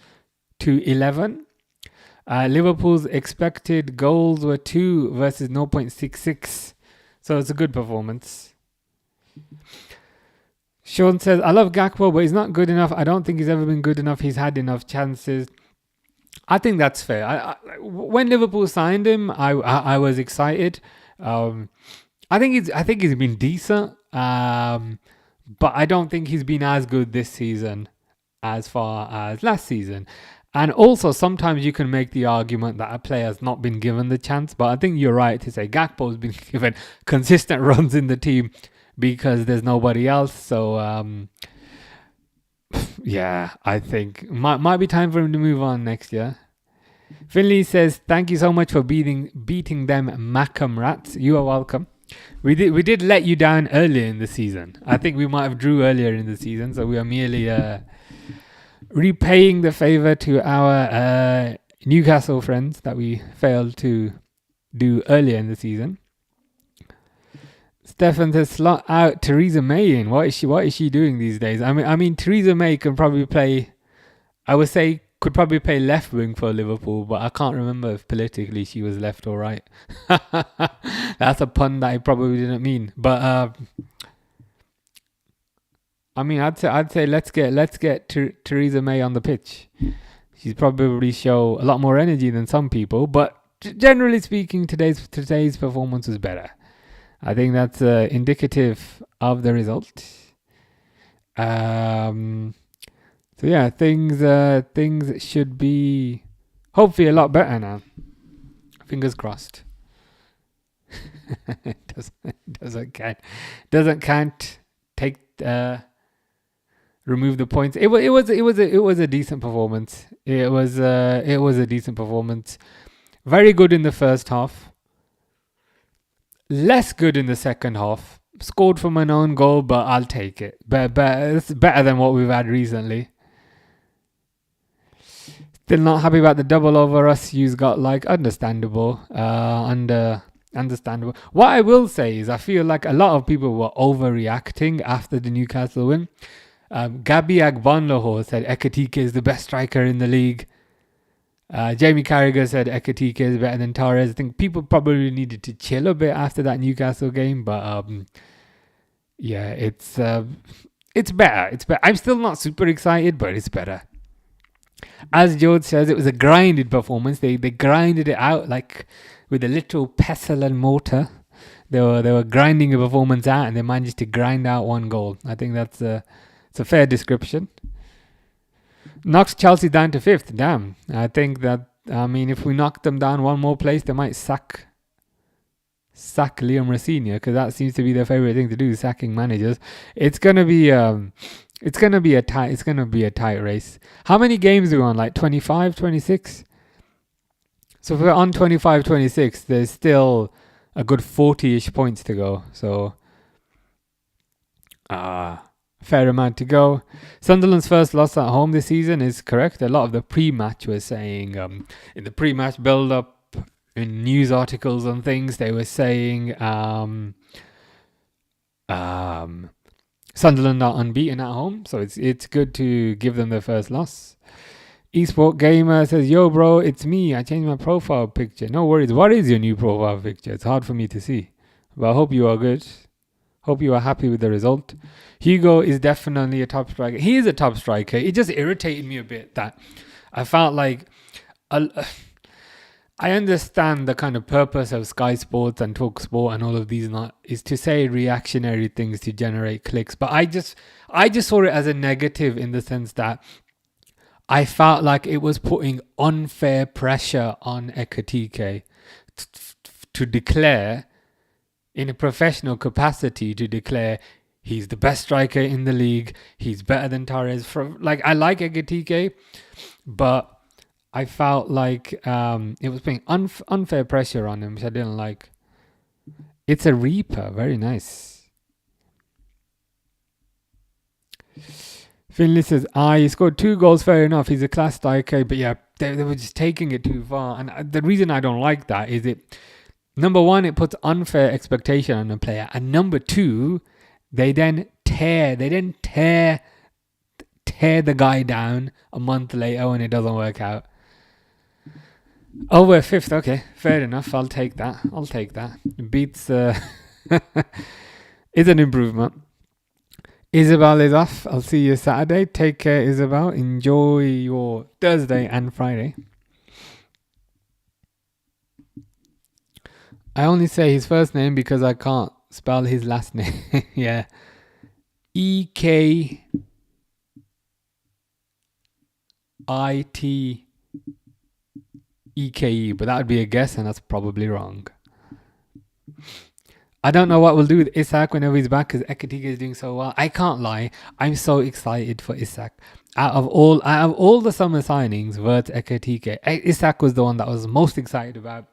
to 11. Liverpool's expected goals were 2 versus 0.66. So it's a good performance. Sean says, I love Gakpo, but he's not good enough. I don't think he's ever been good enough. He's had enough chances. I think that's fair. When Liverpool signed him, I was excited. I think he's been decent. But I don't think he's been as good this season as far as last season. And also, sometimes you can make the argument that a player has not been given the chance. But I think you're right to say Gakpo's been given consistent runs in the team because there's nobody else. So, yeah, I think might be time for him to move on next year. Finley says, thank you so much for beating them Macam Rats. You are welcome. We did let you down earlier in the season. I think we might have drew earlier in the season. So we are merely repaying the favour to our Newcastle friends that we failed to do earlier in the season. Stefan says, slot out Theresa May in. What is she doing these days? I mean Theresa May can probably play, I would say, could probably play left wing for Liverpool, but I can't remember if politically she was left or right. That's a pun that I probably didn't mean. But I mean, I'd say let's get Theresa May on the pitch. She's probably show a lot more energy than some people, but generally speaking, today's performance was better. I think that's indicative of the result. So yeah, things should be hopefully a lot better now. Fingers crossed. Doesn't count. Take remove the points. It was a decent performance. It was a decent performance. Very good in the first half. Less good in the second half. Scored from an own goal, but I'll take it. It's better than what we've had recently. Still not happy about the double over us. You've got understandable. Understandable. What I will say is I feel like a lot of people were overreacting after the Newcastle win. Gabi Agbanloho said Ekatike is the best striker in the league. Jamie Carragher said Ekatike is better than Torres. I think people probably needed to chill a bit after that Newcastle game, but yeah, it's better. It's better. I'm still not super excited, but it's better. As George says, it was a grinded performance. They grinded it out like with a little pestle and mortar. They were grinding a performance out, and they managed to grind out one goal. I think it's a fair description. Knocks Chelsea down to 5th. Damn. I think that, if we knock them down one more place, they might sack Liam Rosenior, because that seems to be their favorite thing to do, sacking managers. It's gonna be a tight race. How many games are we on? Like 25, 26? So if we're on 25, 26, there's still a good 40-ish points to go. So fair amount to go. Sunderland's first loss at home this season is correct. A lot of the pre-match was saying, in the pre-match build-up, in news articles and things, they were saying Sunderland are unbeaten at home. So it's good to give them their first loss. Esport Gamer says, yo, bro, it's me. I changed my profile picture. No worries. What is your new profile picture? It's hard for me to see. But I hope you are good. Hope you are happy with the result. Hugo is definitely a top striker. He is a top striker. It just irritated me a bit that I felt like... I understand the kind of purpose of Sky Sports and Talk Sport and all of these is to say reactionary things to generate clicks. But I just saw it as a negative in the sense that I felt like it was putting unfair pressure on Ekatike to declare, in a professional capacity, to declare he's the best striker in the league. He's better than Torres. I like Ekatike, but I felt like it was putting unfair pressure on him, which I didn't like. It's a Reaper. Very nice. Finley says, he scored 2 goals, fair enough. He's a class striker. But yeah, they were just taking it too far. And the reason I don't like that is number one, it puts unfair expectation on a player. And number two, they then tear the guy down a month later when it doesn't work out. Oh, we're 5th. Okay, fair enough. I'll take that. Beats is an improvement. Isabel is off. I'll see you Saturday. Take care, Isabel. Enjoy your Thursday and Friday. I only say his first name because I can't spell his last name. Yeah. EKITE. But that would be a guess, and that's probably wrong. I don't know what we'll do with Isak whenever he's back because Ekatike is doing so well. I can't lie. I'm so excited for Isak. Out of all the summer signings, Vert Ekatike, Isak was the one that I was most excited about.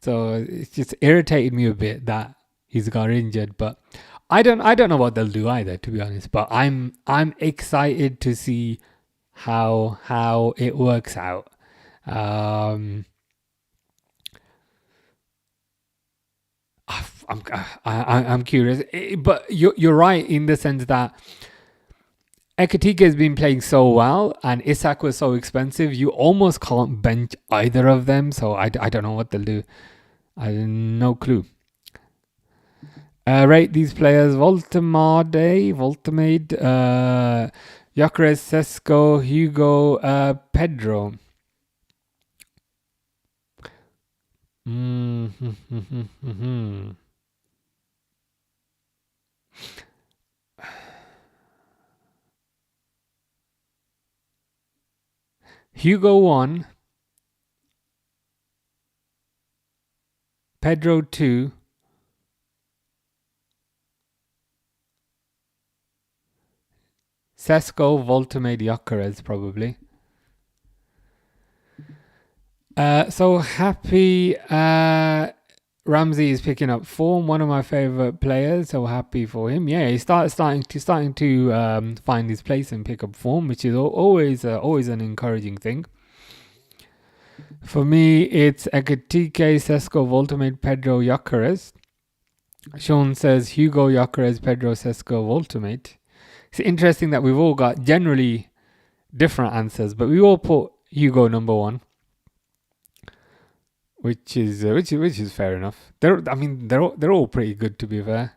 So it's just irritated me a bit that he's got injured. But I don't know what they'll do either, to be honest. But I'm excited to see how it works out. I'm curious, but you're right in the sense that Ekatike has been playing so well and Isak was so expensive. You almost can't bench either of them. So I don't know what they'll do. I have no clue. Rate these players: Voltemade, Gyökeres, Sesko, Hugo, Pedro. Hugo 1, Pedro 2, Sesko, Voltemade, Gyökeres probably. So happy Ramsey is picking up form, one of my favorite players, so happy for him. Yeah, he's starting to find his place and pick up form, which is always an encouraging thing. For me, it's Ekatike, Sesko, Voltemade, Pedro, Gyökeres. Sean says Hugo, Gyökeres, Pedro, Sesko, Voltemade. It's interesting that we've all got generally different answers, but we all put Hugo number 1. Which is fair enough. They're all pretty good, to be fair.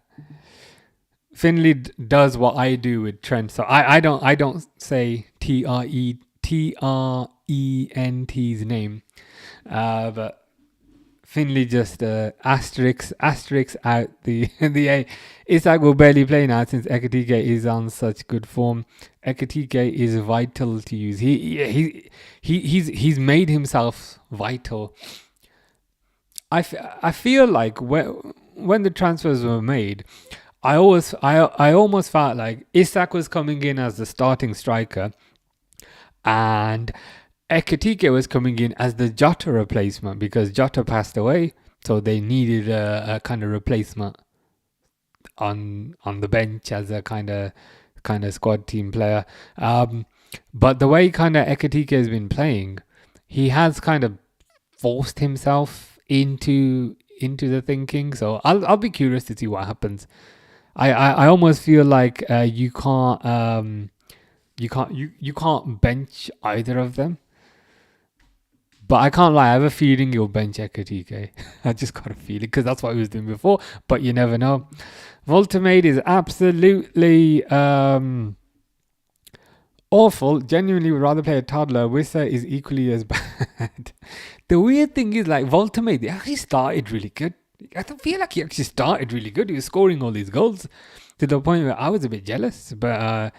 Finley does what I do with Trent, so I don't say Trent's name, but Finley just asterisk out the A. Isak will barely play now since Ekatike is on such good form. Ekatike is vital to use. He's made himself vital. I feel like when the transfers were made, I almost felt like Isak was coming in as the starting striker and Ekatike was coming in as the Jota replacement because Jota passed away, so they needed a kind of replacement on the bench as a kind of squad team player. But the way kind of Ekatike has been playing, he has kind of forced himself into the thinking, so I'll be curious to see what happens. I almost feel like you can't bench either of them. But I can't lie, I have a feeling he'll bench Ekatike. I just got a feeling because that's what he was doing before. But you never know. Voltamade is absolutely awful. Genuinely would rather play a toddler. Wissa is equally as bad. The weird thing is, like, Voltamade, they actually started really good. I don't feel like he actually started really good. He was scoring all these goals to the point where I was a bit jealous. But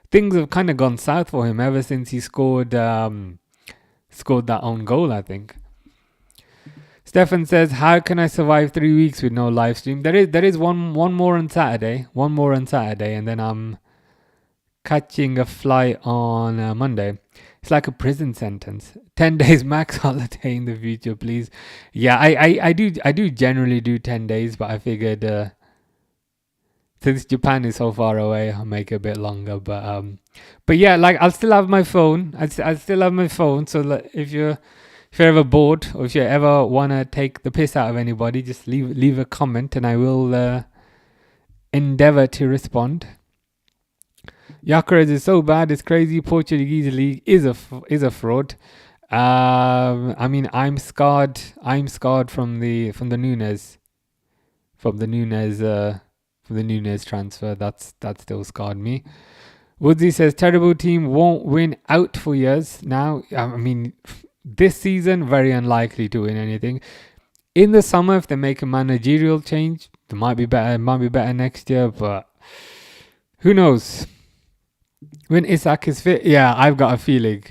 things have kind of gone south for him ever since he scored that own goal, I think. Stefan says, how can I survive 3 weeks with no live stream? There is one more on Saturday. One more on Saturday, and then I'm catching a flight on Monday. It's like a prison sentence. 10 days max holiday in the future, please. Yeah, I do generally do 10 days, but I figured since Japan is so far away, I'll make it a bit longer. But yeah, like, I'll still have my phone. I'll still have my phone. So like, if you're ever bored, or if you ever want to take the piss out of anybody, just leave a comment and I will endeavor to respond. Yakuras is so bad, it's crazy. Portuguese league is a fraud. I mean, I'm scarred from the Nunes transfer. That still scarred me. Woodsy says terrible team, won't win out for years now. I mean, this season very unlikely to win anything. In the summer, if they make a managerial change, they might be better. It might be better next year, but who knows? When Isak is fit, yeah, I've got a feeling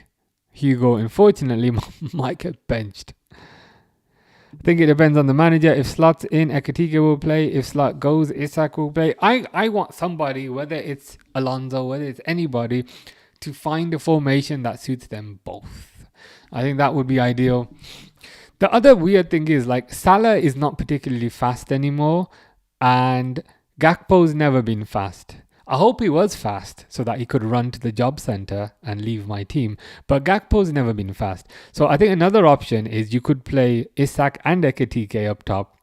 Hugo, unfortunately, might get benched. I think it depends on the manager. If Slot's in, Ekatike will play. If Slot goes, Isak will play. I want somebody, whether it's Alonso, whether it's anybody, to find a formation that suits them both. I think that would be ideal. The other weird thing is, like, Salah is not particularly fast anymore, and Gakpo's never been fast. I hope he was fast so that he could run to the job center and leave my team. But Gakpo's never been fast. So I think another option is you could play Isak and Ekatike up top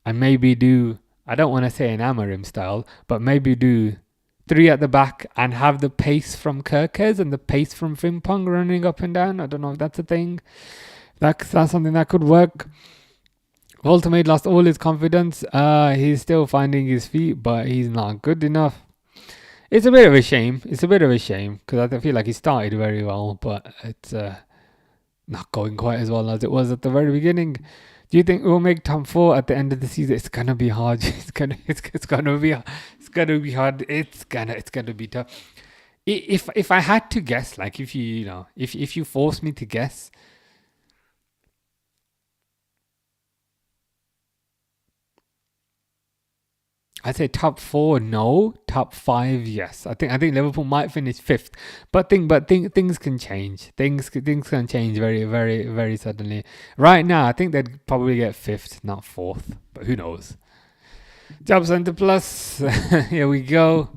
and maybe do, I don't want to say an Amorim style, but maybe do 3 at the back and have the pace from Kerkez and the pace from Frimpong running up and down. I don't know if that's a thing. That's something that could work. Voltamade lost all his confidence. He's still finding his feet, but he's not good enough. It's a bit of a shame. Because I feel like he started very well, but it's not going quite as well as it was at the very beginning. Do you think we'll make top 4 at the end of the season? It's gonna be hard. It's gonna be hard. It's gonna be tough. If I had to guess, like, if you force me to guess, I'd say top 4, no. Top 5, yes. I think Liverpool might finish 5th, but things can change. Things can change very, very, very suddenly. Right now, I think they'd probably get 5th, not 4th, but who knows? Job Center Plus. Here we go.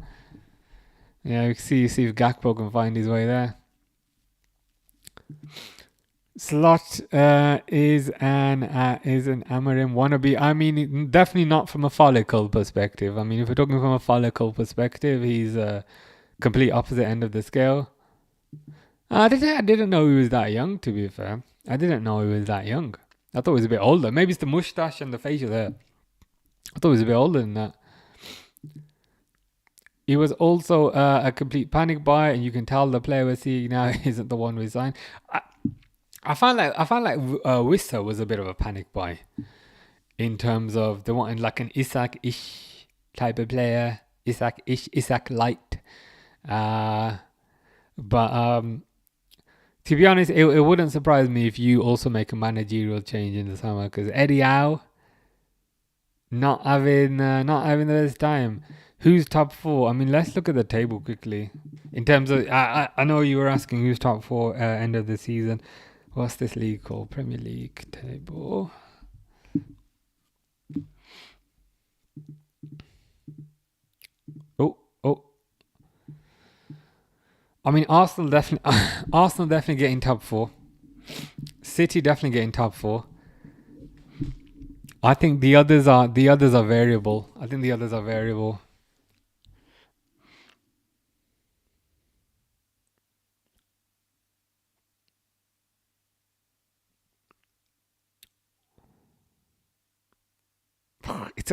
Yeah, we see if Gakpo can find his way there. Slot is an Amorim wannabe. I mean, definitely not from a follicle perspective. I mean, if we're talking from a follicle perspective, he's a complete opposite end of the scale. I didn't know he was that young, to be fair. I didn't know he was that young. I thought he was a bit older. Maybe it's the moustache and the facial hair. I thought he was a bit older than that. He was also a complete panic buy, and you can tell the player we're seeing now isn't the one we signed. I found like Wissa was a bit of a panic buy in terms of they wanted like an Isak-ish type of player, Isak-ish, Isak light. But to be honest, it wouldn't surprise me if you also make a managerial change in the summer, because Eddie Howe not having the best time. Who's top 4? I mean, let's look at the table quickly. In terms of, I know you were asking who's top 4 end of the season. What's this league called? Premier League table. Oh. I mean, Arsenal definitely getting top 4. City definitely getting top 4. I think the others are variable.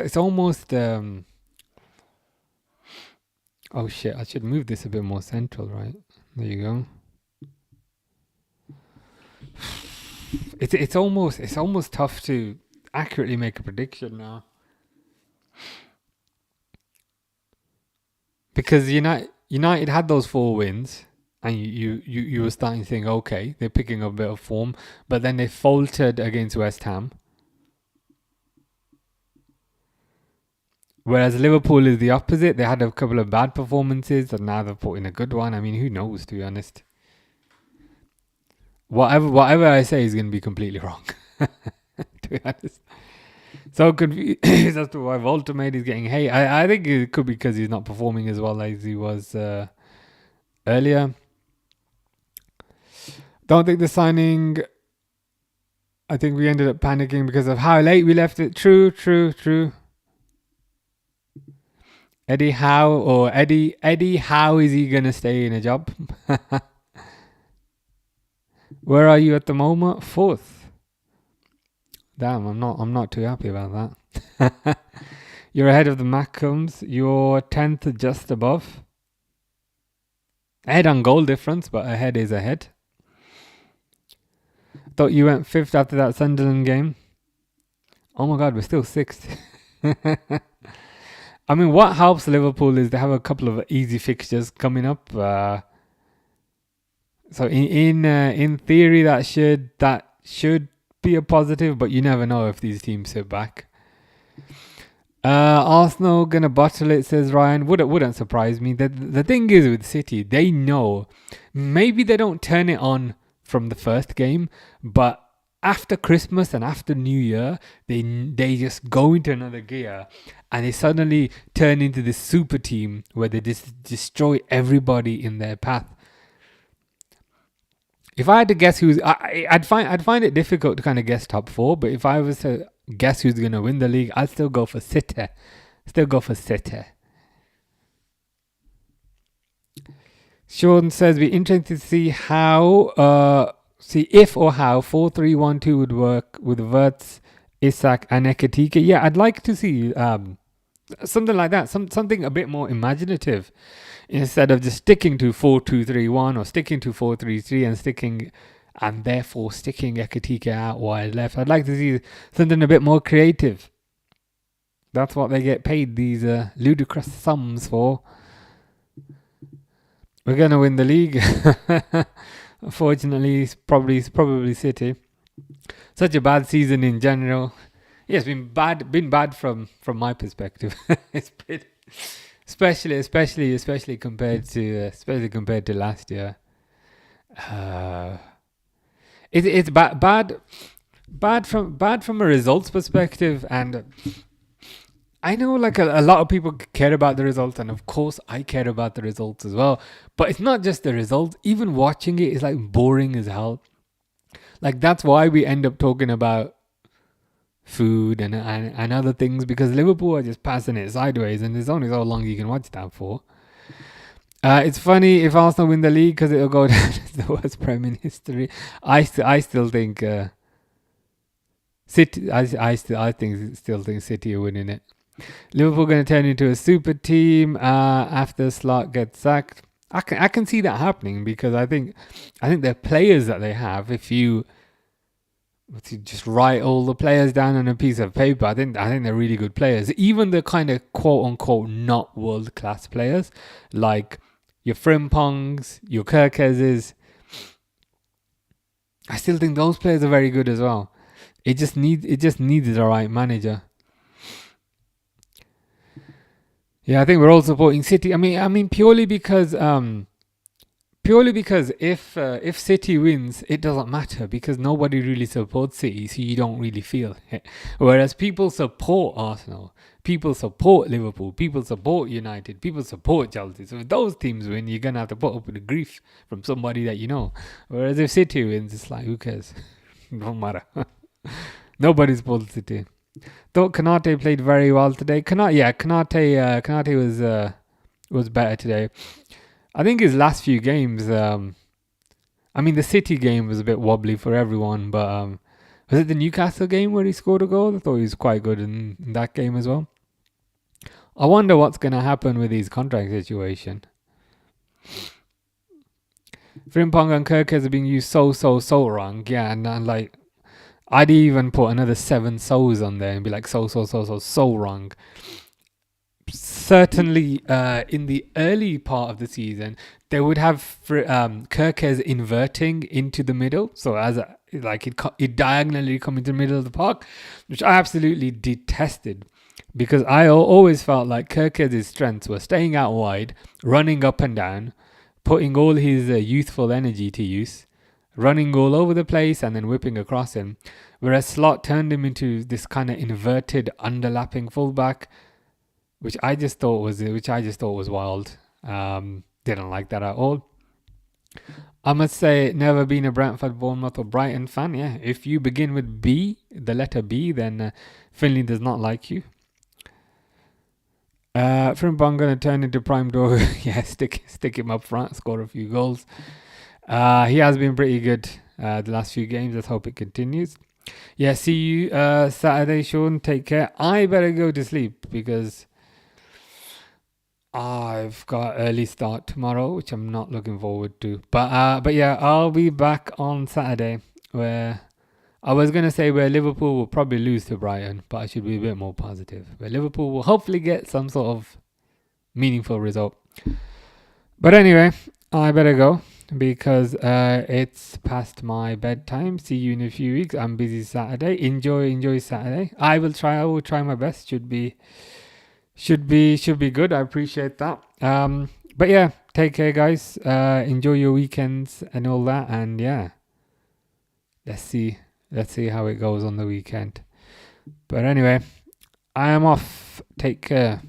it's almost oh shit, I should move this a bit more central, right? There you go. It's almost tough to accurately make a prediction now. Because United had those 4 wins, and you were starting to think, okay, they're picking up a bit of form, but then they faltered against West Ham. Whereas Liverpool is the opposite. They had a couple of bad performances, and now they've put in a good one. I mean, who knows, to be honest. Whatever I say is going to be completely wrong, to be honest. So confused as to why Voltamade is getting hate. I think it could be because he's not performing as well as he was earlier. Don't think the signing... I think we ended up panicking because of how late we left it. True. Eddie Howe Eddie Howe, is he going to stay in a job? Where are you at the moment? 4th. Damn, I'm not too happy about that. You're ahead of the Maccombs. You're 10th, just above. Ahead on goal difference, but ahead is ahead. Thought you went 5th after that Sunderland game. Oh my god, we're still 6th. I mean, what helps Liverpool is they have a couple of easy fixtures coming up. So in theory, that should be a positive, but you never know if these teams sit back. Arsenal gonna bottle it, says Ryan. Wouldn't surprise me. The thing is with City, they know maybe they don't turn it on from the first game, but after Christmas and after New Year, they just go into another gear, and they suddenly turn into this super team where they just destroy everybody in their path. If I had to guess I'd find it difficult to kind of guess top 4, but if I was to guess who's going to win the league, I'd still go for City. Sean says, be interested to see if or how 4-3-1-2 would work with Wirtz, Isak and Ekitike. Yeah, I'd like to see something like that, something a bit more imaginative, instead of just sticking to 4-2-3-1 or sticking to 4-3-3 and therefore sticking Ekitike out wide left. I'd like to see something a bit more creative. That's what they get paid these ludicrous sums for. We're gonna win the league. Unfortunately, it's probably City. Such a bad season in general. Yeah, it's been bad from my perspective. It's been especially compared to last year. It's bad from a results perspective, and I know like a lot of people care about the results, and of course I care about the results as well. But it's not just the results. Even watching it is like boring as hell. Like that's why we end up talking about food and other things, because Liverpool are just passing it sideways, and there's only so long you can watch that for. It's funny if Arsenal win the league because it'll go down as the worst Prem in history. I still think City. I still think City are winning it. Liverpool going to turn into a super team after Slot gets sacked. I can see that happening, because I think the players that they have, if you just write all the players down on a piece of paper, I think they're really good players. Even the kind of quote unquote not world class players like your Frimpongs, your Kirkeses, I still think those players are very good as well. It just needs the right manager. Yeah, I think we're all supporting City. I mean purely because if City wins, it doesn't matter, because nobody really supports City, so you don't really feel it. Whereas people support Arsenal, people support Liverpool, people support United, people support Chelsea. So if those teams win, you're going to have to put up with the grief from somebody that you know. Whereas if City wins, it's like, who cares? Don't matter. Nobody supports City. Thought Konate played very well today. Konate was better today. I think his last few games, the City game was a bit wobbly for everyone, but Was it the Newcastle game where he scored a goal? I thought he was quite good in that game as well. I wonder what's going to happen with his contract situation. Frimpong and Kirkes are being used so wrong. Yeah, and like, I'd even put another 7 so's on there and be like, so wrong. Certainly, in the early part of the season, they would have Kirkes inverting into the middle. So as it diagonally come into the middle of the park, which I absolutely detested. Because I always felt like Kirkes' strengths were staying out wide, running up and down, putting all his youthful energy to use, running all over the place and then whipping across him. Whereas Slot turned him into this kind of inverted, underlapping fullback, which I just thought was wild. Didn't like that at all. I must say, never been a Brentford, Bournemouth or Brighton fan. Yeah, if you begin with B, the letter B, then Finley does not like you. Frimpong gonna turn into prime door. Yeah, stick him up front, score a few goals. He has been pretty good the last few games. Let's hope it continues. Yeah, see you Saturday, Sean. Take care. I better go to sleep because I've got early start tomorrow, which I'm not looking forward to. But yeah, I'll be back on Saturday where I was going to say where Liverpool will probably lose to Brighton, but I should be a bit more positive. Where Liverpool will hopefully get some sort of meaningful result. But anyway, I better go because it's past my bedtime. See you in a few weeks. I'm busy Saturday. Enjoy Saturday. I will try my best. Should be good. I appreciate that. But yeah, take care, guys. Enjoy your weekends and all that. And yeah, let's see how it goes on the weekend. But anyway, I am off. Take care.